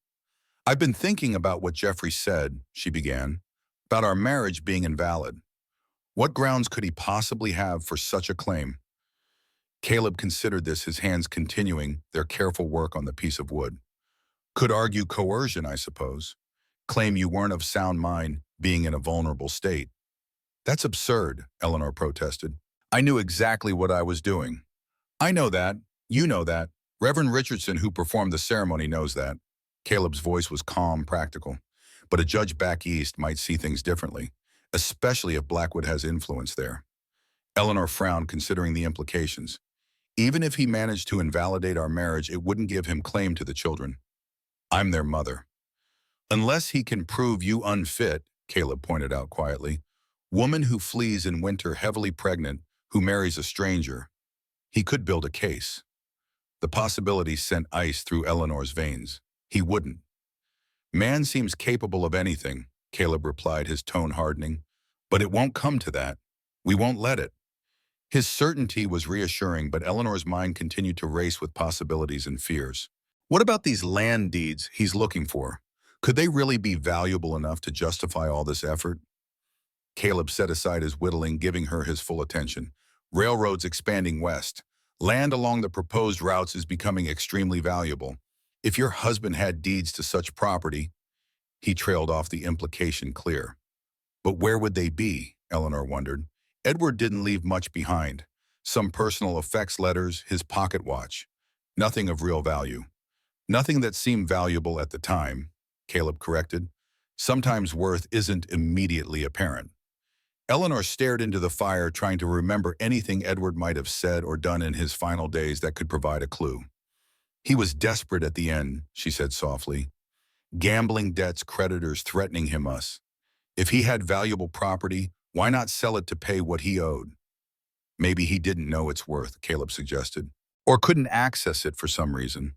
I've been thinking about what Jeffrey said, she began, about our marriage being invalid. What grounds could he possibly have for such a claim? Caleb considered this, his hands continuing their careful work on the piece of wood. Could argue coercion, I suppose. Claim you weren't of sound mind, being in a vulnerable state. That's absurd, Eleanor protested. I knew exactly what I was doing. I know that. You know that. Reverend Richardson, who performed the ceremony, knows that. Caleb's voice was calm, practical. But a judge back east might see things differently, especially if Blackwood has influence there. Eleanor frowned, considering the implications. Even if he managed to invalidate our marriage, it wouldn't give him claim to the children. I'm their mother. Unless he can prove you unfit, Caleb pointed out quietly. Woman who flees in winter heavily pregnant, who marries a stranger. He could build a case. The possibility sent ice through Eleanor's veins. He wouldn't. Man seems capable of anything, Caleb replied, his tone hardening. But it won't come to that. We won't let it. His certainty was reassuring, but Eleanor's mind continued to race with possibilities and fears. What about these land deeds he's looking for? Could they really be valuable enough to justify all this effort? Caleb set aside his whittling, giving her his full attention. Railroads expanding west. Land along the proposed routes is becoming extremely valuable. If your husband had deeds to such property, he trailed off, the implication clear. But where would they be? Eleanor wondered. Edward didn't leave much behind. Some personal effects letters, his pocket watch. Nothing of real value. Nothing that seemed valuable at the time, Caleb corrected. Sometimes worth isn't immediately apparent. Eleanor stared into the fire, trying to remember anything Edward might have said or done in his final days that could provide a clue. He was desperate at the end, she said softly. Gambling debts, creditors threatening him us. If he had valuable property, why not sell it to pay what he owed? Maybe he didn't know its worth, Caleb suggested, or couldn't access it for some reason.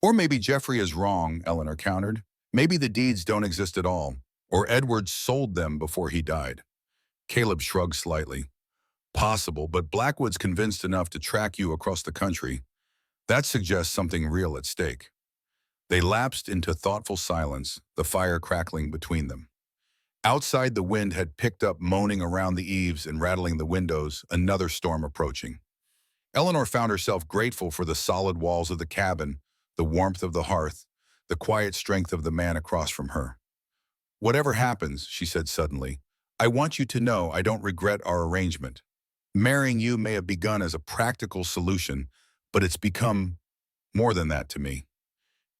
Or maybe Jeffrey is wrong, Eleanor countered. Maybe the deeds don't exist at all, or Edward sold them before he died. Caleb shrugged slightly. Possible, but Blackwood's convinced enough to track you across the country. That suggests something real at stake. They lapsed into thoughtful silence, the fire crackling between them. Outside, the wind had picked up, moaning around the eaves and rattling the windows, another storm approaching. Eleanor found herself grateful for the solid walls of the cabin, the warmth of the hearth, the quiet strength of the man across from her. Whatever happens, she said suddenly, I want you to know I don't regret our arrangement. Marrying you may have begun as a practical solution, but it's become more than that to me.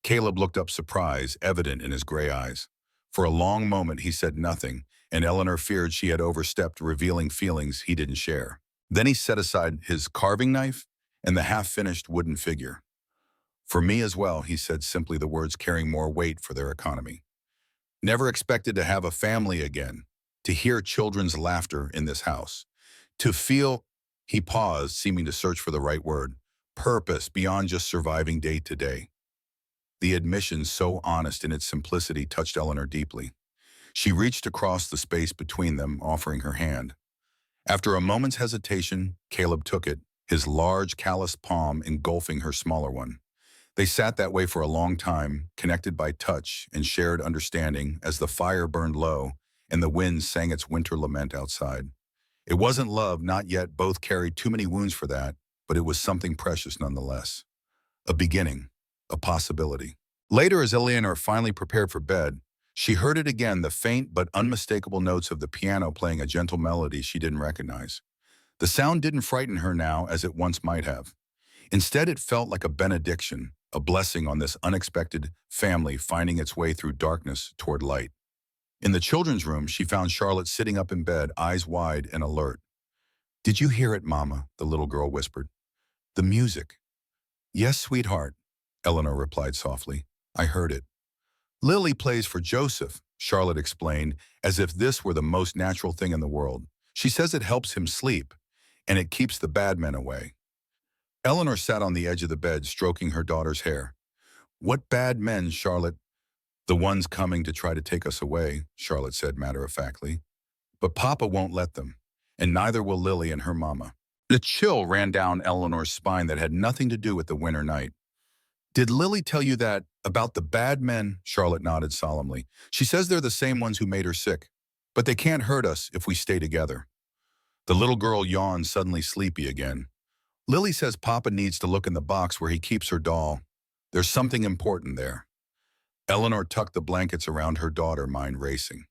Caleb looked up, surprise evident in his gray eyes. For a long moment he said nothing, and Eleanor feared she had overstepped, revealing feelings he didn't share. Then he set aside his carving knife and the half-finished wooden figure. For me as well, he said simply, the words carrying more weight for their economy. Never expected to have a family again, to hear children's laughter in this house, to feel, he paused, seeming to search for the right word, purpose beyond just surviving day to day. The admission, so honest in its simplicity, touched Eleanor deeply. She reached across the space between them, offering her hand. After a moment's hesitation, Caleb took it, his large, calloused palm engulfing her smaller one. They sat that way for a long time, connected by touch and shared understanding, as the fire burned low and the wind sang its winter lament outside. It wasn't love, not yet. Both carried too many wounds for that, but it was something precious nonetheless. A beginning, a possibility. Later, as Eleanor finally prepared for bed, she heard it again, the faint but unmistakable notes of the piano playing a gentle melody she didn't recognize. The sound didn't frighten her now as it once might have. Instead, it felt like a benediction, a blessing on this unexpected family finding its way through darkness toward light. In the children's room, she found Charlotte sitting up in bed, eyes wide and alert. Did you hear it, Mama? The little girl whispered. The music. Yes, sweetheart, Eleanor replied softly. I heard it. Lily plays for Joseph, Charlotte explained, as if this were the most natural thing in the world. She says it helps him sleep, and it keeps the bad men away. Eleanor sat on the edge of the bed, stroking her daughter's hair. What bad men, Charlotte? The ones coming to try to take us away, Charlotte said matter-of-factly. But Papa won't let them, and neither will Lily and her mama. A chill ran down Eleanor's spine that had nothing to do with the winter night. Did Lily tell you that about the bad men? Charlotte nodded solemnly. She says they're the same ones who made her sick, but they can't hurt us if we stay together. The little girl yawned, suddenly sleepy again. Lily says Papa needs to look in the box where he keeps her doll. There's something important there. Eleanor tucked the blankets around her daughter, mind racing.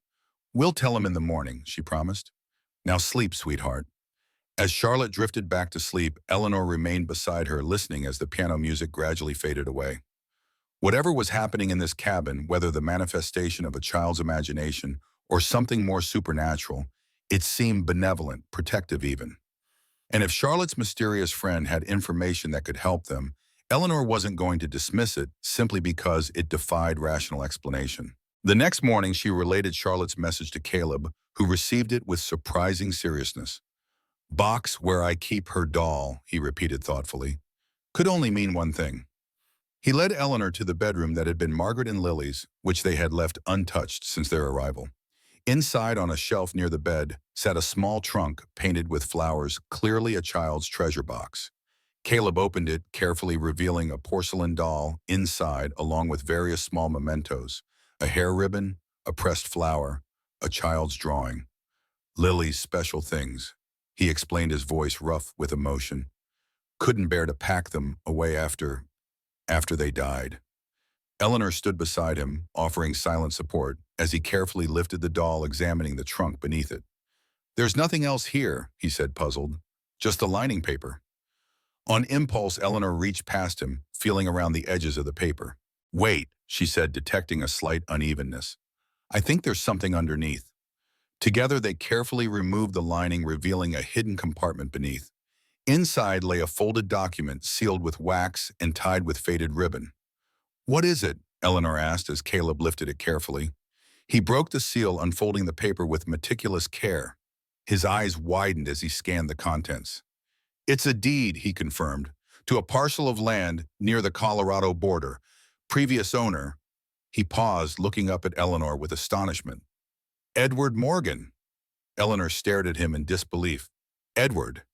We'll tell him in the morning, she promised. Now sleep, sweetheart. As Charlotte drifted back to sleep, Eleanor remained beside her, listening as the piano music gradually faded away. Whatever was happening in this cabin, whether the manifestation of a child's imagination or something more supernatural, it seemed benevolent, protective even. And if Charlotte's mysterious friend had information that could help them, Eleanor wasn't going to dismiss it simply because it defied rational explanation. The next morning, she related Charlotte's message to Caleb, who received it with surprising seriousness. "Box where I keep her doll," he repeated thoughtfully, could only mean one thing. He led Eleanor to the bedroom that had been Margaret and Lily's, which they had left untouched since their arrival. Inside, on a shelf near the bed, sat a small trunk painted with flowers, clearly a child's treasure box. Caleb opened it, carefully revealing a porcelain doll inside, along with various small mementos, a hair ribbon, a pressed flower, a child's drawing. "Lily's special things," he explained, his voice rough with emotion. "Couldn't bear to pack them away after they died." Eleanor stood beside him, offering silent support, as he carefully lifted the doll, examining the trunk beneath it. "There's nothing else here," he said, puzzled. "Just the lining paper." On impulse, Eleanor reached past him, feeling around the edges of the paper. "Wait," she said, detecting a slight unevenness. "I think there's something underneath." Together, they carefully removed the lining, revealing a hidden compartment beneath. Inside lay a folded document sealed with wax and tied with faded ribbon. "What is it?" Eleanor asked as Caleb lifted it carefully. He broke the seal, unfolding the paper with meticulous care. His eyes widened as he scanned the contents. "It's a deed," he confirmed, "to a parcel of land near the Colorado border. Previous owner." He paused, looking up at Eleanor with astonishment. "Edward Morgan." Eleanor stared at him in disbelief. "Edward?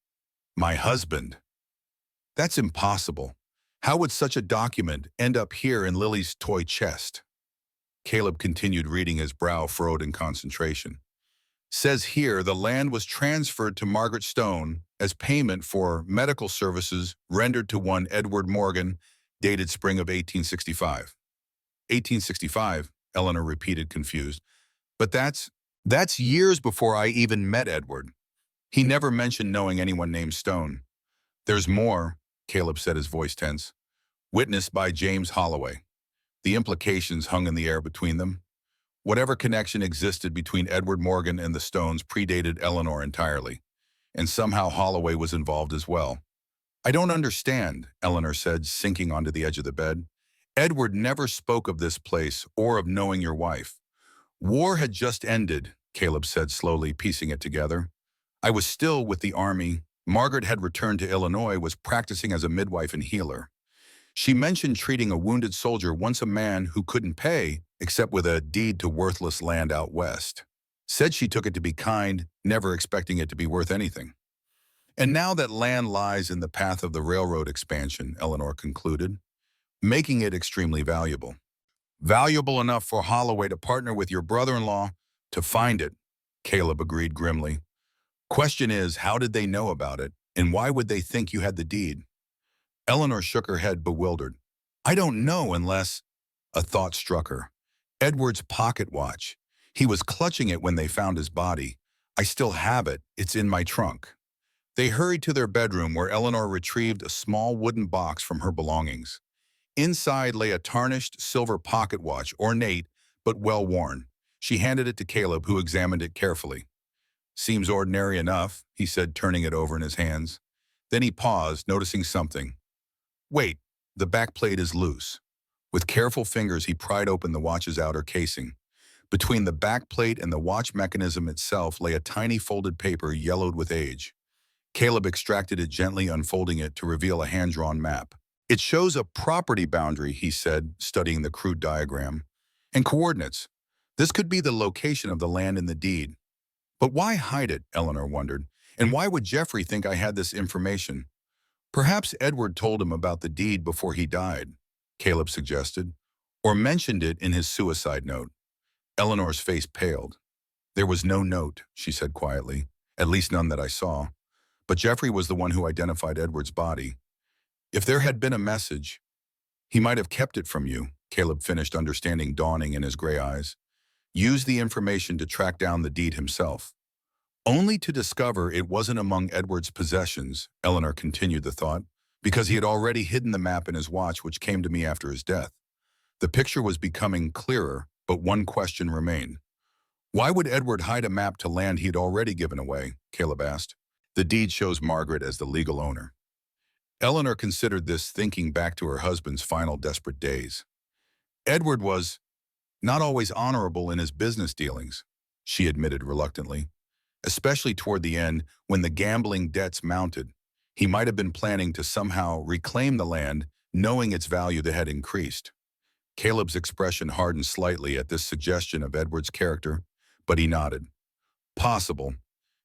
My husband? That's impossible. How would such a document end up here in Lily's toy chest?" Caleb continued reading, his brow furrowed in concentration. "Says here the land was transferred to Margaret Stone as payment for medical services rendered to one Edward Morgan, dated spring of 1865. 1865, Eleanor repeated, confused. "But that's years before I even met Edward. He never mentioned knowing anyone named Stone." "There's more," Caleb said, his voice tense. "Witnessed by James Holloway." The implications hung in the air between them. Whatever connection existed between Edward Morgan and the Stones predated Eleanor entirely, and somehow Holloway was involved as well. "I don't understand," Eleanor said, sinking onto the edge of the bed. "Edward never spoke of this place or of knowing your wife." "War had just ended," Caleb said slowly, piecing it together. "I was still with the Army. Margaret had returned to Illinois, was practicing as a midwife and healer. She mentioned treating a wounded soldier, once a man who couldn't pay, except with a deed to worthless land out west. Said she took it to be kind, never expecting it to be worth anything. And now that land lies in the path of the railroad expansion," Eleanor concluded, "making it extremely valuable. Valuable enough for Holloway to partner with your brother-in-law to find it," Caleb agreed grimly. "Question is, how did they know about it, and why would they think you had the deed?" Eleanor shook her head, bewildered. "I don't know unless—" A thought struck her. "Edward's pocket watch. He was clutching it when they found his body. I still have it. It's in my trunk." They hurried to their bedroom, where Eleanor retrieved a small wooden box from her belongings. Inside lay a tarnished silver pocket watch, ornate but well-worn. She handed it to Caleb, who examined it carefully. "Seems ordinary enough," he said, turning it over in his hands. Then he paused, noticing something. "Wait, the back plate is loose." With careful fingers, he pried open the watch's outer casing. Between the back plate and the watch mechanism itself lay a tiny folded paper yellowed with age. Caleb extracted it, gently unfolding it to reveal a hand-drawn map. "It shows a property boundary," he said, studying the crude diagram, "and coordinates. This could be the location of the land in the deed." "But why hide it?" Eleanor wondered. "And why would Jeffrey think I had this information?" "Perhaps Edward told him about the deed before he died," Caleb suggested, "or mentioned it in his suicide note." Eleanor's face paled. "There was no note," she said quietly, "at least none that I saw. But Jeffrey was the one who identified Edward's body. If there had been a message, he might have kept it from you," Caleb finished, understanding dawning in his gray eyes. "Use the information to track down the deed himself." Only to discover it wasn't among Edward's possessions, Eleanor continued the thought, because he had already hidden the map in his watch which came to me after his death. The picture was becoming clearer, but one question remained. Why would Edward hide a map to land he had already given away? Caleb asked. The deed shows Margaret as the legal owner. Eleanor considered this, thinking back to her husband's final desperate days. Edward was not always honorable in his business dealings, she admitted reluctantly, especially toward the end when the gambling debts mounted. He might have been planning to somehow reclaim the land, knowing its value that had increased. Caleb's expression hardened slightly at this suggestion of Edward's character, but he nodded. Possible.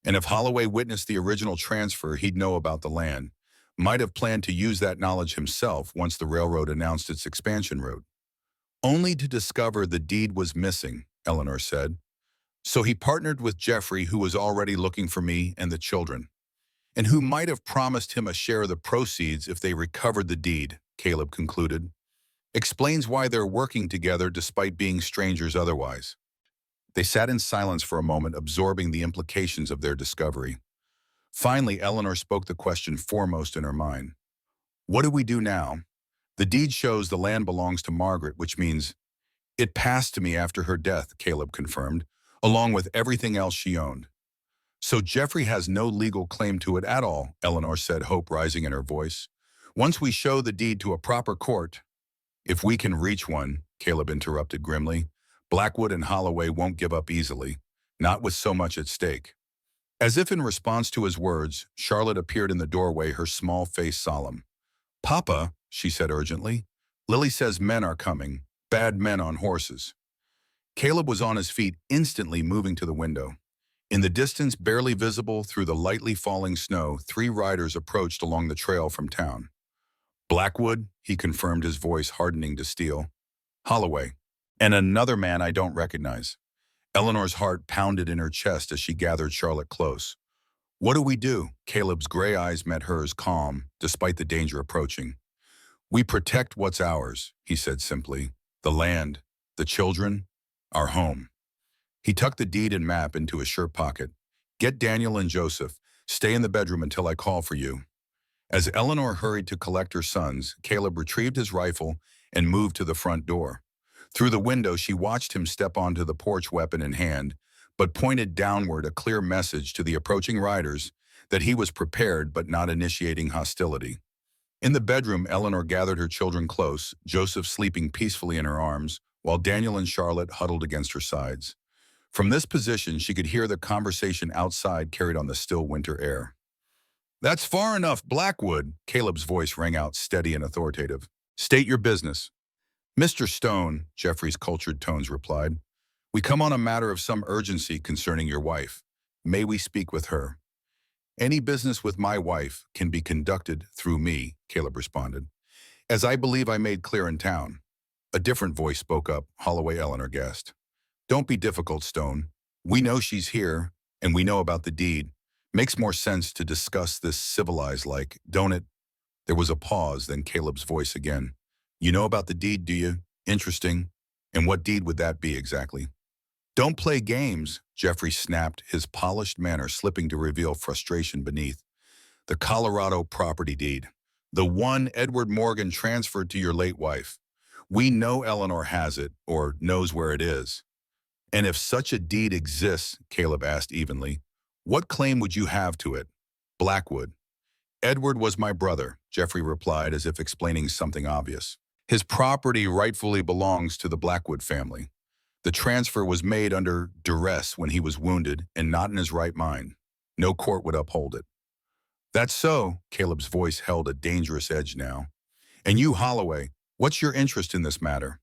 And if Holloway witnessed the original transfer, he'd know about the land. Might have planned to use that knowledge himself once the railroad announced its expansion route. Only to discover the deed was missing, Eleanor said. So he partnered with Jeffrey, who was already looking for me and the children, and who might have promised him a share of the proceeds if they recovered the deed, Caleb concluded. Explains why they're working together despite being strangers otherwise. They sat in silence for a moment, absorbing the implications of their discovery. Finally, Eleanor spoke the question foremost in her mind. What do we do now? The deed shows the land belongs to Margaret, which means it passed to me after her death, Caleb confirmed, along with everything else she owned. So Jeffrey has no legal claim to it at all, Eleanor said, hope rising in her voice. Once we show the deed to a proper court, if we can reach one, Caleb interrupted grimly, Blackwood and Holloway won't give up easily, not with so much at stake. As if in response to his words, Charlotte appeared in the doorway, her small face solemn. Papa, she said urgently, Lily says men are coming, bad men on horses. Caleb was on his feet, instantly moving to the window. In the distance, barely visible through the lightly falling snow, 3 riders approached along the trail from town. Blackwood, he confirmed, his voice hardening to steel. Holloway. And another man I don't recognize. Eleanor's heart pounded in her chest as she gathered Charlotte close. What do we do? Caleb's gray eyes met hers, calm, despite the danger approaching. We protect what's ours, he said simply. The land, the children, our home. He tucked the deed and map into his shirt pocket. Get Daniel and Joseph. Stay in the bedroom until I call for you. As Eleanor hurried to collect her sons, Caleb retrieved his rifle and moved to the front door. Through the window, she watched him step onto the porch, weapon in hand, but pointed downward, a clear message to the approaching riders that he was prepared but not initiating hostility. In the bedroom, Eleanor gathered her children close, Joseph sleeping peacefully in her arms, while Daniel and Charlotte huddled against her sides. From this position, she could hear the conversation outside carried on the still winter air. That's far enough, Blackwood, Caleb's voice rang out steady and authoritative. State your business. Mr. Stone, Jeffrey's cultured tones replied, we come on a matter of some urgency concerning your wife. May we speak with her? Any business with my wife can be conducted through me, Caleb responded, as I believe I made clear in town. A different voice spoke up, Holloway. Eleanor gasped. Don't be difficult, Stone. We know she's here, and we know about the deed. Makes more sense to discuss this civilized-like, don't it? There was a pause, then Caleb's voice again. You know about the deed, do you? Interesting. And what deed would that be exactly? Don't play games, Jeffrey snapped, his polished manner slipping to reveal frustration beneath. The Colorado property deed. The one Edward Morgan transferred to your late wife. We know Eleanor has it, or knows where it is. And if such a deed exists, Caleb asked evenly, what claim would you have to it? Blackwood. Edward was my brother, Jeffrey replied as if explaining something obvious. His property rightfully belongs to the Blackwood family. The transfer was made under duress when he was wounded and not in his right mind. No court would uphold it. That's so, Caleb's voice held a dangerous edge now. And you, Holloway, what's your interest in this matter?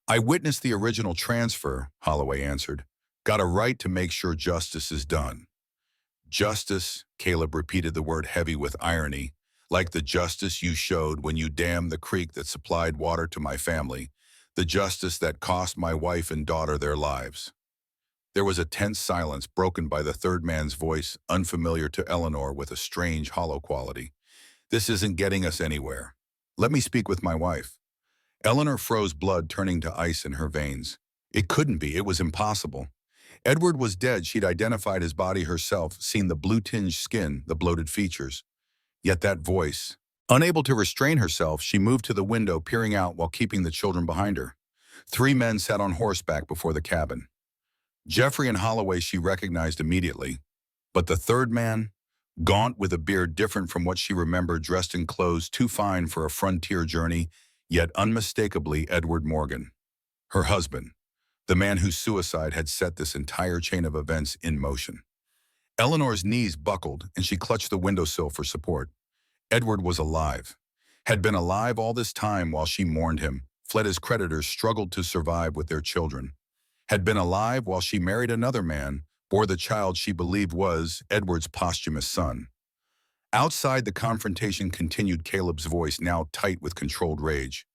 I witnessed the original transfer, Holloway answered. Got a right to make sure justice is done. Justice, Caleb repeated the word heavy with irony, like the justice you showed when you dammed the creek that supplied water to my family, the justice that cost my wife and daughter their lives. There was a tense silence broken by the third man's voice, unfamiliar to Eleanor with a strange, hollow quality. This isn't getting us anywhere. Let me speak with my wife. Eleanor froze, blood turning to ice in her veins. It couldn't be. It was impossible. Edward was dead. She'd identified his body herself, seen the blue-tinged skin, the bloated features. Yet that voice. Unable to restrain herself, she moved to the window, peering out while keeping the children behind her. Three men sat on horseback before the cabin. Jeffrey and Holloway she recognized immediately. But the third man, gaunt with a beard different from what she remembered, dressed in clothes too fine for a frontier journey, yet unmistakably Edward Morgan. Her husband, the man whose suicide had set this entire chain of events in motion. Eleanor's knees buckled and she clutched the windowsill for support. Edward was alive, had been alive all this time while she mourned him, fled his creditors, struggled to survive with their children. Had been alive while she married another man, bore the child she believed was Edward's posthumous son. Outside, the confrontation continued, Caleb's voice now tight with controlled rage.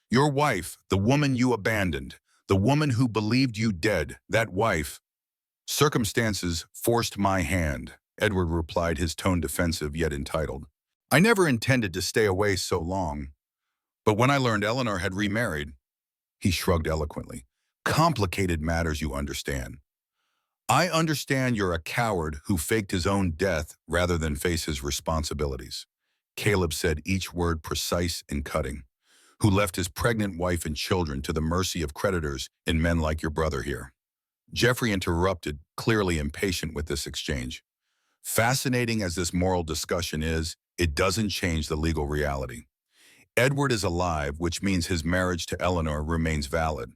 Your wife, the woman you abandoned, the woman who believed you dead, that wife. Circumstances forced my hand, Edward replied, his tone defensive yet entitled. I never intended to stay away so long. But when I learned Eleanor had remarried, he shrugged eloquently. Complicated matters, you understand. I understand you're a coward who faked his own death rather than face his responsibilities. Caleb said, each word precise and cutting. Who left his pregnant wife and children to the mercy of creditors and men like your brother here. Jeffrey interrupted, clearly impatient with this exchange. Fascinating as this moral discussion is, it doesn't change the legal reality. Edward is alive, which means his marriage to Eleanor remains valid.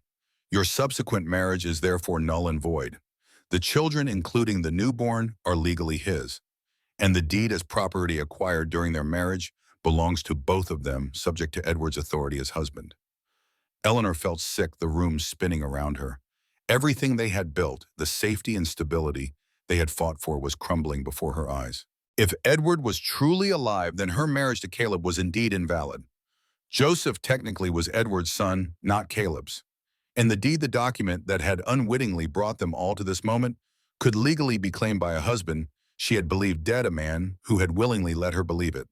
Your subsequent marriage is therefore null and void. The children, including the newborn, are legally his. And the deed as property acquired during their marriage belongs to both of them, subject to Edward's authority as husband. Eleanor felt sick, the room spinning around her. Everything they had built, the safety and stability they had fought for, was crumbling before her eyes. If Edward was truly alive, then her marriage to Caleb was indeed invalid. Joseph technically was Edward's son, not Caleb's. And the deed, the document that had unwittingly brought them all to this moment, could legally be claimed by a husband she had believed dead, a man who had willingly let her believe it.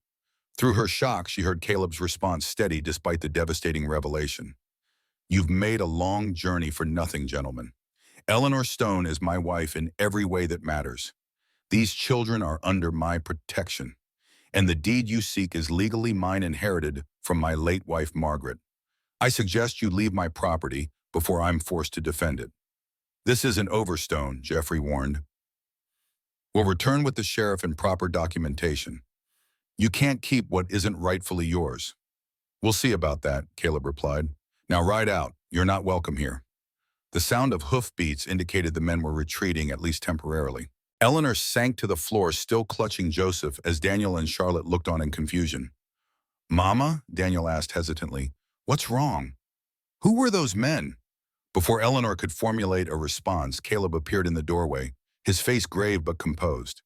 Through her shock, she heard Caleb's response steady despite the devastating revelation. You've made a long journey for nothing, gentlemen. Eleanor Stone is my wife in every way that matters. These children are under my protection, and the deed you seek is legally mine, inherited from my late wife, Margaret. I suggest you leave my property before I'm forced to defend it. This isn't over, Stone, Jeffrey warned. We'll return with the sheriff and proper documentation. You can't keep what isn't rightfully yours. We'll see about that, Caleb replied. Now ride out. You're not welcome here. The sound of hoofbeats indicated the men were retreating, at least temporarily. Eleanor sank to the floor, still clutching Joseph, as Daniel and Charlotte looked on in confusion. Mama? Daniel asked hesitantly. What's wrong? Who were those men? Before Eleanor could formulate a response, Caleb appeared in the doorway, his face grave but composed.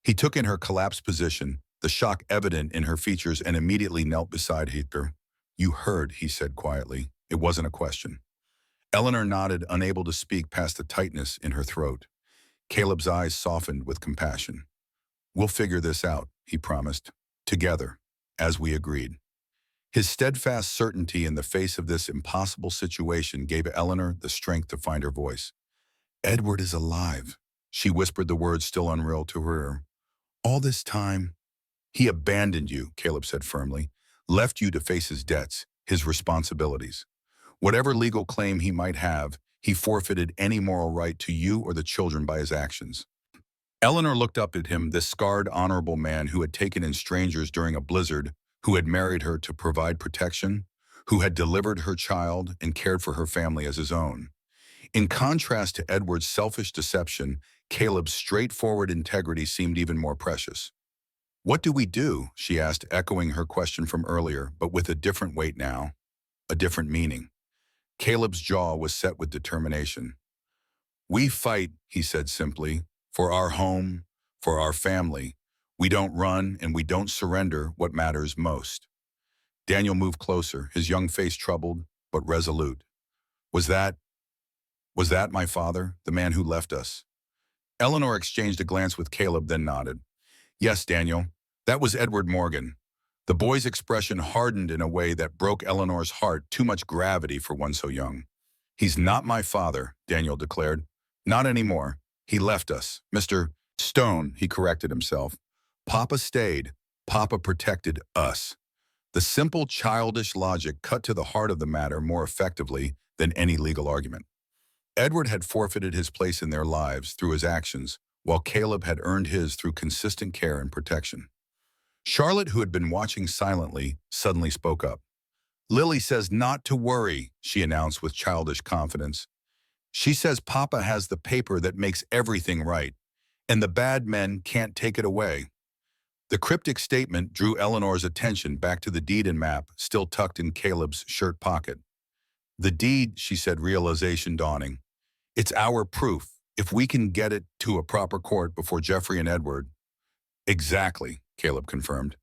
He took in her collapsed position, the shock evident in her features, and immediately knelt beside her. You heard, he said quietly. It wasn't a question. Eleanor nodded, unable to speak past the tightness in her throat. Caleb's eyes softened with compassion. We'll figure this out, he promised. Together, as we agreed. His steadfast certainty in the face of this impossible situation gave Eleanor the strength to find her voice. Edward is alive, she whispered, the words still unreal to her ear. All this time, he abandoned you, Caleb said firmly, left you to face his debts, his responsibilities. Whatever legal claim he might have, he forfeited any moral right to you or the children by his actions. Eleanor looked up at him, this scarred, honorable man who had taken in strangers during a blizzard, who had married her to provide protection, who had delivered her child and cared for her family as his own. In contrast to Edward's selfish deception, Caleb's straightforward integrity seemed even more precious. What do we do? She asked, echoing her question from earlier, but with a different weight now, a different meaning. Caleb's jaw was set with determination. We fight, he said simply, for our home, for our family. We don't run and we don't surrender what matters most. Daniel moved closer, his young face troubled but resolute. Was that my father, the man who left us? Eleanor exchanged a glance with Caleb, then nodded. Yes, Daniel, that was Edward Morgan. The boy's expression hardened in a way that broke Eleanor's heart, too much gravity for one so young. He's not my father, Daniel declared. Not anymore. He left us. Mr. Stone, he corrected himself. Papa stayed. Papa protected us. The simple childish logic cut to the heart of the matter more effectively than any legal argument. Edward had forfeited his place in their lives through his actions, while Caleb had earned his through consistent care and protection. Charlotte, who had been watching silently, suddenly spoke up. Lily says not to worry, she announced with childish confidence. She says Papa has the paper that makes everything right, and the bad men can't take it away. The cryptic statement drew Eleanor's attention back to the deed and map still tucked in Caleb's shirt pocket. The deed, she said, realization dawning. It's our proof. If we can get it to a proper court before Jeffrey and Edward. Exactly, Caleb confirmed.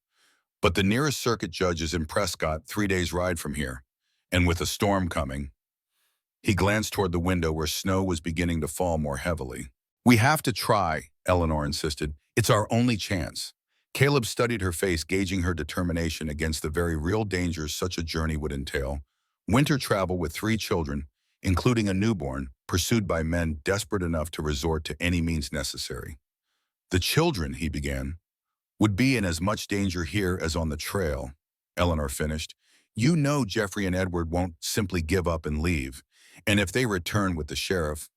But the nearest circuit judge is in Prescott, 3 days' ride from here. And with a storm coming. He glanced toward the window where snow was beginning to fall more heavily. We have to try, Eleanor insisted. It's our only chance. Caleb studied her face, gauging her determination against the very real dangers such a journey would entail. Winter travel with 3 children, including a newborn, pursued by men desperate enough to resort to any means necessary. The children, he began, would be in as much danger here as on the trail, Eleanor finished. You know Jeffrey and Edward won't simply give up and leave. And if they return with the sheriff,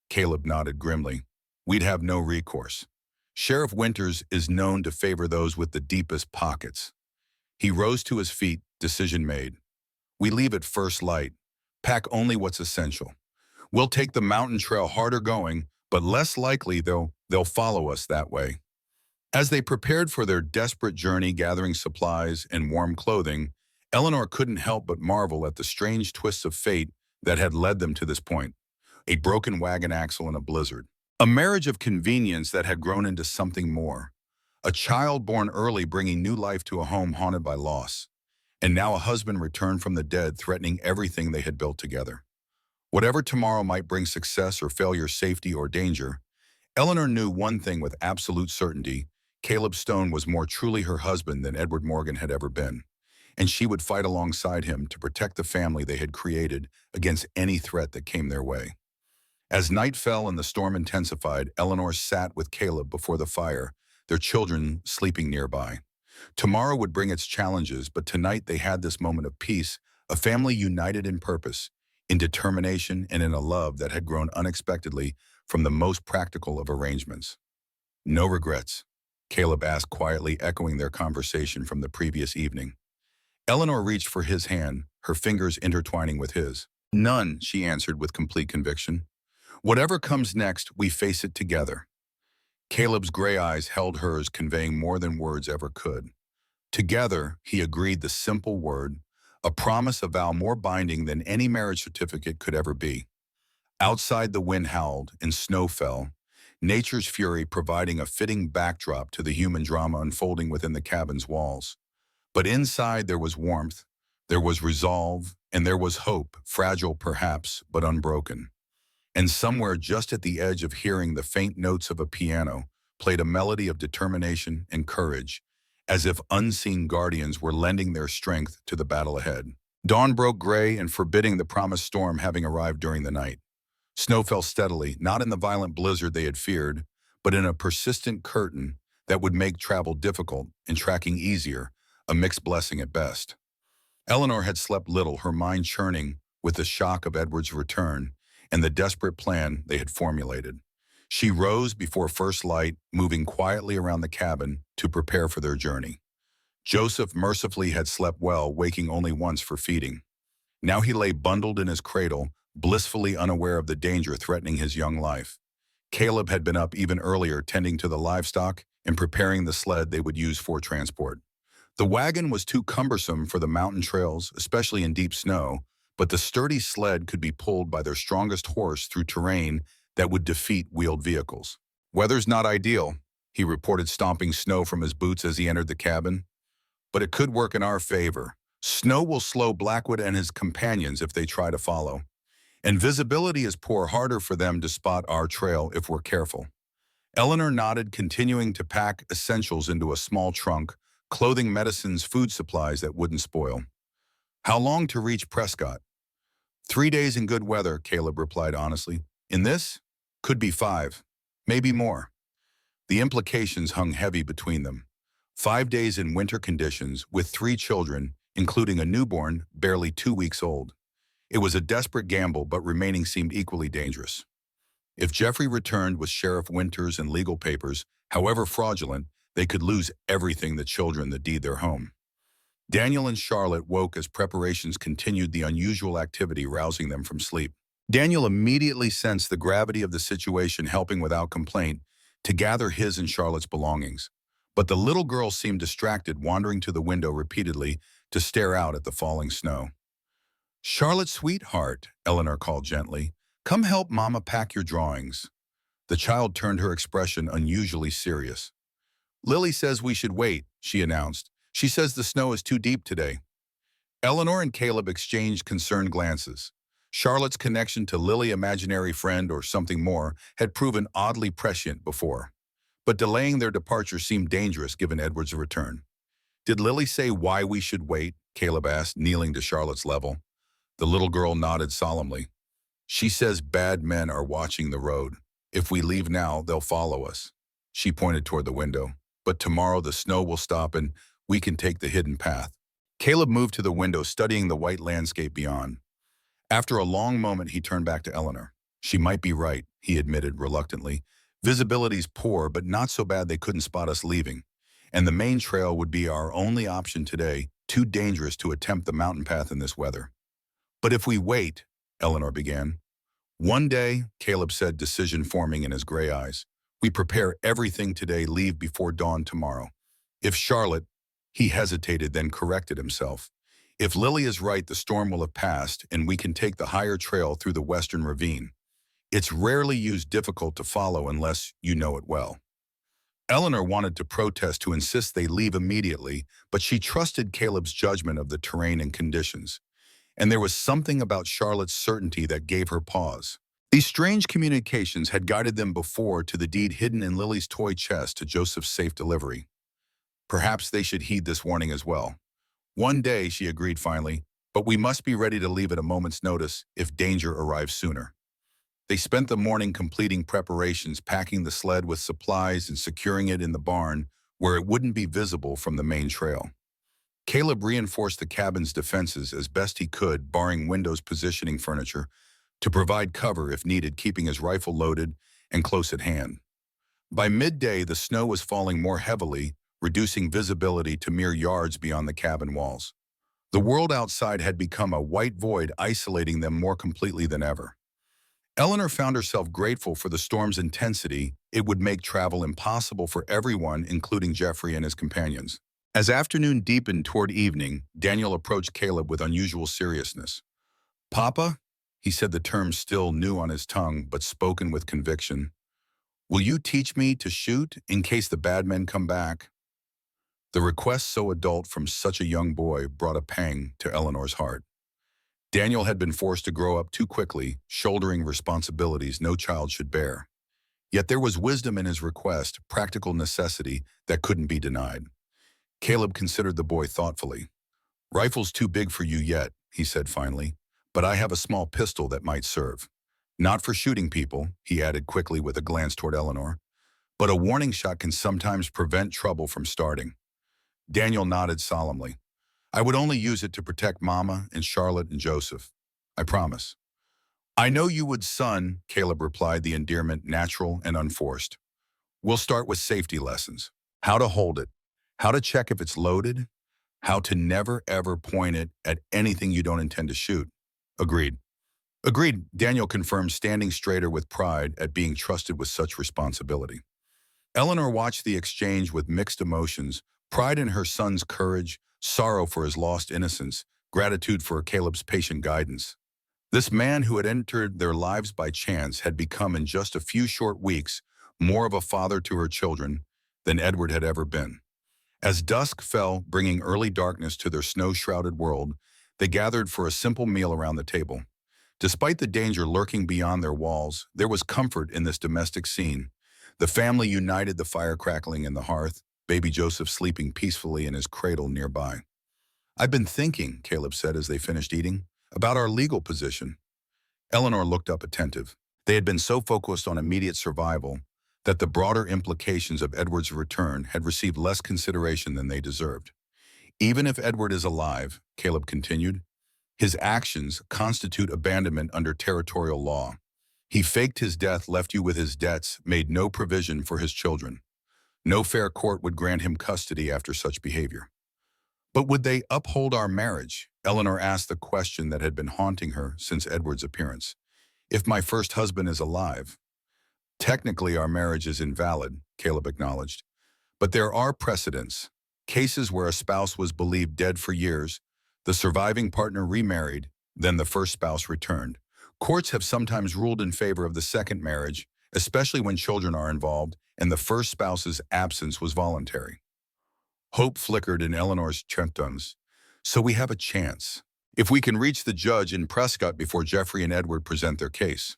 Caleb nodded grimly, we'd have no recourse. Sheriff Winters is known to favor those with the deepest pockets. He rose to his feet, decision made. We leave at first light. Pack only what's essential. We'll take the mountain trail harder going, but less likely they'll follow us that way. As they prepared for their desperate journey gathering supplies and warm clothing, Eleanor couldn't help but marvel at the strange twists of fate that had led them to this point. A broken wagon axle in a blizzard. A marriage of convenience that had grown into something more. A child born early bringing new life to a home haunted by loss. And now a husband returned from the dead threatening everything they had built together. Whatever tomorrow might bring success or failure, safety or danger, Eleanor knew one thing with absolute certainty. Caleb Stone was more truly her husband than Edward Morgan had ever been. And she would fight alongside him to protect the family they had created against any threat that came their way. As night fell and the storm intensified, Eleanor sat with Caleb before the fire, their children sleeping nearby. Tomorrow would bring its challenges, but tonight they had this moment of peace, a family united in purpose, in determination, and in a love that had grown unexpectedly from the most practical of arrangements. No regrets, Caleb asked quietly, echoing their conversation from the previous evening. Eleanor reached for his hand, her fingers intertwining with his. None, she answered with complete conviction. Whatever comes next, we face it together. Caleb's gray eyes held hers, conveying more than words ever could. Together, he agreed the simple word, a promise, a vow more binding than any marriage certificate could ever be. Outside, the wind howled and snow fell, nature's fury providing a fitting backdrop to the human drama unfolding within the cabin's walls. But inside there was warmth, there was resolve, and there was hope, fragile perhaps, but unbroken. And somewhere just at the edge of hearing the faint notes of a piano played a melody of determination and courage, as if unseen guardians were lending their strength to the battle ahead. Dawn broke gray and forbidding the promised storm having arrived during the night. Snow fell steadily, not in the violent blizzard they had feared, but in a persistent curtain that would make travel difficult and tracking easier, a mixed blessing at best. Eleanor had slept little, her mind churning with the shock of Edward's return and the desperate plan they had formulated. She rose before first light, moving quietly around the cabin to prepare for their journey. Joseph mercifully had slept well, waking only once for feeding. Now he lay bundled in his cradle, blissfully unaware of the danger threatening his young life. Caleb had been up even earlier, tending to the livestock and preparing the sled they would use for transport. The wagon was too cumbersome for the mountain trails, especially in deep snow, but the sturdy sled could be pulled by their strongest horse through terrain that would defeat wheeled vehicles. Weather's not ideal, he reported, stomping snow from his boots as he entered the cabin. But it could work in our favor. Snow will slow Blackwood and his companions if they try to follow. And visibility is poor, harder for them to spot our trail if we're careful. Eleanor nodded, continuing to pack essentials into a small trunk, clothing, medicines, food supplies that wouldn't spoil. How long to reach Prescott? 3 days in good weather, Caleb replied honestly. In this? Could be 5. Maybe more. The implications hung heavy between them. 5 days in winter conditions with 3 children, including a newborn barely 2 weeks old. It was a desperate gamble, but remaining seemed equally dangerous. If Jeffrey returned with Sheriff Winters and legal papers, however fraudulent, they could lose everything, the children, the deed, their home. Daniel and Charlotte woke as preparations continued, the unusual activity rousing them from sleep. Daniel immediately sensed the gravity of the situation, helping without complaint to gather his and Charlotte's belongings. But the little girl seemed distracted, wandering to the window repeatedly to stare out at the falling snow. "Charlotte, sweetheart," Eleanor called gently, "come help Mama pack your drawings." The child turned, her expression unusually serious. "Lily says we should wait," she announced. "She says the snow is too deep today." Eleanor and Caleb exchanged concerned glances. Charlotte's connection to Lily, imaginary friend or something more, had proven oddly prescient before. But delaying their departure seemed dangerous given Edward's return. "Did Lily say why we should wait?" Caleb asked, kneeling to Charlotte's level. The little girl nodded solemnly. "She says bad men are watching the road. If we leave now, they'll follow us." She pointed toward the window. "But tomorrow the snow will stop and we can take the hidden path." Caleb moved to the window, studying the white landscape beyond. After a long moment, he turned back to Eleanor. "She might be right," he admitted reluctantly. "Visibility's poor, but not so bad they couldn't spot us leaving. And the main trail would be our only option today, too dangerous to attempt the mountain path in this weather." "But if we wait," Eleanor began. "One day," Caleb said, decision forming in his gray eyes. "We prepare everything today, leave before dawn tomorrow. If Charlotte—" He hesitated, then corrected himself. "If Lily is right, the storm will have passed, and we can take the higher trail through the western ravine. It's rarely used, difficult to follow unless you know it well." Eleanor wanted to protest, to insist they leave immediately, but she trusted Caleb's judgment of the terrain and conditions. And there was something about Charlotte's certainty that gave her pause. These strange communications had guided them before, to the deed hidden in Lily's toy chest, to Joseph's safe delivery. Perhaps they should heed this warning as well. "One day," she agreed finally, "but we must be ready to leave at a moment's notice if danger arrives sooner." They spent the morning completing preparations, packing the sled with supplies and securing it in the barn where it wouldn't be visible from the main trail. Caleb reinforced the cabin's defenses as best he could, barring windows, positioning furniture to provide cover if needed, keeping his rifle loaded and close at hand. By midday, the snow was falling more heavily, reducing visibility to mere yards beyond the cabin walls. The world outside had become a white void, isolating them more completely than ever. Eleanor found herself grateful for the storm's intensity. It would make travel impossible for everyone, including Jeffrey and his companions. As afternoon deepened toward evening, Daniel approached Caleb with unusual seriousness. "Papa," he said, the term still new on his tongue, but spoken with conviction, "will you teach me to shoot in case the bad men come back?" The request, so adult from such a young boy, brought a pang to Eleanor's heart. Daniel had been forced to grow up too quickly, shouldering responsibilities no child should bear. Yet there was wisdom in his request, practical necessity that couldn't be denied. Caleb considered the boy thoughtfully. "Rifle's too big for you yet," he said finally, "but I have a small pistol that might serve. Not for shooting people," he added quickly with a glance toward Eleanor, "but a warning shot can sometimes prevent trouble from starting." Daniel nodded solemnly. "I would only use it to protect Mama and Charlotte and Joseph. I promise." "I know you would, son," Caleb replied, the endearment natural and unforced. "We'll start with safety lessons. How to hold it, how to check if it's loaded, how to never ever point it at anything you don't intend to shoot." "Agreed." "Agreed," Daniel confirmed, standing straighter with pride at being trusted with such responsibility. Eleanor watched the exchange with mixed emotions, pride in her son's courage, sorrow for his lost innocence, gratitude for Caleb's patient guidance. This man who had entered their lives by chance had become, in just a few short weeks, more of a father to her children than Edward had ever been. As dusk fell, bringing early darkness to their snow-shrouded world, they gathered for a simple meal around the table. Despite the danger lurking beyond their walls, there was comfort in this domestic scene. The family united, the fire crackling in the hearth, baby Joseph sleeping peacefully in his cradle nearby. "I've been thinking," Caleb said as they finished eating, "about our legal position." Eleanor looked up attentive. They had been so focused on immediate survival that the broader implications of Edward's return had received less consideration than they deserved. Even if Edward is alive, Caleb continued, his actions constitute abandonment under territorial law. He faked his death, left you with his debts, made no provision for his children. No fair court would grant him custody after such behavior. But would they uphold our marriage? Eleanor asked the question that had been haunting her since Edward's appearance. If my first husband is alive, technically our marriage is invalid, Caleb acknowledged. But there are precedents. Cases where a spouse was believed dead for years, the surviving partner remarried, then the first spouse returned. Courts have sometimes ruled in favor of the second marriage, especially when children are involved and the first spouse's absence was voluntary. Hope flickered in Eleanor's cheekbones. So we have a chance. If we can reach the judge in Prescott before Jeffrey and Edward present their case.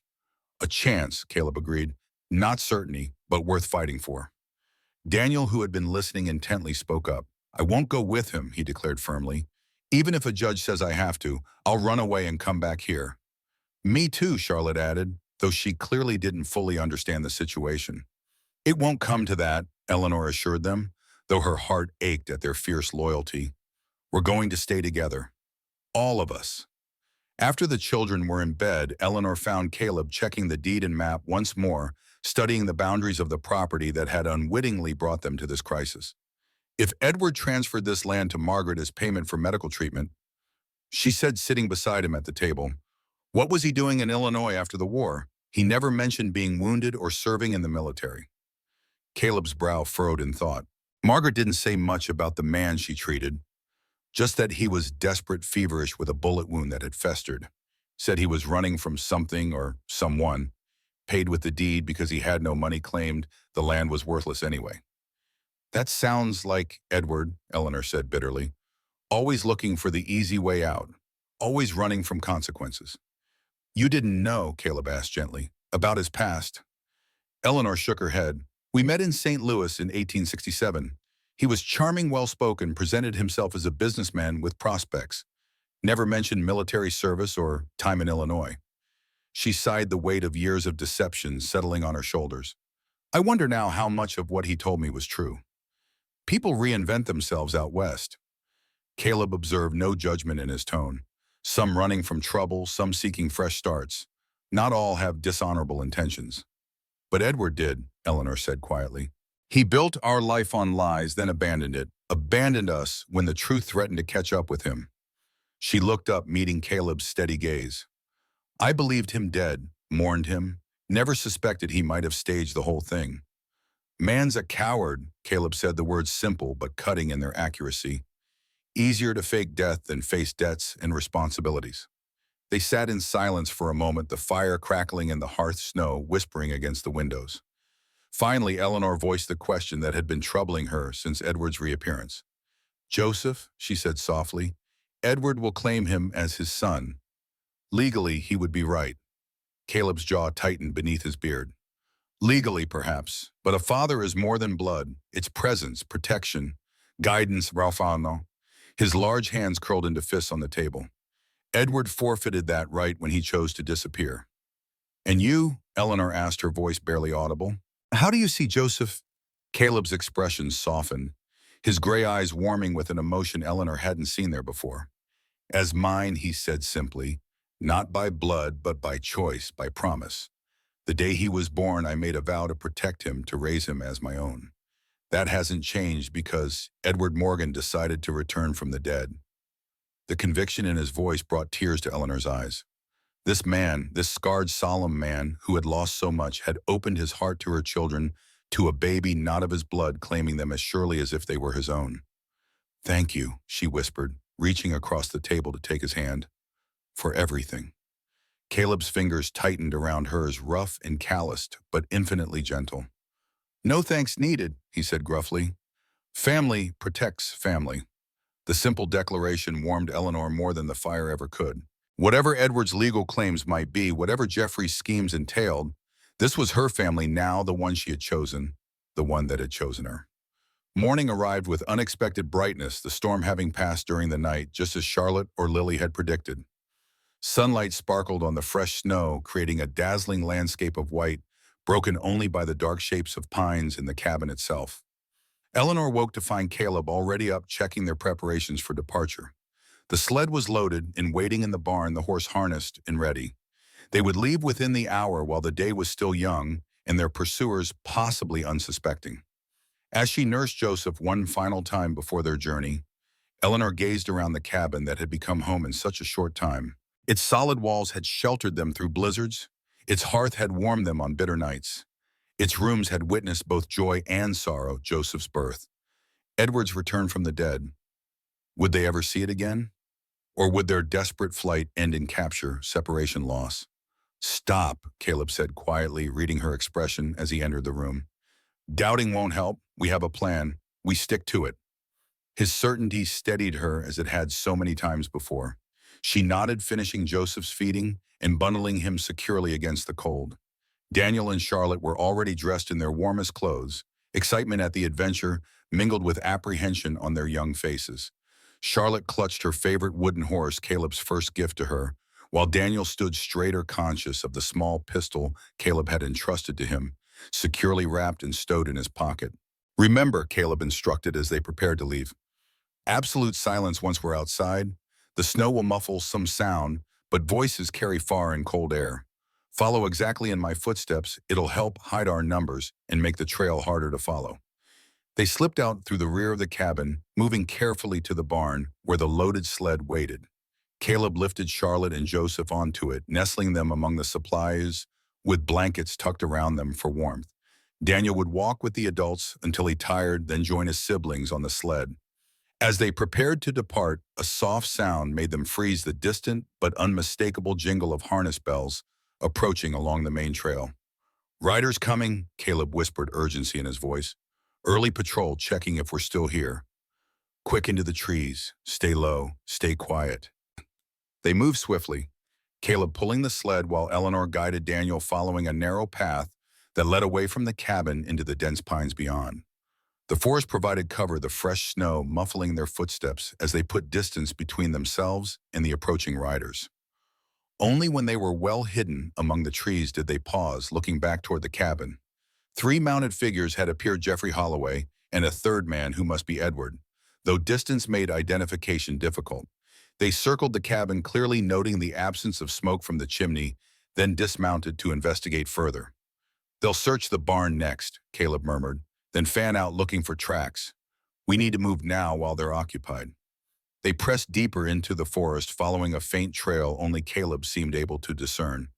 A chance, Caleb agreed. Not certainty, but worth fighting for. Daniel, who had been listening intently, spoke up. I won't go with him, he declared firmly. Even if a judge says I have to, I'll run away and come back here. Me too, Charlotte added, though she clearly didn't fully understand the situation. It won't come to that, Eleanor assured them, though her heart ached at their fierce loyalty. We're going to stay together. All of us. After the children were in bed, Eleanor found Caleb checking the deed and map once more, studying the boundaries of the property that had unwittingly brought them to this crisis. If Edward transferred this land to Margaret as payment for medical treatment, she said, sitting beside him at the table, what was he doing in Illinois after the war? He never mentioned being wounded or serving in the military. Caleb's brow furrowed in thought. Margaret didn't say much about the man she treated, just that he was desperate, feverish with a bullet wound that had festered. Said he was running from something or someone, paid with the deed because he had no money, claimed the land was worthless anyway. That sounds like Edward, Eleanor said bitterly. Always looking for the easy way out, always running from consequences. You didn't know, Caleb asked gently, about his past. Eleanor shook her head. We met in St. Louis in 1867. He was charming, well-spoken, presented himself as a businessman with prospects. Never mentioned military service or time in Illinois. She sighed, the weight of years of deception settling on her shoulders. I wonder now how much of what he told me was true. People reinvent themselves out west. Caleb observed no judgment in his tone. Some running from trouble, some seeking fresh starts. Not all have dishonorable intentions. But Edward did, Eleanor said quietly. He built our life on lies, then abandoned us when the truth threatened to catch up with him. She looked up, meeting Caleb's steady gaze. I believed him dead, mourned him, never suspected he might have staged the whole thing. Man's a coward, Caleb said, the words simple but cutting in their accuracy. Easier to fake death than face debts and responsibilities. They sat in silence for a moment, the fire crackling in the hearth snow whispering against the windows. Finally, Eleanor voiced the question that had been troubling her since Edward's reappearance. Joseph, she said softly, Edward will claim him as his son. Legally, he would be right. Caleb's jaw tightened beneath his beard. Legally, perhaps, but a father is more than blood. It's presence, protection, guidance, Ralphano. His large hands curled into fists on the table. Edward forfeited that right when he chose to disappear. And you? Eleanor asked, her voice barely audible. How do you see Joseph? Caleb's expression softened, his gray eyes warming with an emotion Eleanor hadn't seen there before. As mine, he said simply, not by blood, but by choice, by promise. The day he was born, I made a vow to protect him, to raise him as my own. That hasn't changed because Edward Morgan decided to return from the dead. The conviction in his voice brought tears to Eleanor's eyes. This man, this scarred, solemn man who had lost so much, had opened his heart to her children, to a baby not of his blood, claiming them as surely as if they were his own. Thank you, she whispered, reaching across the table to take his hand. For everything. Caleb's fingers tightened around hers, rough and calloused, but infinitely gentle. No thanks needed, he said gruffly. Family protects family. The simple declaration warmed Eleanor more than the fire ever could. Whatever Edward's legal claims might be, whatever Jeffrey's schemes entailed, this was her family now, the one she had chosen, the one that had chosen her. Morning arrived with unexpected brightness, the storm having passed during the night, just as Charlotte or Lily had predicted. Sunlight sparkled on the fresh snow, creating a dazzling landscape of white, broken only by the dark shapes of pines in the cabin itself. Eleanor woke to find Caleb already up checking their preparations for departure. The sled was loaded and waiting in the barn, the horse harnessed and ready. They would leave within the hour while the day was still young and their pursuers possibly unsuspecting. As she nursed Joseph one final time before their journey, Eleanor gazed around the cabin that had become home in such a short time. Its solid walls had sheltered them through blizzards. Its hearth had warmed them on bitter nights. Its rooms had witnessed both joy and sorrow, Joseph's birth, Edward's return from the dead. Would they ever see it again? Or would their desperate flight end in capture, separation, loss? "Stop," Caleb said quietly, reading her expression as he entered the room. "Doubting won't help. We have a plan. We stick to it." His certainty steadied her as it had so many times before. She nodded, finishing Joseph's feeding and bundling him securely against the cold. Daniel and Charlotte were already dressed in their warmest clothes, excitement at the adventure mingled with apprehension on their young faces. Charlotte clutched her favorite wooden horse, Caleb's first gift to her, while Daniel stood straighter, conscious of the small pistol Caleb had entrusted to him, securely wrapped and stowed in his pocket. "Remember," Caleb instructed as they prepared to leave, "absolute silence once we're outside. The snow will muffle some sound, but voices carry far in cold air. Follow exactly in my footsteps. It'll help hide our numbers and make the trail harder to follow." They slipped out through the rear of the cabin, moving carefully to the barn where the loaded sled waited. Caleb lifted Charlotte and Joseph onto it, nestling them among the supplies with blankets tucked around them for warmth. Daniel would walk with the adults until he tired, then join his siblings on the sled. As they prepared to depart, a soft sound made them freeze, the distant but unmistakable jingle of harness bells approaching along the main trail. "Riders coming," Caleb whispered, urgency in his voice. "Early patrol checking if we're still here. Quick into the trees. Stay low. Stay quiet." They moved swiftly, Caleb pulling the sled while Eleanor guided Daniel, following a narrow path that led away from the cabin into the dense pines beyond. The forest provided cover, the fresh snow muffling their footsteps as they put distance between themselves and the approaching riders. Only when they were well hidden among the trees did they pause, looking back toward the cabin. Three mounted figures had appeared: Jeffrey Holloway and a third man who must be Edward, though distance made identification difficult. They circled the cabin, clearly noting the absence of smoke from the chimney, then dismounted to investigate further. "They'll search the barn next," Caleb murmured, "then fan out looking for tracks. We need to move now while they're occupied." They pressed deeper into the forest, following a faint trail only Caleb seemed able to discern.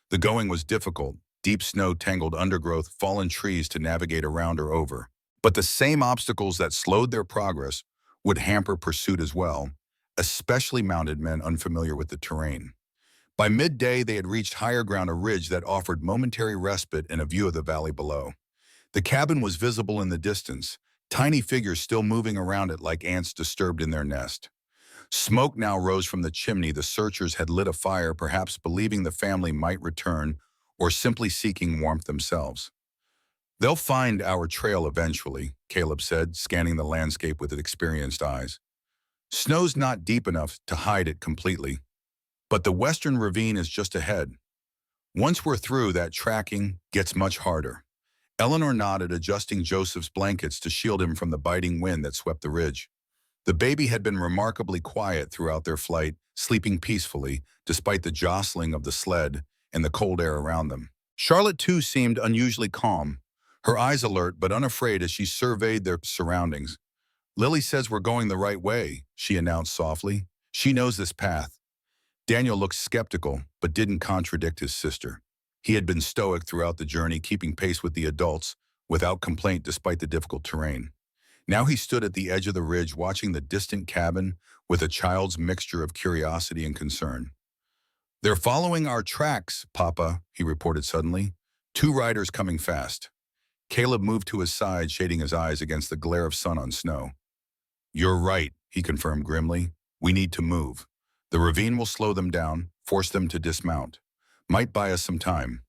The going was difficult, deep snow, tangled undergrowth, fallen trees to navigate around or over. But the same obstacles that slowed their progress would hamper pursuit as well, especially mounted men unfamiliar with the terrain. By midday, they had reached higher ground, a ridge that offered momentary respite and a view of the valley below. The cabin was visible in the distance, tiny figures still moving around it like ants disturbed in their nest. Smoke now rose from the chimney. The searchers had lit a fire, perhaps believing the family might return or simply seeking warmth themselves. "They'll find our trail eventually," Caleb said, scanning the landscape with experienced eyes. "Snow's not deep enough to hide it completely, but the western ravine is just ahead. Once we're through, that tracking gets much harder." Eleanor nodded, adjusting Joseph's blankets to shield him from the biting wind that swept the ridge. The baby had been remarkably quiet throughout their flight, sleeping peacefully despite the jostling of the sled and the cold air around them. Charlotte, too, seemed unusually calm, her eyes alert but unafraid as she surveyed their surroundings. "Lily says we're going the right way," she announced softly. "She knows this path." Daniel looked skeptical, but didn't contradict his sister. He had been stoic throughout the journey, keeping pace with the adults without complaint despite the difficult terrain. Now he stood at the edge of the ridge, watching the distant cabin with a child's mixture of curiosity and concern. "They're following our tracks, Papa," he reported suddenly. "Two riders coming fast." Caleb moved to his side, shading his eyes against the glare of sun on snow. "You're right," he confirmed grimly. "We need to move. The ravine will slow them down, force them to dismount. Might buy us some time."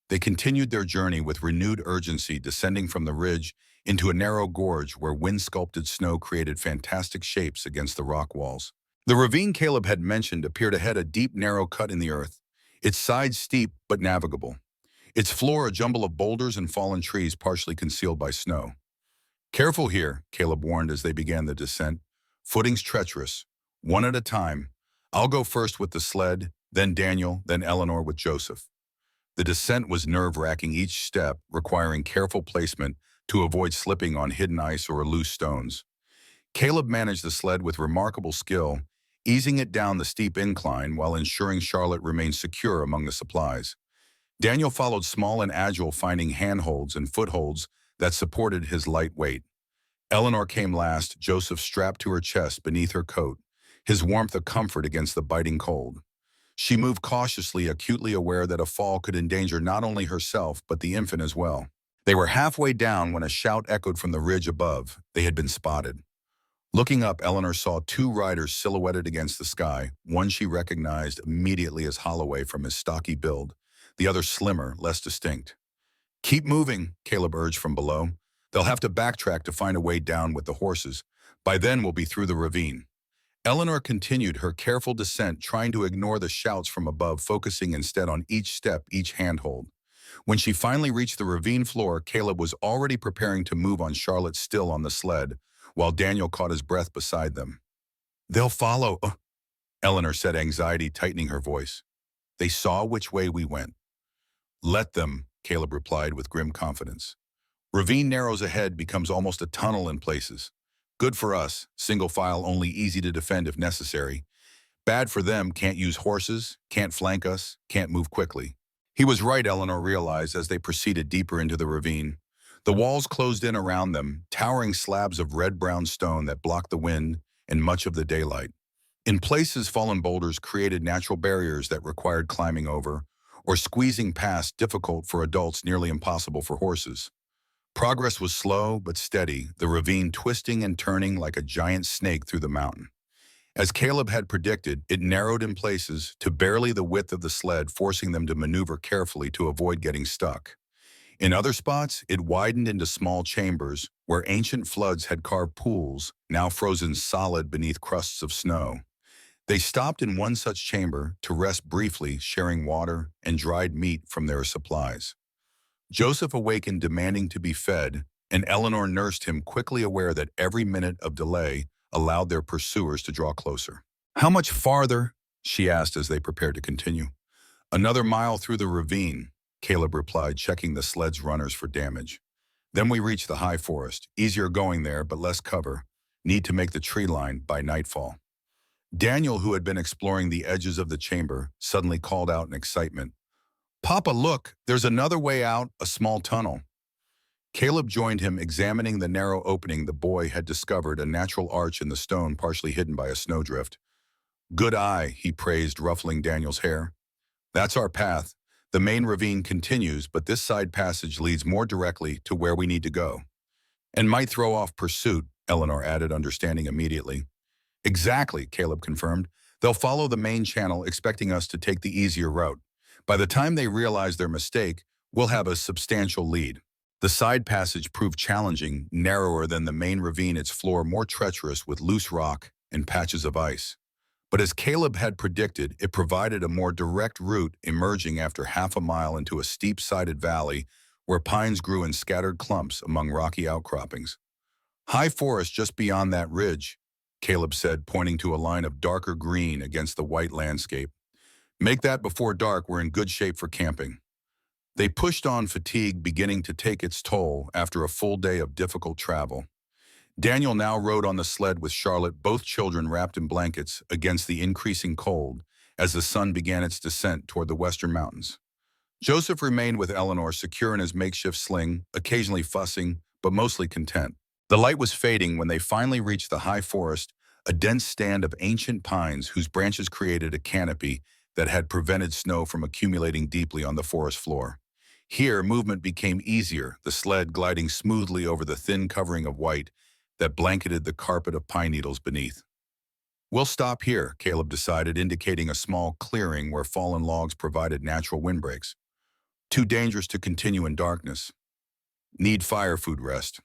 They continued their journey with renewed urgency, descending from the ridge into a narrow gorge where wind-sculpted snow created fantastic shapes against the rock walls. The ravine Caleb had mentioned appeared ahead, a deep, narrow cut in the earth, its sides steep but navigable, its floor a jumble of boulders and fallen trees partially concealed by snow. "Careful here," Caleb warned as they began the descent. "Footing's treacherous. One at a time. I'll go first with the sled, then Daniel, then Eleanor with Joseph." The descent was nerve-wracking, each step requiring careful placement to avoid slipping on hidden ice or loose stones. Caleb managed the sled with remarkable skill, easing it down the steep incline while ensuring Charlotte remained secure among the supplies. Daniel followed, small and agile, finding handholds and footholds that supported his light weight. Eleanor came last, Joseph strapped to her chest beneath her coat, his warmth a comfort against the biting cold. She moved cautiously, acutely aware that a fall could endanger not only herself but the infant as well. They were halfway down when a shout echoed from the ridge above. They had been spotted. Looking up, Eleanor saw two riders silhouetted against the sky. One she recognized immediately as Holloway from his stocky build, the other slimmer, less distinct. "Keep moving," Caleb urged from below. "They'll have to backtrack to find a way down with the horses. By then we'll be through the ravine." Eleanor continued her careful descent, trying to ignore the shouts from above, focusing instead on each step, each handhold. When she finally reached the ravine floor, Caleb was already preparing to move on Charlotte, still on the sled, while Daniel caught his breath beside them. "They'll follow," Eleanor said, anxiety tightening her voice. "They saw which way we went." "Let them," Caleb replied with grim confidence. "Ravine narrows ahead, becomes almost a tunnel in places. Good for us, single file only, easy to defend if necessary. Bad for them, can't use horses, can't flank us, can't move quickly." He was right, Eleanor realized as they proceeded deeper into the ravine. The walls closed in around them, towering slabs of red-brown stone that blocked the wind and much of the daylight. In places, fallen boulders created natural barriers that required climbing over, or squeezing past, difficult for adults, nearly impossible for horses. Progress was slow but steady, the ravine twisting and turning like a giant snake through the mountain. As Caleb had predicted, it narrowed in places to barely the width of the sled, forcing them to maneuver carefully to avoid getting stuck. In other spots, it widened into small chambers where ancient floods had carved pools, now frozen solid beneath crusts of snow. They stopped in one such chamber to rest briefly, sharing water and dried meat from their supplies. Joseph awakened, demanding to be fed, and Eleanor nursed him, quickly aware that every minute of delay allowed their pursuers to draw closer. "How much farther?" she asked as they prepared to continue. "Another mile through the ravine," Caleb replied, checking the sled's runners for damage. "Then we reach the high forest. Easier going there, but less cover. Need to make the tree line by nightfall." Daniel, who had been exploring the edges of the chamber, suddenly called out in excitement, "Papa, look, there's another way out, a small tunnel." Caleb joined him, examining the narrow opening. The boy had discovered a natural arch in the stone, partially hidden by a snowdrift. "Good eye," he praised, ruffling Daniel's hair. "That's our path. The main ravine continues, but this side passage leads more directly to where we need to go." "And might throw off pursuit," Eleanor added, understanding immediately. "Exactly," Caleb confirmed. "They'll follow the main channel, expecting us to take the easier route. By the time they realize their mistake, we'll have a substantial lead." The side passage proved challenging, narrower than the main ravine, its floor more treacherous with loose rock and patches of ice. But as Caleb had predicted, it provided a more direct route, emerging after half a mile into a steep-sided valley where pines grew in scattered clumps among rocky outcroppings. "High forest just beyond that ridge," Caleb said, pointing to a line of darker green against the white landscape. "Make that before dark, we're in good shape for camping." They pushed on, fatigue beginning to take its toll after a full day of difficult travel. Daniel now rode on the sled with Charlotte, both children wrapped in blankets against the increasing cold as the sun began its descent toward the western mountains. Joseph remained with Eleanor, secure in his makeshift sling, occasionally fussing, but mostly content. The light was fading when they finally reached the high forest, a dense stand of ancient pines whose branches created a canopy that had prevented snow from accumulating deeply on the forest floor. Here, movement became easier, the sled gliding smoothly over the thin covering of white that blanketed the carpet of pine needles beneath. "We'll stop here," Caleb decided, indicating a small clearing where fallen logs provided natural windbreaks. "Too dangerous to continue in darkness. Need fire food rest."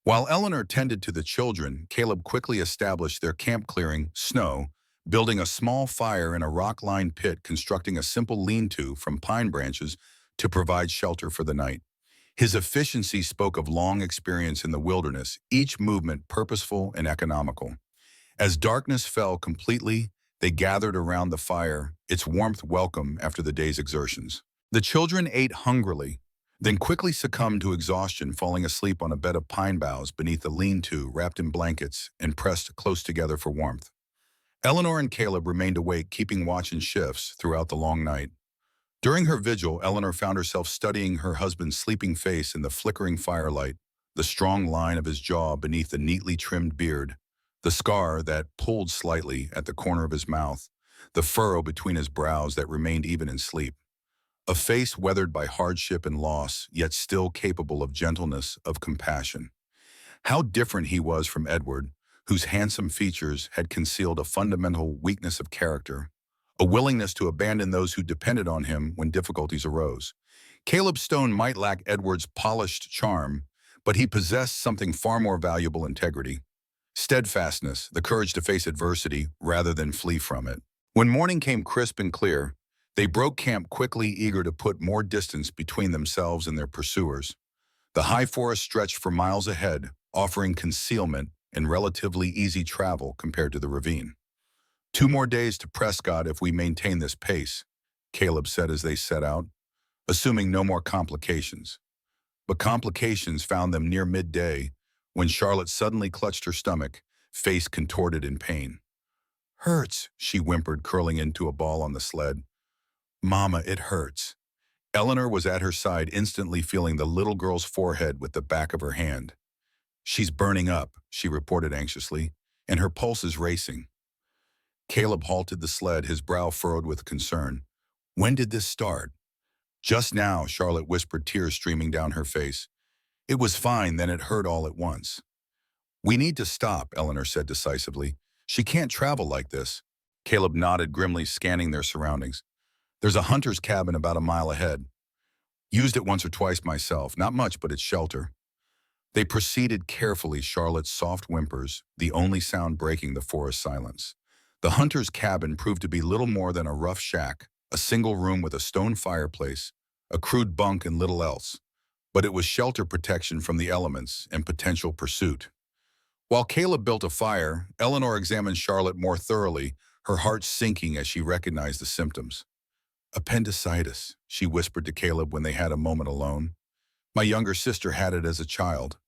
While Eleanor tended to the children, Caleb quickly established their camp clearing, snow, building a small fire in a rock-lined pit, constructing a simple lean-to from pine branches to provide shelter for the night. His efficiency spoke of long experience in the wilderness, each movement purposeful and economical. As darkness fell completely, they gathered around the fire, its warmth welcome after the day's exertions. The children ate hungrily, then quickly succumbed to exhaustion, falling asleep on a bed of pine boughs beneath a lean-to wrapped in blankets and pressed close together for warmth. Eleanor and Caleb remained awake, keeping watch in shifts throughout the long night. During her vigil, Eleanor found herself studying her husband's sleeping face in the flickering firelight, the strong line of his jaw beneath the neatly trimmed beard, the scar that pulled slightly at the corner of his mouth, the furrow between his brows that remained even in sleep. A face weathered by hardship and loss, yet still capable of gentleness, of compassion. How different he was from Edward, whose handsome features had concealed a fundamental weakness of character, a willingness to abandon those who depended on him when difficulties arose. Caleb Stone might lack Edward's polished charm, but he possessed something far more valuable: integrity. Steadfastness, the courage to face adversity rather than flee from it. When morning came crisp and clear, they broke camp quickly, eager to put more distance between themselves and their pursuers. The high forest stretched for miles ahead, offering concealment and relatively easy travel compared to the ravine. 2 more days to Prescott if we maintain this pace, Caleb said as they set out, assuming no more complications. But complications found them near midday when Charlotte suddenly clutched her stomach, face contorted in pain. "Hurts," she whimpered, curling into a ball on the sled. "Mama, it hurts." Eleanor was at her side, instantly feeling the little girl's forehead with the back of her hand. "She's burning up," she reported anxiously, "and her pulse is racing." Caleb halted the sled, his brow furrowed with concern. "When did this start?" "Just now," Charlotte whispered, tears streaming down her face. "It was fine, then it hurt all at once." "We need to stop," Eleanor said decisively. "She can't travel like this." Caleb nodded grimly, scanning their surroundings. "There's a hunter's cabin about a mile ahead. Used it once or twice myself, not much, but it's shelter." They proceeded carefully, Charlotte's soft whimpers, the only sound breaking the forest silence. The hunter's cabin proved to be little more than a rough shack, a single room with a stone fireplace, a crude bunk and little else. But it was shelter, protection from the elements, and potential pursuit. While Caleb built a fire, Eleanor examined Charlotte more thoroughly, her heart sinking as she recognized the symptoms. "Appendicitis," she whispered to Caleb when they had a moment alone. "My younger sister had it as a child.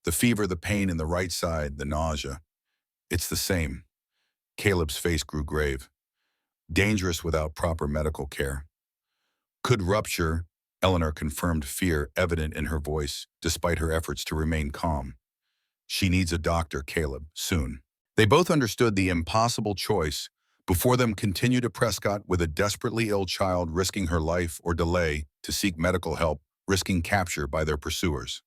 The fever, the pain in the right side, the nausea. It's the same." Caleb's face grew grave. "Dangerous without proper medical care." "Could rupture," Eleanor confirmed, fear evident in her voice, despite her efforts to remain calm. "She needs a doctor, Caleb, soon." They both understood the impossible choice. Before them continued to Prescott with a desperately ill child, risking her life, or delay to seek medical help, risking capture by their pursuers.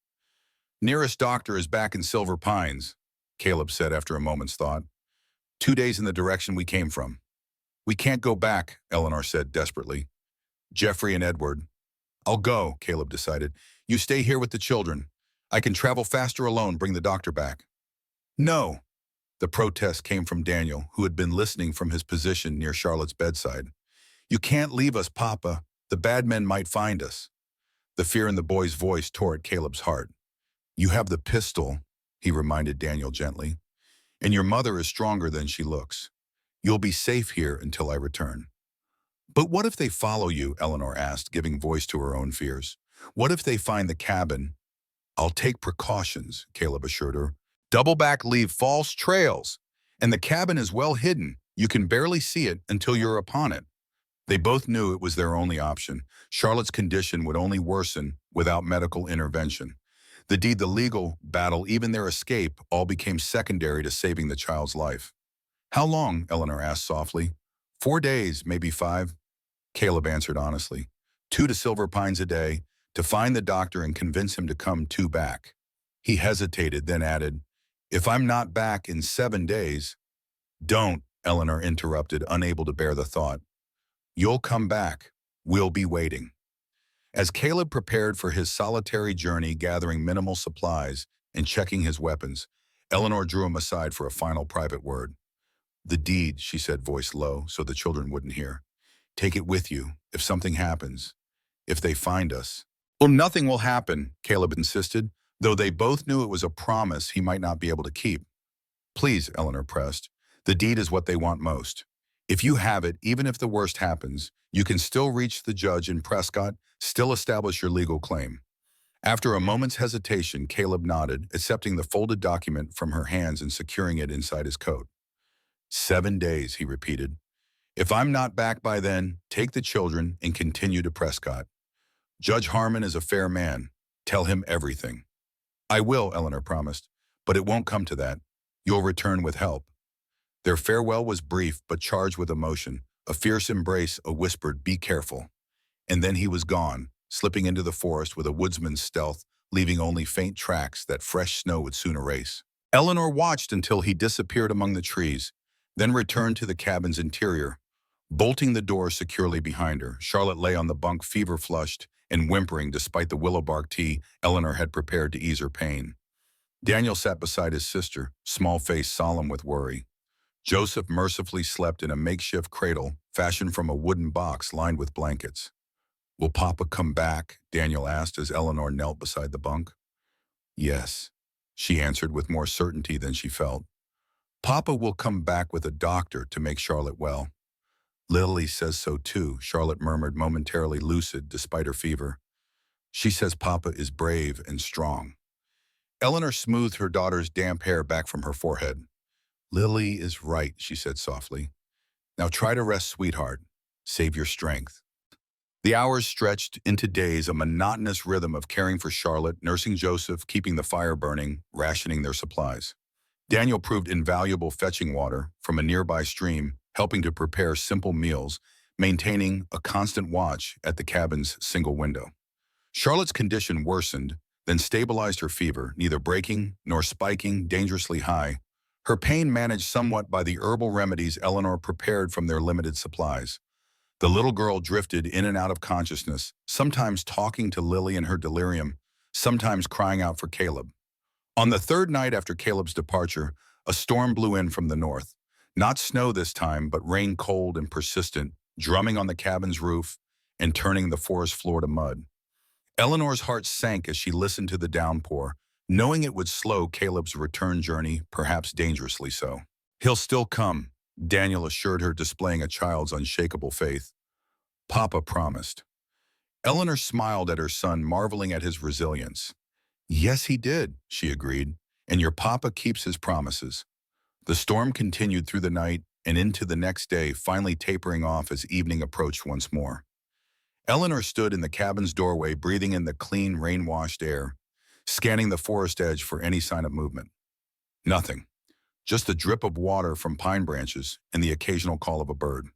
"Nearest doctor is back in Silver Pines," Caleb said after a moment's thought. 2 days in the direction we came from." "We can't go back," Eleanor said desperately. "Jeffrey and Edward." "I'll go," Caleb decided. "You stay here with the children. I can travel faster alone, bring the doctor back." "No." The protest came from Daniel, who had been listening from his position near Charlotte's bedside. "You can't leave us, Papa. The bad men might find us." The fear in the boy's voice tore at Caleb's heart. "You have the pistol," he reminded Daniel gently, "and your mother is stronger than she looks. You'll be safe here until I return." "But what if they follow you?" Eleanor asked, giving voice to her own fears. "What if they find the cabin?" "I'll take precautions," Caleb assured her. "Double back, leave false trails. And the cabin is well hidden. You can barely see it until you're upon it." They both knew it was their only option. Charlotte's condition would only worsen without medical intervention. The deed, the legal battle, even their escape, all became secondary to saving the child's life. "How long?" Eleanor asked softly. 4 days, maybe 5. Caleb answered honestly. 2 to Silver Pines a day, to find the doctor and convince him to come 2 back. He hesitated, then added, "If I'm not back in 7 days..." "Don't," Eleanor interrupted, unable to bear the thought. "You'll come back. We'll be waiting." As Caleb prepared for his solitary journey, gathering minimal supplies, and checking his weapons, Eleanor drew him aside for a final private word. "The deed," she said, voice low, so the children wouldn't hear. "Take it with you, if something happens. If they find us." "Well, nothing will happen," Caleb insisted, though they both knew it was a promise he might not be able to keep. "Please," Eleanor pressed. "The deed is what they want most. If you have it, even if the worst happens, you can still reach the judge in Prescott, still establish your legal claim." After a moment's hesitation, Caleb nodded, accepting the folded document from her hands and securing it inside his coat. 7 days, he repeated. "If I'm not back by then, take the children and continue to Prescott. Judge Harmon is a fair man. Tell him everything." "I will," Eleanor promised, "but it won't come to that. You'll return with help." Their farewell was brief but charged with emotion, a fierce embrace, a whispered, "Be careful." And then he was gone, slipping into the forest with a woodsman's stealth, leaving only faint tracks that fresh snow would soon erase. Eleanor watched until he disappeared among the trees, then returned to the cabin's interior. Bolting the door securely behind her, Charlotte lay on the bunk, fever-flushed and whimpering despite the willow bark tea Eleanor had prepared to ease her pain. Daniel sat beside his sister, small face solemn with worry. Joseph mercifully slept in a makeshift cradle fashioned from a wooden box lined with blankets. "Will Papa come back?" Daniel asked as Eleanor knelt beside the bunk. "Yes," she answered with more certainty than she felt. "Papa will come back with a doctor to make Charlotte well." "Lily says so too," Charlotte murmured, momentarily lucid despite her fever. "She says Papa is brave and strong." Eleanor smoothed her daughter's damp hair back from her forehead. "Lily is right," she said softly. "Now try to rest, sweetheart. Save your strength." The hours stretched into days, a monotonous rhythm of caring for Charlotte, nursing Joseph, keeping the fire burning, rationing their supplies. Daniel proved invaluable, fetching water from a nearby stream, helping to prepare simple meals, maintaining a constant watch at the cabin's single window. Charlotte's condition worsened, then stabilized her fever, neither breaking nor spiking, dangerously high. Her pain managed somewhat by the herbal remedies Eleanor prepared from their limited supplies. The little girl drifted in and out of consciousness, sometimes talking to Lily in her delirium, sometimes crying out for Caleb. On the third night after Caleb's departure, a storm blew in from the north. Not snow this time, but rain, cold and persistent, drumming on the cabin's roof and turning the forest floor to mud. Eleanor's heart sank as she listened to the downpour, knowing it would slow Caleb's return journey, perhaps dangerously so. "He'll still come," Daniel assured her, displaying a child's unshakable faith. "Papa promised." Eleanor smiled at her son, marveling at his resilience. "Yes, he did," she agreed, "and your papa keeps his promises." The storm continued through the night and into the next day, finally tapering off as evening approached once more. Eleanor stood in the cabin's doorway, breathing in the clean, rain-washed air, scanning the forest edge for any sign of movement. Nothing. Just the drip of water from pine branches and the occasional call of a bird.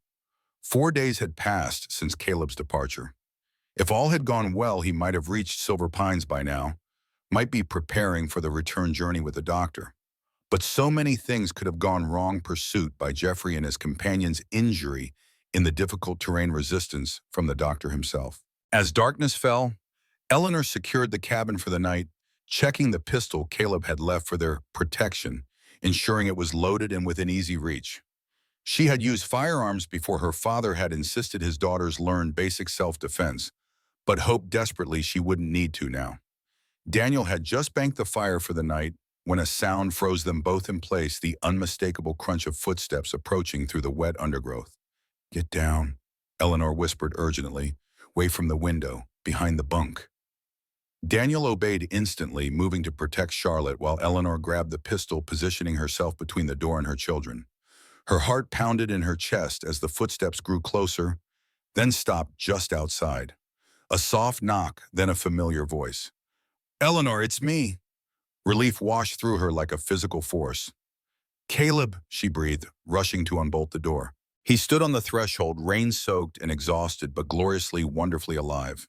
4 days had passed since Caleb's departure. If all had gone well, he might have reached Silver Pines by now, might be preparing for the return journey with the doctor. But so many things could have gone wrong: pursuit by Jeffrey and his companion's injury in the difficult terrain, resistance from the doctor himself. As darkness fell, Eleanor secured the cabin for the night, checking the pistol Caleb had left for their protection, ensuring it was loaded and within easy reach. She had used firearms before her father had insisted his daughters learn basic self-defense, but hoped desperately she wouldn't need to now. Daniel had just banked the fire for the night when a sound froze them both in place, the unmistakable crunch of footsteps approaching through the wet undergrowth. "Get down," Eleanor whispered urgently, "way from the window, behind the bunk." Daniel obeyed instantly, moving to protect Charlotte while Eleanor grabbed the pistol, positioning herself between the door and her children. Her heart pounded in her chest as the footsteps grew closer, then stopped just outside. A soft knock, then a familiar voice. "Eleanor, it's me." Relief washed through her like a physical force. "Caleb," she breathed, rushing to unbolt the door. He stood on the threshold, rain-soaked and exhausted, but gloriously, wonderfully alive.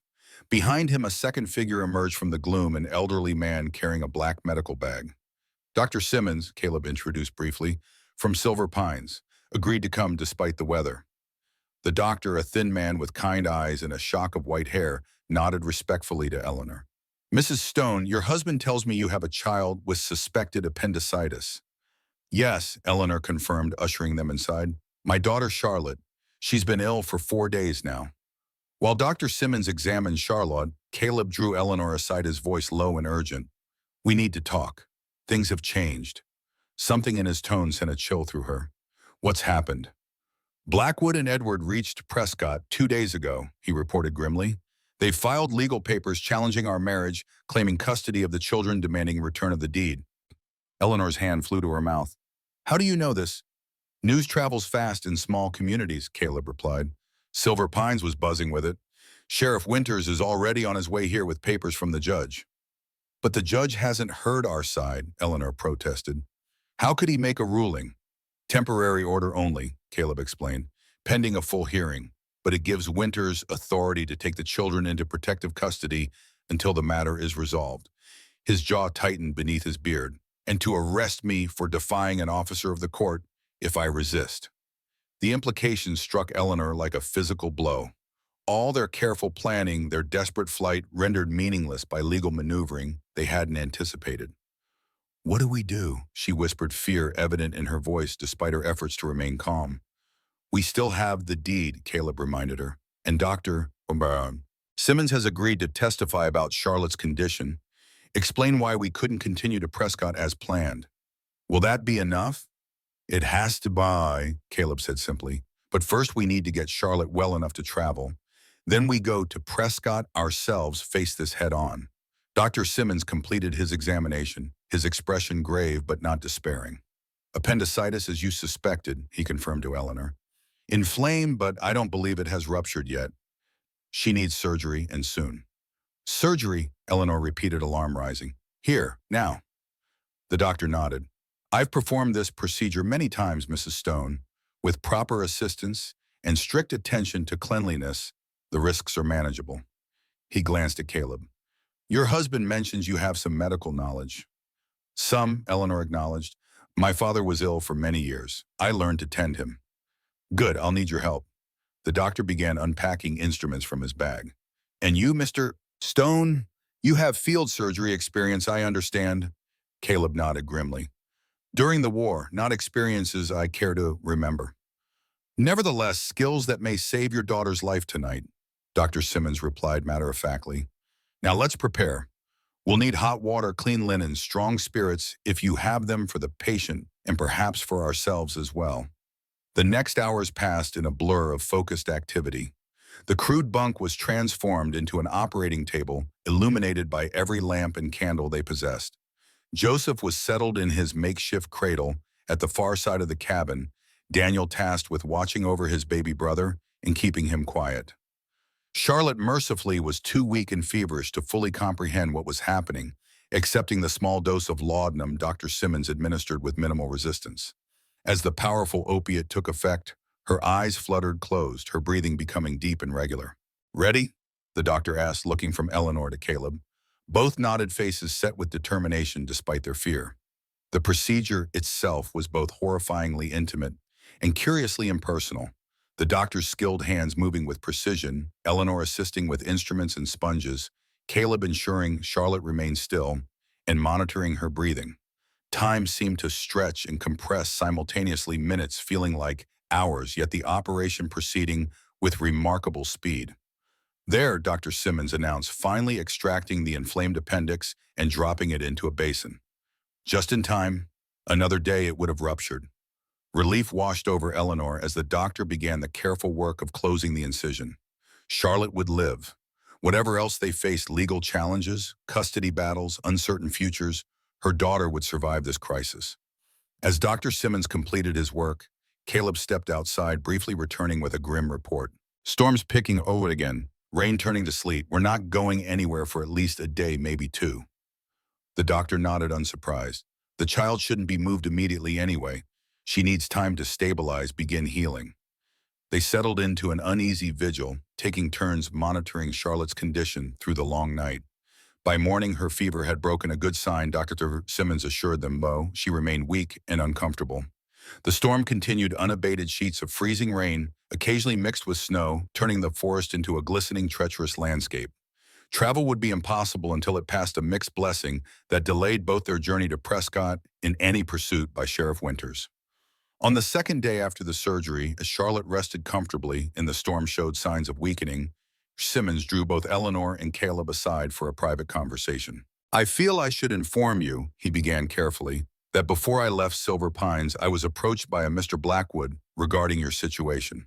Behind him, a second figure emerged from the gloom, an elderly man carrying a black medical bag. "Dr. Simmons," Caleb introduced briefly, "from Silver Pines, agreed to come despite the weather." The doctor, a thin man with kind eyes and a shock of white hair, nodded respectfully to Eleanor. Mrs. Stone, your husband tells me you have a child with suspected appendicitis. Yes, Eleanor confirmed, ushering them inside. My daughter Charlotte. She's been ill for 4 days now. While Dr. Simmons examined Charlotte, Caleb drew Eleanor aside, his voice low and urgent. We need to talk. Things have changed. Something in his tone sent a chill through her. What's happened? Blackwood and Edward reached Prescott 2 days ago, he reported grimly. They filed legal papers challenging our marriage, claiming custody of the children, demanding return of the deed. Eleanor's hand flew to her mouth. How do you know this? News travels fast in small communities, Caleb replied. Silver Pines was buzzing with it. Sheriff Winters is already on his way here with papers from the judge. But the judge hasn't heard our side, Eleanor protested. How could he make a ruling? Temporary order only, Caleb explained, pending a full hearing, but it gives Winters authority to take the children into protective custody until the matter is resolved. His jaw tightened beneath his beard, and to arrest me for defying an officer of the court if I resist. The implication struck Eleanor like a physical blow. All their careful planning, their desperate flight, rendered meaningless by legal maneuvering they hadn't anticipated. What do we do? She whispered, fear evident in her voice despite her efforts to remain calm. We still have the deed, Caleb reminded her, and Dr. Simmons has agreed to testify about Charlotte's condition. Explain why we couldn't continue to Prescott as planned. Will that be enough? It has to be, Caleb said simply. But first we need to get Charlotte well enough to travel. Then we go to Prescott ourselves, face this head on. Dr. Simmons completed his examination, his expression grave but not despairing. Appendicitis as you suspected, he confirmed to Eleanor. Inflamed, but I don't believe it has ruptured yet. She needs surgery, and soon. Surgery, Eleanor repeated, alarm rising. Here, now. The doctor nodded. I've performed this procedure many times, Mrs. Stone. With proper assistance and strict attention to cleanliness, the risks are manageable. He glanced at Caleb. Your husband mentions you have some medical knowledge. Some, Eleanor acknowledged. My father was ill for many years. I learned to tend him. Good, I'll need your help. The doctor began unpacking instruments from his bag. And you, Mr. Stone, you have field surgery experience, I understand. Caleb nodded grimly. During the war, not experiences I care to remember. Nevertheless, skills that may save your daughter's life tonight, Dr. Simmons replied matter-of-factly. Now let's prepare. We'll need hot water, clean linen, strong spirits if you have them for the patient and perhaps for ourselves as well. The next hours passed in a blur of focused activity. The crude bunk was transformed into an operating table, illuminated by every lamp and candle they possessed. Joseph was settled in his makeshift cradle at the far side of the cabin, Daniel tasked with watching over his baby brother and keeping him quiet. Charlotte mercifully was too weak and feverish to fully comprehend what was happening, accepting the small dose of laudanum Dr. Simmons administered with minimal resistance. As the powerful opiate took effect, her eyes fluttered closed, her breathing becoming deep and regular. Ready? The doctor asked, looking from Eleanor to Caleb. Both nodded, faces set with determination despite their fear. The procedure itself was both horrifyingly intimate and curiously impersonal. The doctor's skilled hands moving with precision, Eleanor assisting with instruments and sponges, Caleb ensuring Charlotte remained still and monitoring her breathing. Time seemed to stretch and compress simultaneously, minutes feeling like hours, yet the operation proceeding with remarkable speed. There, Dr. Simmons announced, finally extracting the inflamed appendix and dropping it into a basin. Just in time, another day it would have ruptured. Relief washed over Eleanor as the doctor began the careful work of closing the incision. Charlotte would live. Whatever else they faced, legal challenges, custody battles, uncertain futures, her daughter would survive this crisis. As Dr. Simmons completed his work, Caleb stepped outside, briefly returning with a grim report. Storms picking over again, rain turning to sleet. We're not going anywhere for at least a day, maybe two. The doctor nodded, unsurprised. The child shouldn't be moved immediately anyway. She needs time to stabilize, begin healing. They settled into an uneasy vigil, taking turns monitoring Charlotte's condition through the long night. By morning, her fever had broken, a good sign, Dr. Simmons assured them, though she remained weak and uncomfortable. The storm continued, unabated sheets of freezing rain, occasionally mixed with snow, turning the forest into a glistening, treacherous landscape. Travel would be impossible until it passed a mixed blessing that delayed both their journey to Prescott and any pursuit by Sheriff Winters. On the second day after the surgery, as Charlotte rested comfortably and the storm showed signs of weakening, Simmons drew both Eleanor and Caleb aside for a private conversation. "I feel I should inform you," he began carefully, "that before I left Silver Pines, I was approached by a Mr. Blackwood regarding your situation."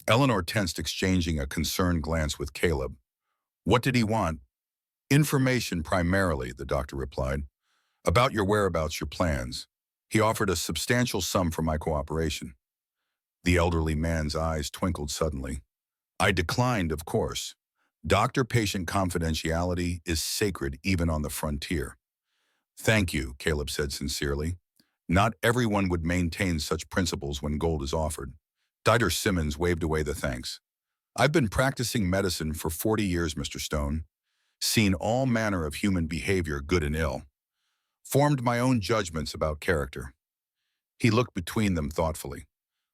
Eleanor tensed, exchanging a concerned glance with Caleb. "What did he want?" "Information primarily," the doctor replied. "About your whereabouts, your plans. He offered a substantial sum for my cooperation." The elderly man's eyes twinkled suddenly. "I declined, of course. Doctor-patient confidentiality is sacred even on the frontier." "Thank you," Caleb said sincerely. "Not everyone would maintain such principles when gold is offered." Dr. Simmons waved away the thanks. "I've been practicing medicine for 40 years, Mr. Stone. Seen all manner of human behavior, good and ill. Formed my own judgments about character." He looked between them thoughtfully.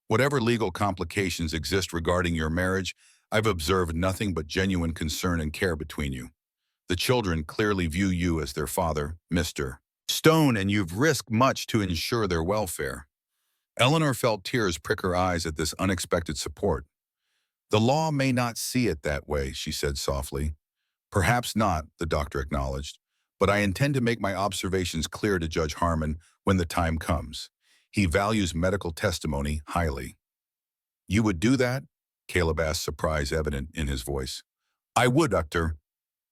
"Whatever legal complications exist regarding your marriage, I've observed nothing but genuine concern and care between you. The children clearly view you as their father, Mr. Stone, and you've risked much to ensure their welfare." Eleanor felt tears prick her eyes at this unexpected support. "The law may not see it that way," she said softly. "Perhaps not," the doctor acknowledged, "but I intend to make my observations clear to Judge Harmon when the time comes. He values medical testimony highly." "You would do that?" Caleb asked, surprise evident in his voice. "I would, Doctor,"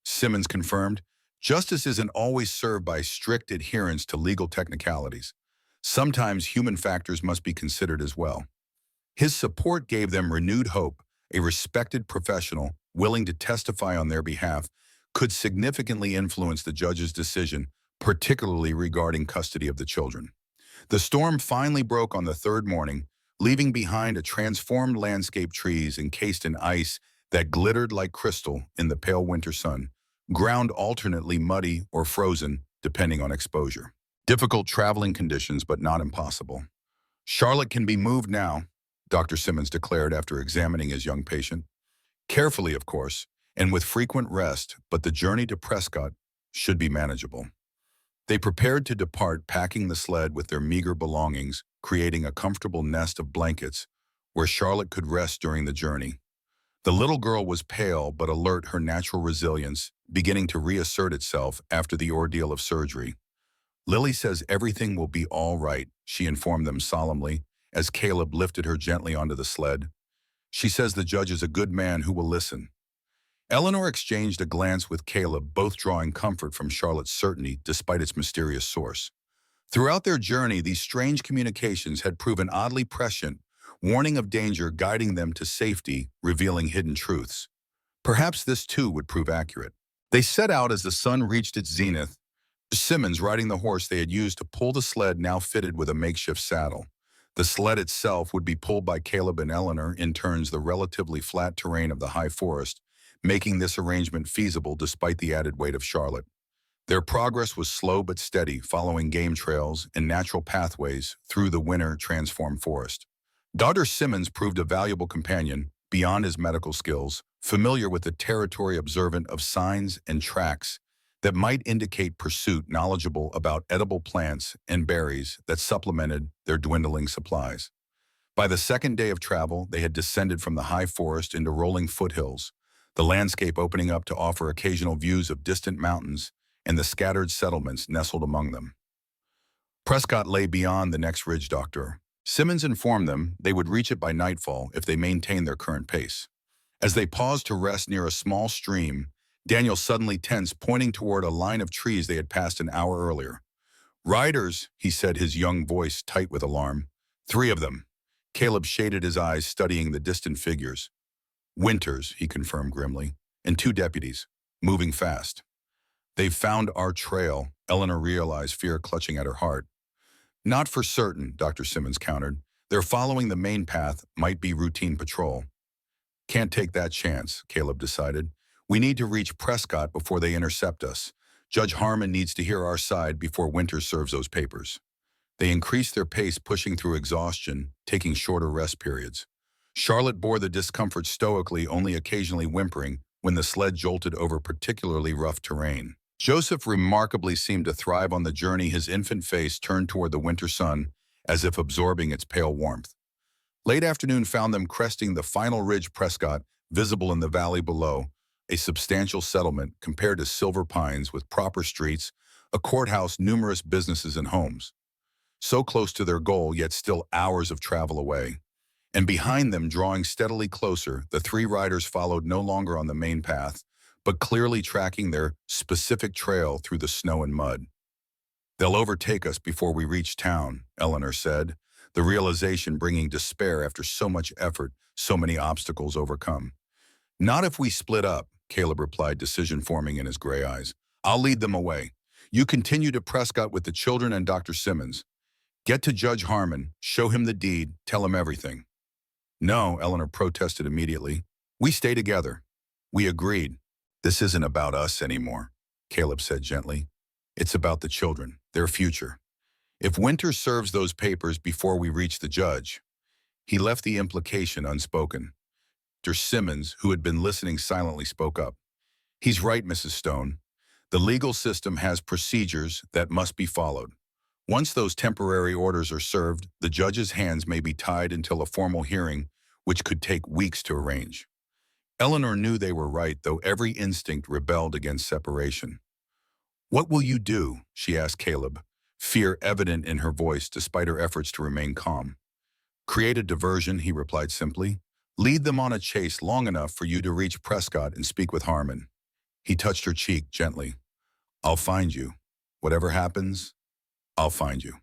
Simmons confirmed. "Justice isn't always served by strict adherence to legal technicalities. Sometimes human factors must be considered as well." His support gave them renewed hope. A respected professional, willing to testify on their behalf, could significantly influence the judge's decision, particularly regarding custody of the children. The storm finally broke on the third morning, leaving behind a transformed landscape, trees encased in ice that glittered like crystal in the pale winter sun, ground alternately muddy or frozen, depending on exposure. Difficult traveling conditions, but not impossible. "Charlotte can be moved now," Dr. Simmons declared after examining his young patient. "Carefully, of course, and with frequent rest, but the journey to Prescott should be manageable." They prepared to depart, packing the sled with their meager belongings, creating a comfortable nest of blankets where Charlotte could rest during the journey. The little girl was pale but alert, her natural resilience beginning to reassert itself after the ordeal of surgery. "Lily says everything will be all right," she informed them solemnly as Caleb lifted her gently onto the sled. "She says the judge is a good man who will listen." Eleanor exchanged a glance with Caleb, both drawing comfort from Charlotte's certainty despite its mysterious source. Throughout their journey, these strange communications had proven oddly prescient, warning of danger, guiding them to safety, revealing hidden truths. Perhaps this too would prove accurate. They set out as the sun reached its zenith, Simmons riding the horse they had used to pull the sled, now fitted with a makeshift saddle. The sled itself would be pulled by Caleb and Eleanor in turns, the relatively flat terrain of the high forest, making this arrangement feasible despite the added weight of Charlotte. Their progress was slow but steady, following game trails and natural pathways through the winter-transformed forest. Dr. Simmons proved a valuable companion, beyond his medical skills, familiar with the territory, observant of signs and tracks that might indicate pursuit, knowledgeable about edible plants and berries that supplemented their dwindling supplies. By the second day of travel, they had descended from the high forest into rolling foothills, the landscape opening up to offer occasional views of distant mountains and the scattered settlements nestled among them. Prescott lay beyond the next ridge, Dr. Simmons informed them they would reach it by nightfall if they maintained their current pace. As they paused to rest near a small stream, Daniel suddenly tensed, pointing toward a line of trees they had passed an hour earlier. "Riders," he said, his young voice tight with alarm. "3 of them." Caleb shaded his eyes, studying the distant figures. "Winters," he confirmed grimly, "and 2 deputies, moving fast." "They've found our trail," Eleanor realized, fear clutching at her heart. "Not for certain," Dr. Simmons countered. "They're following the main path, might be routine patrol." "Can't take that chance," Caleb decided. "We need to reach Prescott before they intercept us. Judge Harmon needs to hear our side before Winters serves those papers." They increased their pace, pushing through exhaustion, taking shorter rest periods. Charlotte bore the discomfort stoically, only occasionally whimpering, when the sled jolted over particularly rough terrain. Joseph remarkably seemed to thrive on the journey, his infant face turned toward the winter sun, as if absorbing its pale warmth. Late afternoon found them cresting the final ridge, Prescott, visible in the valley below, a substantial settlement compared to Silver Pines with proper streets, a courthouse, numerous businesses and homes. So close to their goal, yet still hours of travel away. And behind them, drawing steadily closer, the three riders followed no longer on the main path, but clearly tracking their specific trail through the snow and mud. "They'll overtake us before we reach town," Eleanor said, the realization bringing despair after so much effort, so many obstacles overcome. "Not if we split up," Caleb replied, decision forming in his gray eyes. "I'll lead them away. You continue to Prescott with the children and Dr. Simmons. Get to Judge Harmon, show him the deed, tell him everything." "No," Eleanor protested immediately. "We stay together." "We agreed." "This isn't about us anymore," Caleb said gently. "It's about the children, their future. If Winter serves those papers before we reach the judge—" He left the implication unspoken. Dr. Simmons, who had been listening silently, spoke up. "He's right, Mrs. Stone. The legal system has procedures that must be followed. Once those temporary orders are served, the judge's hands may be tied until a formal hearing, which could take weeks to arrange." Eleanor knew they were right, though every instinct rebelled against separation. "What will you do?" she asked Caleb, fear evident in her voice despite her efforts to remain calm. "Create a diversion," he replied simply. "Lead them on a chase long enough for you to reach Prescott and speak with Harmon." He touched her cheek gently. "I'll find you. Whatever happens, I'll find you."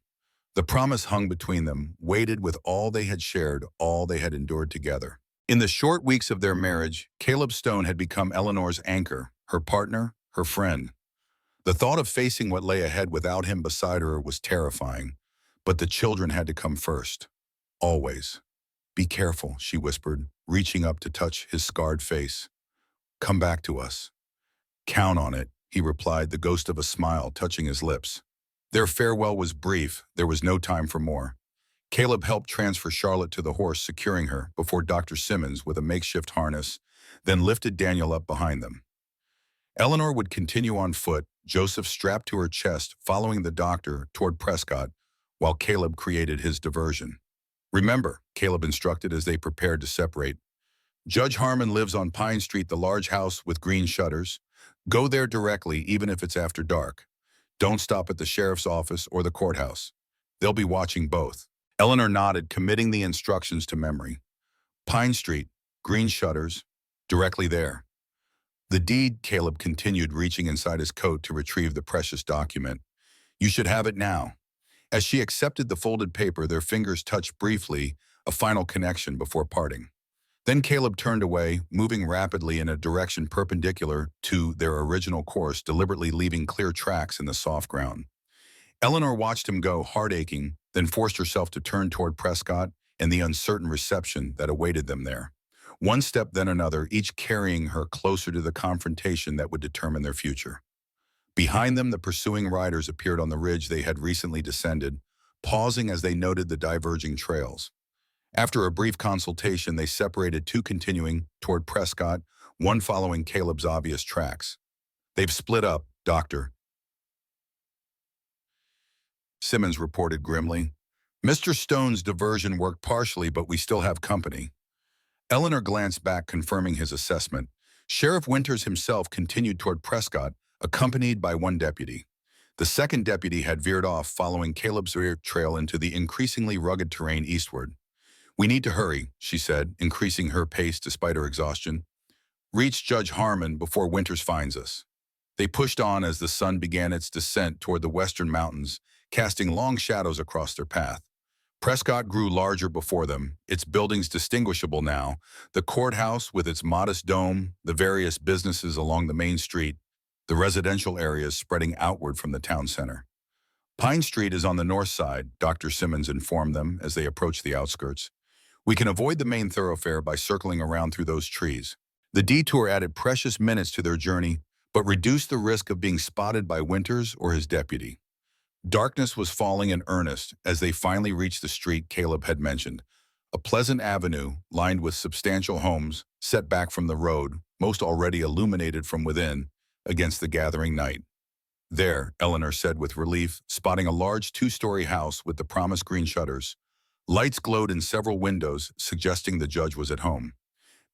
The promise hung between them, weighted with all they had shared, all they had endured together. In the short weeks of their marriage, Caleb Stone had become Eleanor's anchor, her partner, her friend. The thought of facing what lay ahead without him beside her was terrifying, but the children had to come first. Always. "Be careful," she whispered, reaching up to touch his scarred face. "Come back to us." "Count on it," he replied, the ghost of a smile touching his lips. Their farewell was brief. There was no time for more. Caleb helped transfer Charlotte to the horse, securing her before Dr. Simmons with a makeshift harness, then lifted Daniel up behind them. Eleanor would continue on foot, Joseph strapped to her chest, following the doctor toward Prescott, while Caleb created his diversion. "Remember," Caleb instructed as they prepared to separate, "Judge Harmon lives on Pine Street, the large house with green shutters. Go there directly, even if it's after dark. Don't stop at the sheriff's office or the courthouse. They'll be watching both." Eleanor nodded, committing the instructions to memory. "Pine Street, green shutters, directly there." "The deed," Caleb continued, reaching inside his coat to retrieve the precious document. "You should have it now." As she accepted the folded paper, their fingers touched briefly, a final connection before parting. Then Caleb turned away, moving rapidly in a direction perpendicular to their original course, deliberately leaving clear tracks in the soft ground. Eleanor watched him go, heart aching, then forced herself to turn toward Prescott and the uncertain reception that awaited them there. One step, then another, each carrying her closer to the confrontation that would determine their future. Behind them, the pursuing riders appeared on the ridge they had recently descended, pausing as they noted the diverging trails. After a brief consultation, they separated, two continuing toward Prescott, one following Caleb's obvious tracks. "They've split up, Doctor," Simmons reported grimly. "Mr. Stone's diversion worked partially, but we still have company." Eleanor glanced back, confirming his assessment. Sheriff Winters himself continued toward Prescott, accompanied by one deputy. The second deputy had veered off, following Caleb's rear trail into the increasingly rugged terrain eastward. "We need to hurry," she said, increasing her pace despite her exhaustion. "Reach Judge Harmon before Winters finds us." They pushed on as the sun began its descent toward the western mountains, casting long shadows across their path. Prescott grew larger before them, its buildings distinguishable now, the courthouse with its modest dome, the various businesses along the main street, the residential areas spreading outward from the town center. "Pine Street is on the north side," Dr. Simmons informed them as they approached the outskirts. "We can avoid the main thoroughfare by circling around through those trees." The detour added precious minutes to their journey, but reduced the risk of being spotted by Winters or his deputy. Darkness was falling in earnest as they finally reached the street Caleb had mentioned, A pleasant avenue, lined with substantial homes, set back from the road, most already illuminated from within, against the gathering night. There, Eleanor said with relief, spotting a large two-story house with the promised green shutters. Lights glowed in several windows, suggesting the judge was at home.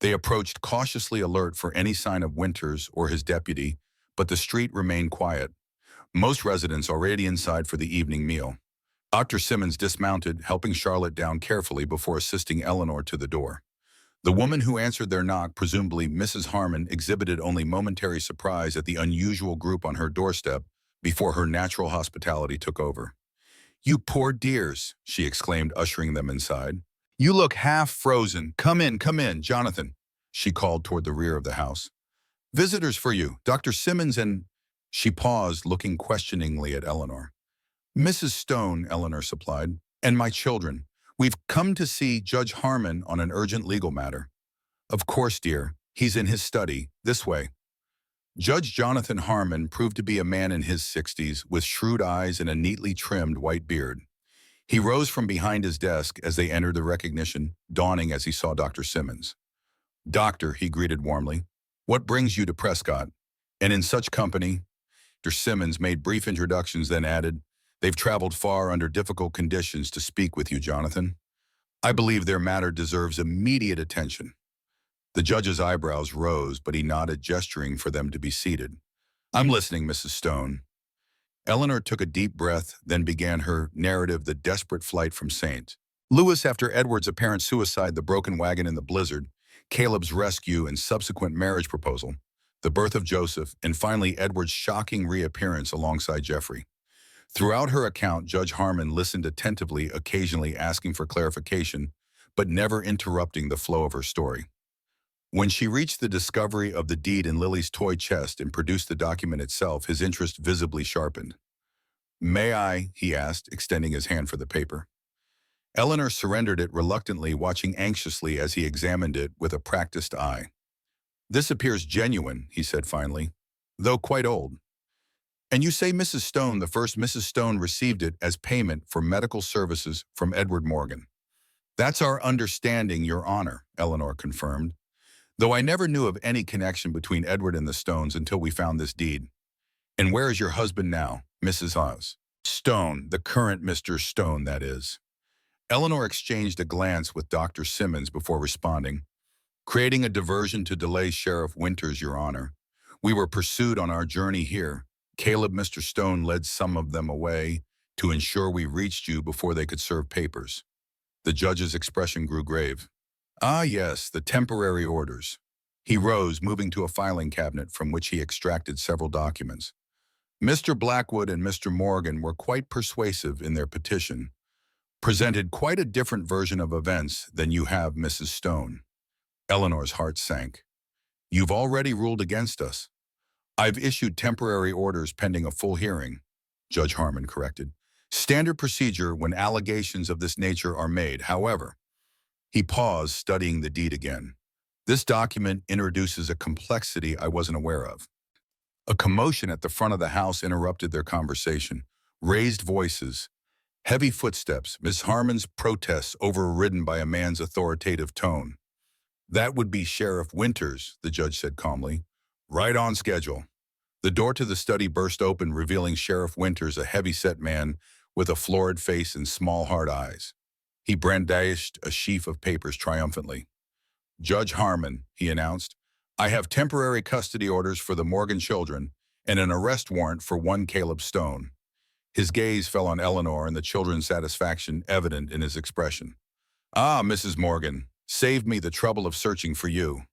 They approached cautiously alert for any sign of Winters or his deputy, but the street remained quiet. Most residents already inside for the evening meal. Dr. Simmons dismounted, helping Charlotte down carefully before assisting Eleanor to the door. The woman who answered their knock, presumably Mrs. Harmon, exhibited only momentary surprise at the unusual group on her doorstep before her natural hospitality took over. "You poor dears," she exclaimed, ushering them inside. "You look half frozen. Come in, Jonathan," she called toward the rear of the house. "Visitors for you, Dr. Simmons and—" She paused, looking questioningly at Eleanor. "Mrs. Stone," Eleanor supplied, "and my children. We've come to see Judge Harmon on an urgent legal matter." "Of course, dear. He's in his study. This way." Judge Jonathan Harmon proved to be a man in his 60s with shrewd eyes and a neatly trimmed white beard. He rose from behind his desk as they entered, the recognition dawning as he saw Dr. Simmons. "Doctor," he greeted warmly, "what brings you to Prescott? And in such company?" Dr. Simmons made brief introductions, then added, "They've traveled far under difficult conditions to speak with you, Jonathan. I believe their matter deserves immediate attention." The judge's eyebrows rose, but he nodded, gesturing for them to be seated. "I'm listening, Mrs. Stone." Eleanor took a deep breath, then began her narrative, the desperate flight from St. Louis after Edward's apparent suicide, the broken wagon in the blizzard, Caleb's rescue and subsequent marriage proposal, the birth of Joseph, and finally Edward's shocking reappearance alongside Jeffrey. Throughout her account, Judge Harmon listened attentively, occasionally asking for clarification, but never interrupting the flow of her story. When she reached the discovery of the deed in Lily's toy chest and produced the document itself, his interest visibly sharpened. "May I?" he asked, extending his hand for the paper. Eleanor surrendered it reluctantly, watching anxiously as he examined it with a practiced eye. "This appears genuine," he said finally, "though quite old. And you say Mrs. Stone, the first Mrs. Stone, received it as payment for medical services from Edward Morgan." "That's our understanding, Your Honor," Eleanor confirmed, "though I never knew of any connection between Edward and the Stones until we found this deed." "And where is your husband now, Mrs. Oz?" "Stone, the current Mr. Stone, that is." Eleanor exchanged a glance with Dr. Simmons before responding, "Creating a diversion to delay Sheriff Winters, Your Honor. We were pursued on our journey here. Caleb, Mr. Stone, led some of them away to ensure we reached you before they could serve papers." The judge's expression grew grave. "Ah, yes, the temporary orders." He rose, moving to a filing cabinet from which he extracted several documents. "Mr. Blackwood and Mr. Morgan were quite persuasive in their petition, presented quite a different version of events than you have, Mrs. Stone." Eleanor's heart sank. "You've already ruled against us." "I've issued temporary orders pending a full hearing," Judge Harmon corrected. "Standard procedure when allegations of this nature are made. However," he paused, studying the deed again, "this document introduces a complexity I wasn't aware of." A commotion at the front of the house interrupted their conversation. Raised voices, heavy footsteps, Miss Harmon's protests overridden by a man's authoritative tone. "That would be Sheriff Winters," the judge said calmly. "Right on schedule." The door to the study burst open, revealing Sheriff Winters, a heavy-set man with a florid face and small hard eyes. He brandished a sheaf of papers triumphantly. "Judge Harmon," he announced, "I have temporary custody orders for the Morgan children and an arrest warrant for one Caleb Stone." His gaze fell on Eleanor, and the children's satisfaction evident in his expression. "Ah, Mrs. Morgan, saved me the trouble of searching for you."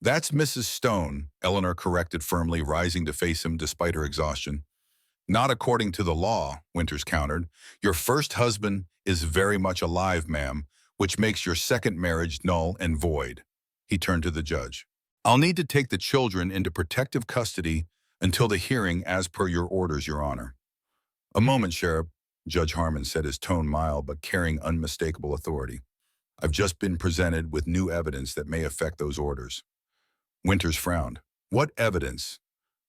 "That's Mrs. Stone," Eleanor corrected firmly, rising to face him despite her exhaustion. "Not according to the law," Winters countered. "Your first husband is very much alive, ma'am, which makes your second marriage null and void." He turned to the judge. "I'll need to take the children into protective custody until the hearing as per your orders, Your Honor." "A moment, Sheriff," Judge Harmon said, his tone mild but carrying unmistakable authority. "I've just been presented with new evidence that may affect those orders." Winters frowned. "What evidence?"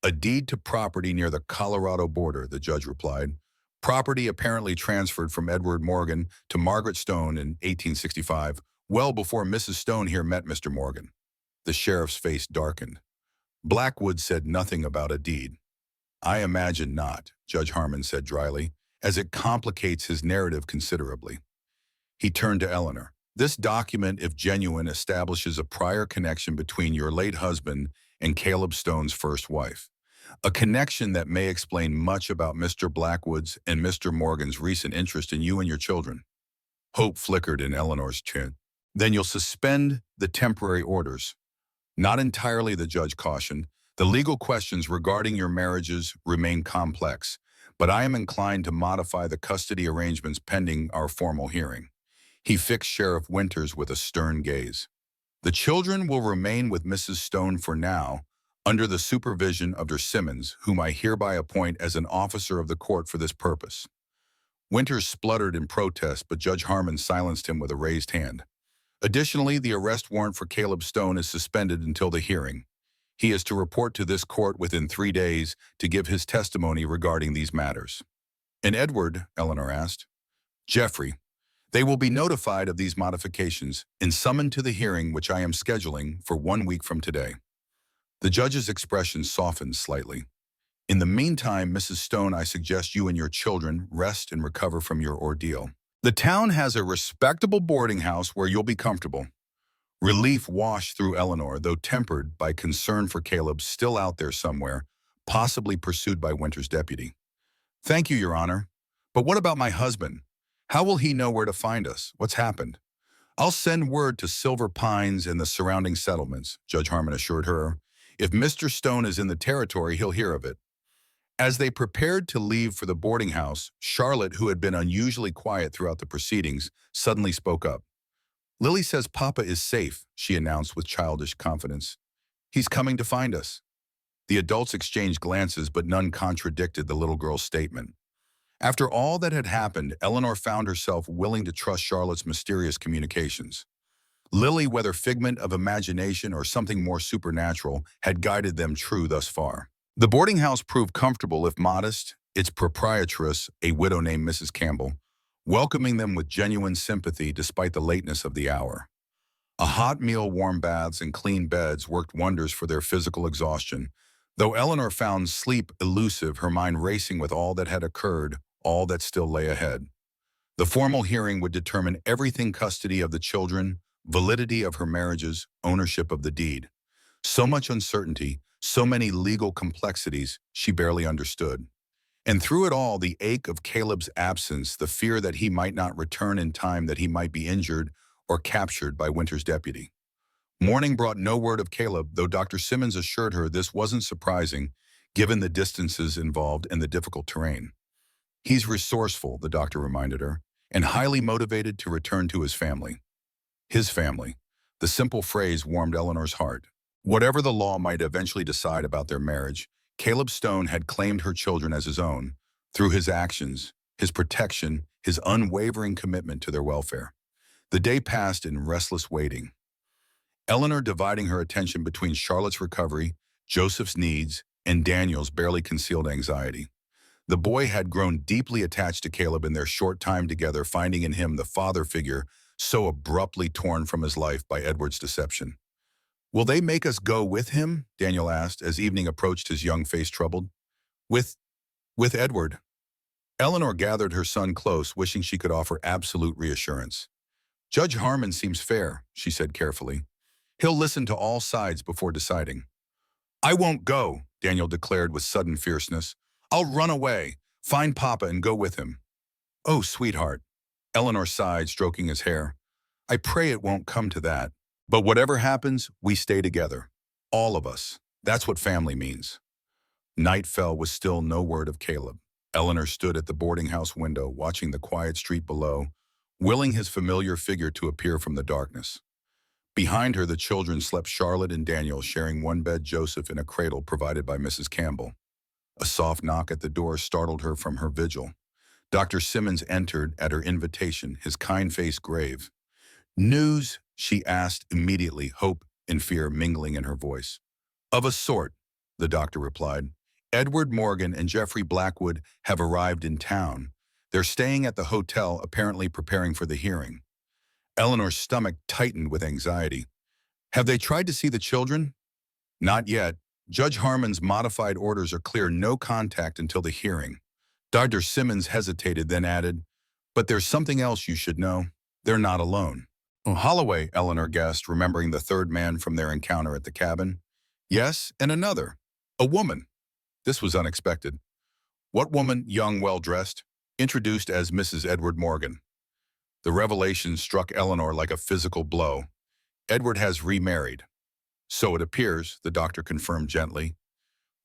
"A deed to property near the Colorado border," the judge replied. Property apparently transferred from Edward Morgan to Margaret Stone in 1865, well before Mrs. Stone here met Mr. Morgan. The sheriff's face darkened. Blackwood said nothing about a deed. I imagine not, Judge Harmon said dryly, as it complicates his narrative considerably. He turned to Eleanor. This document, if genuine, establishes a prior connection between your late husband and Caleb Stone's first wife. A connection that may explain much about Mr. Blackwood's and Mr. Morgan's recent interest in you and your children. Hope flickered in Eleanor's chin. Then you'll suspend the temporary orders. Not entirely, the judge cautioned. The legal questions regarding your marriages remain complex, but I am inclined to modify the custody arrangements pending our formal hearing. He fixed Sheriff Winters with a stern gaze. The children will remain with Mrs. Stone for now, under the supervision of Dr. Simmons, whom I hereby appoint as an officer of the court for this purpose. Winters spluttered in protest, but Judge Harmon silenced him with a raised hand. Additionally, the arrest warrant for Caleb Stone is suspended until the hearing. He is to report to this court within 3 days to give his testimony regarding these matters. And Edward, Eleanor asked. Jeffrey, they will be notified of these modifications and summoned to the hearing which I am scheduling for 1 week from today. The judge's expression softened slightly. In the meantime, Mrs. Stone, I suggest you and your children rest and recover from your ordeal. The town has a respectable boarding house where you'll be comfortable. Relief washed through Eleanor, though tempered by concern for Caleb still out there somewhere, possibly pursued by Winter's deputy. Thank you, Your Honor. But what about my husband? How will he know where to find us? What's happened? I'll send word to Silver Pines and the surrounding settlements, Judge Harmon assured her. If Mr. Stone is in the territory, he'll hear of it. As they prepared to leave for the boarding house, Charlotte, who had been unusually quiet throughout the proceedings, suddenly spoke up. Lily says Papa is safe, she announced with childish confidence. He's coming to find us. The adults exchanged glances, but none contradicted the little girl's statement. After all that had happened, Eleanor found herself willing to trust Charlotte's mysterious communications. Lily, whether figment of imagination or something more supernatural, had guided them true thus far. The boarding house proved comfortable if modest, its proprietress, a widow named Mrs. Campbell, welcoming them with genuine sympathy despite the lateness of the hour. A hot meal, warm baths, and clean beds worked wonders for their physical exhaustion. Though Eleanor found sleep elusive, her mind racing with all that had occurred, all that still lay ahead. The formal hearing would determine everything: custody of the children, validity of her marriages, ownership of the deed. So much uncertainty, so many legal complexities she barely understood. And through it all, the ache of Caleb's absence, the fear that he might not return in time, that he might be injured or captured by Winter's deputy. Morning brought no word of Caleb, though Dr. Simmons assured her this wasn't surprising, given the distances involved and the difficult terrain. He's resourceful, the doctor reminded her, and highly motivated to return to his family. His family. The simple phrase warmed Eleanor's heart. Whatever the law might eventually decide about their marriage, Caleb Stone had claimed her children as his own, through his actions, his protection, his unwavering commitment to their welfare. The day passed in restless waiting. Eleanor dividing her attention between Charlotte's recovery, Joseph's needs, and Daniel's barely concealed anxiety. The boy had grown deeply attached to Caleb in their short time together, finding in him the father figure so abruptly torn from his life by Edward's deception. Will they make us go with him? Daniel asked as evening approached, his young face troubled. With Edward. Eleanor gathered her son close, wishing she could offer absolute reassurance. Judge Harmon seems fair, she said carefully. He'll listen to all sides before deciding. I won't go, Daniel declared with sudden fierceness. I'll run away, find Papa, and go with him. Oh, sweetheart, Eleanor sighed, stroking his hair. I pray it won't come to that. But whatever happens, we stay together. All of us. That's what family means. Night fell with still no word of Caleb. Eleanor stood at the boarding house window, watching the quiet street below, willing his familiar figure to appear from the darkness. Behind her, the children slept, Charlotte and Daniel sharing one bed, Joseph in a cradle provided by Mrs. Campbell. A soft knock at the door startled her from her vigil. Dr. Simmons entered at her invitation, his kind face grave. News? She asked immediately, hope and fear mingling in her voice. Of a sort, the doctor replied. Edward Morgan and Jeffrey Blackwood have arrived in town. They're staying at the hotel, apparently preparing for the hearing. Eleanor's stomach tightened with anxiety. Have they tried to see the children? Not yet. Judge Harmon's modified orders are clear: no contact until the hearing. Dr. Simmons hesitated, then added, but there's something else you should know. They're not alone. Oh, Holloway, Eleanor guessed, remembering the third man from their encounter at the cabin. Yes, and another. A woman. This was unexpected. What woman? Young, well-dressed, introduced as Mrs. Edward Morgan. The revelation struck Eleanor like a physical blow. Edward has remarried. So it appears, the doctor confirmed gently.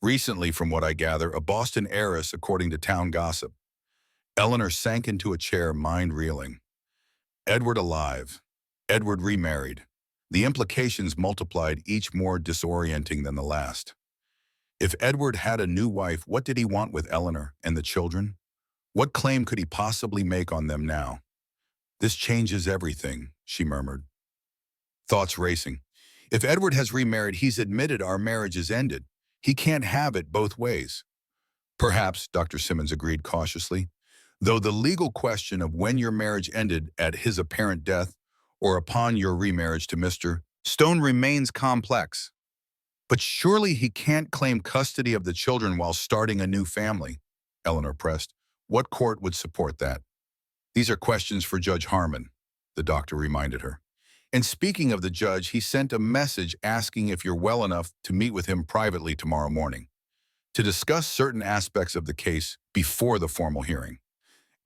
Recently, from what I gather, a Boston heiress, according to town gossip. Eleanor sank into a chair, mind reeling. Edward alive. Edward remarried. The implications multiplied, each more disorienting than the last. If Edward had a new wife, what did he want with Eleanor and the children? What claim could he possibly make on them now? This changes everything, she murmured. Thoughts racing. If Edward has remarried, he's admitted our marriage is ended. He can't have it both ways. Perhaps, Dr. Simmons agreed cautiously, though the legal question of when your marriage ended, at his apparent death or upon your remarriage to Mr. Stone, remains complex. But surely he can't claim custody of the children while starting a new family, Eleanor pressed. What court would support that? These are questions for Judge Harmon, the doctor reminded her. And speaking of the judge, he sent a message asking if you're well enough to meet with him privately tomorrow morning to discuss certain aspects of the case before the formal hearing.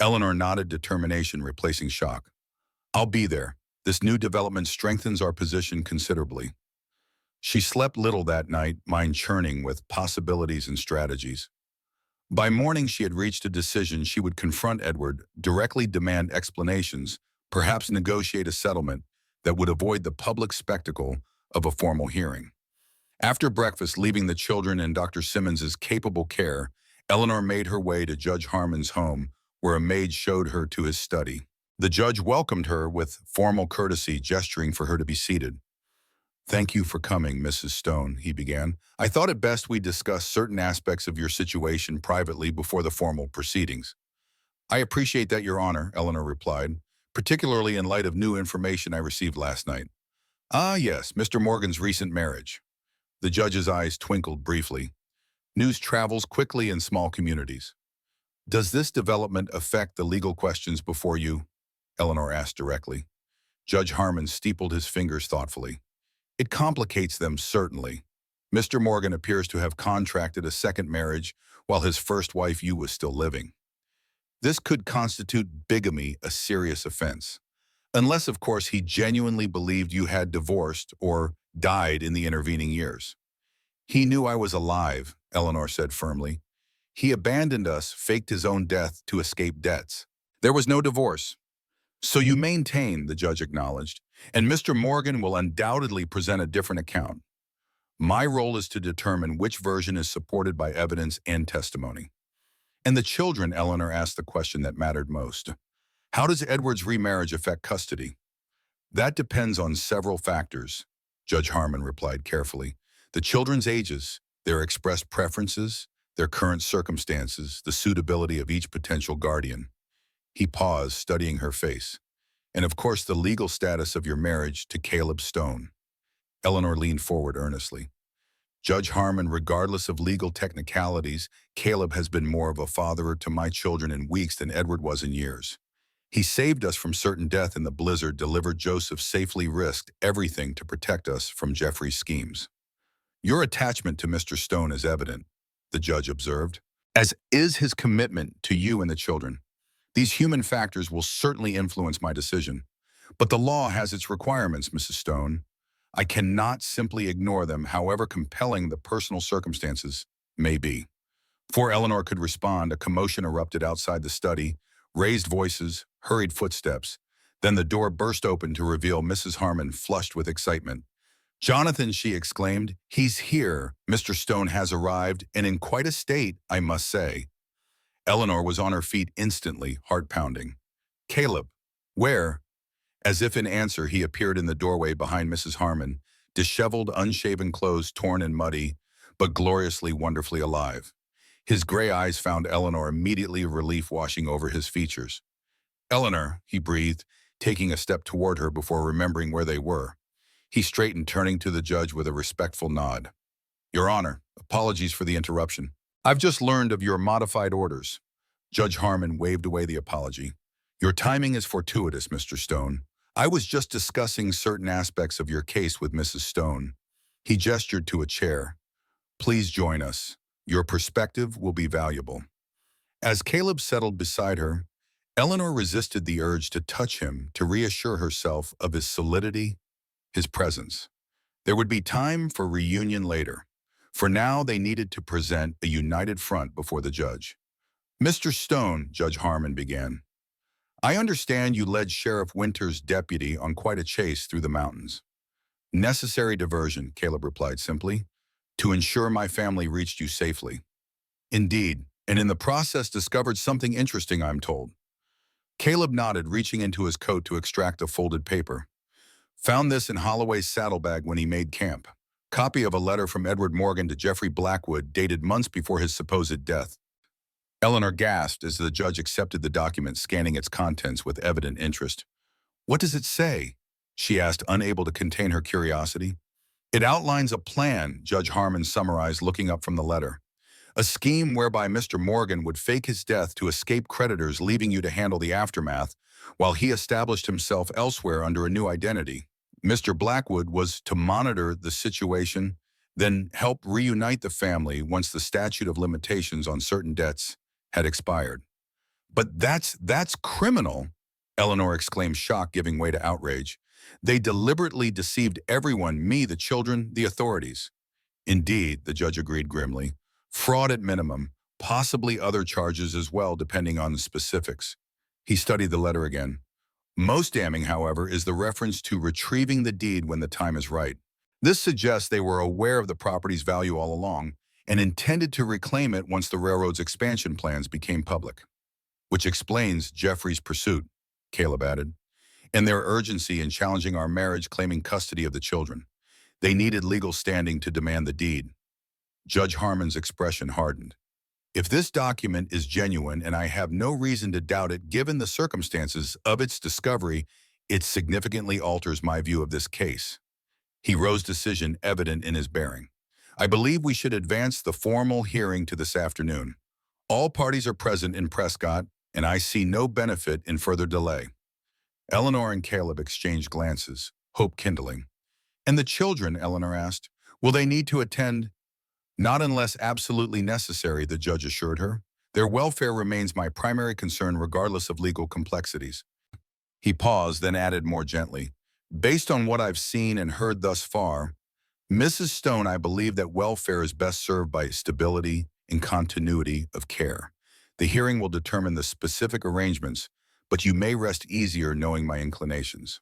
Eleanor nodded, determination replacing shock. I'll be there. This new development strengthens our position considerably. She slept little that night, mind churning with possibilities and strategies. By morning, she had reached a decision. She would confront Edward, directly demand explanations, perhaps negotiate a settlement that would avoid the public spectacle of a formal hearing. After breakfast, leaving the children in Dr. Simmons's capable care, Eleanor made her way to Judge Harmon's home, where a maid showed her to his study. The judge welcomed her with formal courtesy, gesturing for her to be seated. Thank you for coming, Mrs. Stone, he began. I thought it best we discuss certain aspects of your situation privately before the formal proceedings. I appreciate that, Your Honor, Eleanor replied, particularly in light of new information I received last night. Ah, yes, Mr. Morgan's recent marriage. The judge's eyes twinkled briefly. News travels quickly in small communities. Does this development affect the legal questions before you? Eleanor asked directly. Judge Harmon steepled his fingers thoughtfully. It complicates them, certainly. Mr. Morgan appears to have contracted a second marriage while his first wife, you, was still living. This could constitute bigamy, a serious offense. Unless, of course, he genuinely believed you had divorced or died in the intervening years. He knew I was alive, Eleanor said firmly. He abandoned us, faked his own death to escape debts. There was no divorce. So you maintain, the judge acknowledged, and Mr. Morgan will undoubtedly present a different account. My role is to determine which version is supported by evidence and testimony. And the children, Eleanor asked the question that mattered most. How does Edward's remarriage affect custody? That depends on several factors, Judge Harmon replied carefully. The children's ages, their expressed preferences, their current circumstances, the suitability of each potential guardian. He paused, studying her face. And of course, the legal status of your marriage to Caleb Stone. Eleanor leaned forward earnestly. Judge Harmon, regardless of legal technicalities, Caleb has been more of a father to my children in weeks than Edward was in years. He saved us from certain death in the blizzard, delivered Joseph, safely risked everything to protect us from Jeffrey's schemes. Your attachment to Mr. Stone is evident, the judge observed, as is his commitment to you and the children. These human factors will certainly influence my decision. But the law has its requirements, Mrs. Stone. I cannot simply ignore them, however compelling the personal circumstances may be. Before Eleanor could respond, a commotion erupted outside the study, raised voices, hurried footsteps. Then the door burst open to reveal Mrs. Harmon, flushed with excitement. Jonathan, she exclaimed, he's here. Mr. Stone has arrived, and in quite a state, I must say. Eleanor was on her feet instantly, heart pounding. Caleb, where? As if in answer, he appeared in the doorway behind Mrs. Harmon, disheveled, unshaven clothes torn and muddy, but gloriously, wonderfully alive. His gray eyes found Eleanor, immediately relief washing over his features. "Eleanor," he breathed, taking a step toward her before remembering where they were. He straightened, turning to the judge with a respectful nod. "Your Honor, apologies for the interruption. I've just learned of your modified orders." Judge Harmon waved away the apology. "Your timing is fortuitous, Mr. Stone. I was just discussing certain aspects of your case with Mrs. Stone." He gestured to a chair. "Please join us. Your perspective will be valuable." As Caleb settled beside her, Eleanor resisted the urge to touch him to reassure herself of his solidity, his presence. There would be time for reunion later. For now, they needed to present a united front before the judge. "Mr. Stone," Judge Harmon began, "I understand you led Sheriff Winter's deputy on quite a chase through the mountains." "Necessary diversion," Caleb replied simply, "to ensure my family reached you safely." "Indeed, and in the process discovered something interesting, I'm told." Caleb nodded, reaching into his coat to extract a folded paper. "Found this in Holloway's saddlebag when he made camp. Copy of a letter from Edward Morgan to Jeffrey Blackwood dated months before his supposed death." Eleanor gasped as the judge accepted the document, scanning its contents with evident interest. "What does it say?" she asked, unable to contain her curiosity. "It outlines a plan," Judge Harmon summarized, looking up from the letter. "A scheme whereby Mr. Morgan would fake his death to escape creditors, leaving you to handle the aftermath, while he established himself elsewhere under a new identity. Mr. Blackwood was to monitor the situation, then help reunite the family once the statute of limitations on certain debts had expired." "But that's criminal," Eleanor exclaimed, shock giving way to outrage. "They deliberately deceived everyone, me, the children, the authorities." "Indeed," the judge agreed grimly. "Fraud at minimum, possibly other charges as well, depending on the specifics." He studied the letter again. "Most damning, however, is the reference to retrieving the deed when the time is right. This suggests they were aware of the property's value all along and intended to reclaim it once the railroad's expansion plans became public." "Which explains Jeffrey's pursuit," Caleb added, "and their urgency in challenging our marriage, claiming custody of the children. They needed legal standing to demand the deed." Judge Harmon's expression hardened. "If this document is genuine, and I have no reason to doubt it given the circumstances of its discovery, it significantly alters my view of this case." He rose, decision evident in his bearing. "I believe we should advance the formal hearing to this afternoon. All parties are present in Prescott, and I see no benefit in further delay." Eleanor and Caleb exchanged glances, hope kindling. "And the children," Eleanor asked, "will they need to attend?" "Not unless absolutely necessary," the judge assured her. "Their welfare remains my primary concern regardless of legal complexities." He paused, then added more gently, "Based on what I've seen and heard thus far, Mrs. Stone, I believe that welfare is best served by stability and continuity of care. The hearing will determine the specific arrangements, but you may rest easier knowing my inclinations."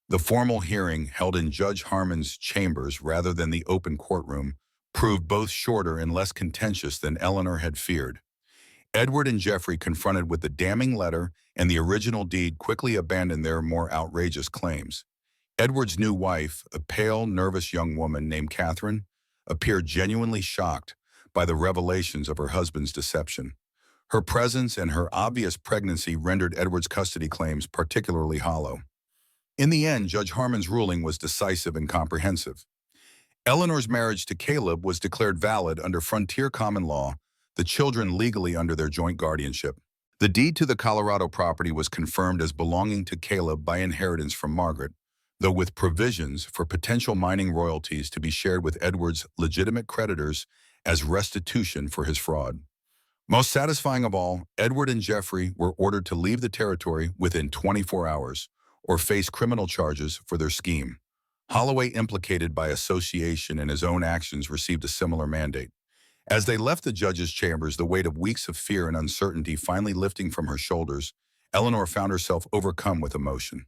The formal hearing, held in Judge Harmon's chambers rather than the open courtroom, proved both shorter and less contentious than Eleanor had feared. Edward and Jeffrey, confronted with the damning letter and the original deed, quickly abandoned their more outrageous claims. Edward's new wife, a pale, nervous young woman named Catherine, appeared genuinely shocked by the revelations of her husband's deception. Her presence and her obvious pregnancy rendered Edward's custody claims particularly hollow. In the end, Judge Harmon's ruling was decisive and comprehensive. Eleanor's marriage to Caleb was declared valid under frontier common law, the children legally under their joint guardianship. The deed to the Colorado property was confirmed as belonging to Caleb by inheritance from Margaret, though with provisions for potential mining royalties to be shared with Edward's legitimate creditors as restitution for his fraud. Most satisfying of all, Edward and Jeffrey were ordered to leave the territory within 24 hours or face criminal charges for their scheme. Holloway, implicated by association in his own actions, received a similar mandate. As they left the judge's chambers, the weight of weeks of fear and uncertainty finally lifting from her shoulders, Eleanor found herself overcome with emotion.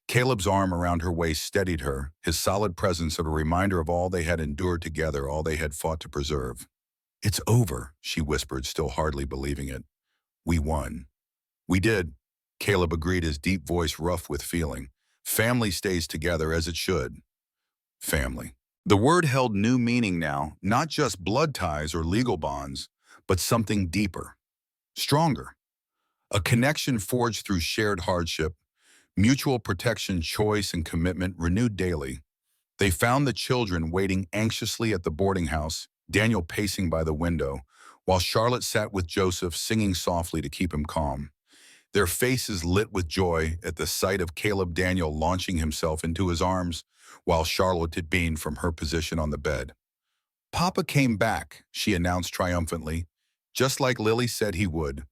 Caleb's arm around her waist steadied her, his solid presence a reminder of all they had endured together, all they had fought to preserve. "It's over," she whispered, still hardly believing it. "We won." "We did," Caleb agreed, his deep voice rough with feeling. "Family stays together as it should." Family. The word held new meaning now, not just blood ties or legal bonds, but something deeper, stronger. A connection forged through shared hardship, mutual protection, choice, and commitment renewed daily. They found the children waiting anxiously at the boarding house, Daniel pacing by the window, while Charlotte sat with Joseph singing softly to keep him calm. Their faces lit with joy at the sight of Caleb Daniel launching himself into his arms, while Charlotte had beamed from her position on the bed. "Papa came back," she announced triumphantly, just like Lily said he would.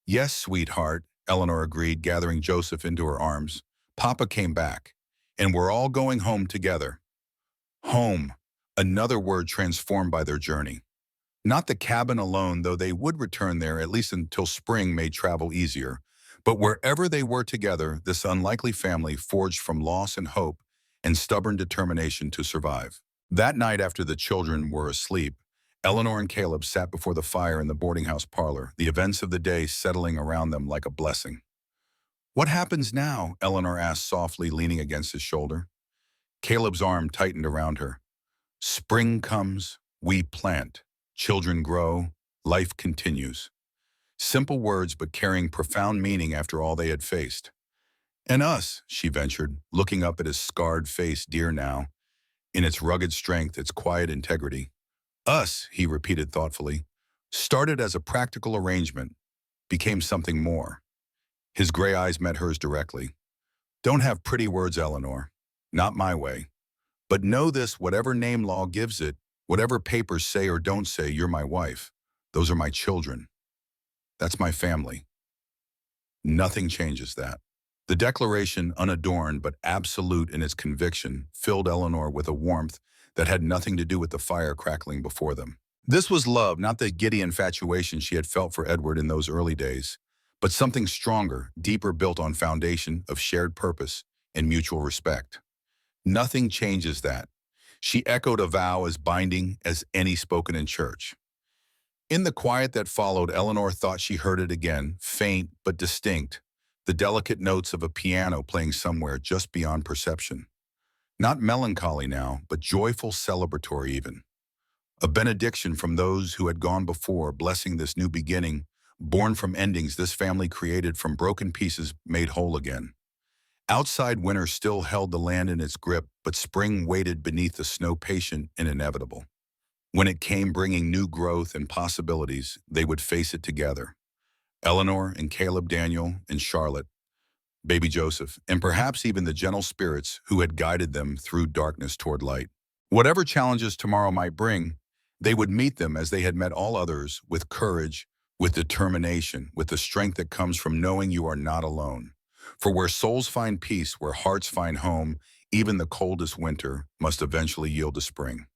"Yes, sweetheart," Eleanor agreed, gathering Joseph into her arms. "Papa came back, and we're all going home together." Home, another word transformed by their journey. Not the cabin alone, though they would return there at least until spring made travel easier. But wherever they were together, this unlikely family forged from loss and hope and stubborn determination to survive. That night after the children were asleep, Eleanor and Caleb sat before the fire in the boarding house parlor, the events of the day settling around them like a blessing. "What happens now?" Eleanor asked softly, leaning against his shoulder. Caleb's arm tightened around her. "Spring comes, we plant, children grow, life continues." Simple words, but carrying profound meaning after all they had faced. "And us," she ventured, looking up at his scarred face, dear now, in its rugged strength, its quiet integrity. "Us," he repeated thoughtfully, "started as a practical arrangement, became something more." His gray eyes met hers directly. "Don't have pretty words, Eleanor. Not my way. But know this, whatever name law gives it, whatever papers say or don't say, you're my wife. Those are my children. That's my family. Nothing changes that." The declaration, unadorned but absolute in its conviction, filled Eleanor with a warmth that had nothing to do with the fire crackling before them. This was love, not the giddy infatuation she had felt for Edward in those early days, but something stronger, deeper, built on foundation of shared purpose and mutual respect. Nothing changes that. She echoed a vow as binding as any spoken in church. In the quiet that followed, Eleanor thought she heard it again, faint but distinct, the delicate notes of a piano playing somewhere just beyond perception. Not melancholy now, but joyful, celebratory even. A benediction from those who had gone before, blessing this new beginning, born from endings this family created from broken pieces made whole again. Outside winter still held the land in its grip, but spring waited beneath the snow, patient and inevitable. When it came bringing new growth and possibilities, they would face it together. Eleanor and Caleb Daniel and Charlotte, baby Joseph, and perhaps even the gentle spirits who had guided them through darkness toward light. Whatever challenges tomorrow might bring, they would meet them as they had met all others, with courage, with determination, with the strength that comes from knowing you are not alone. For where souls find peace, where hearts find home, even the coldest winter must eventually yield to spring.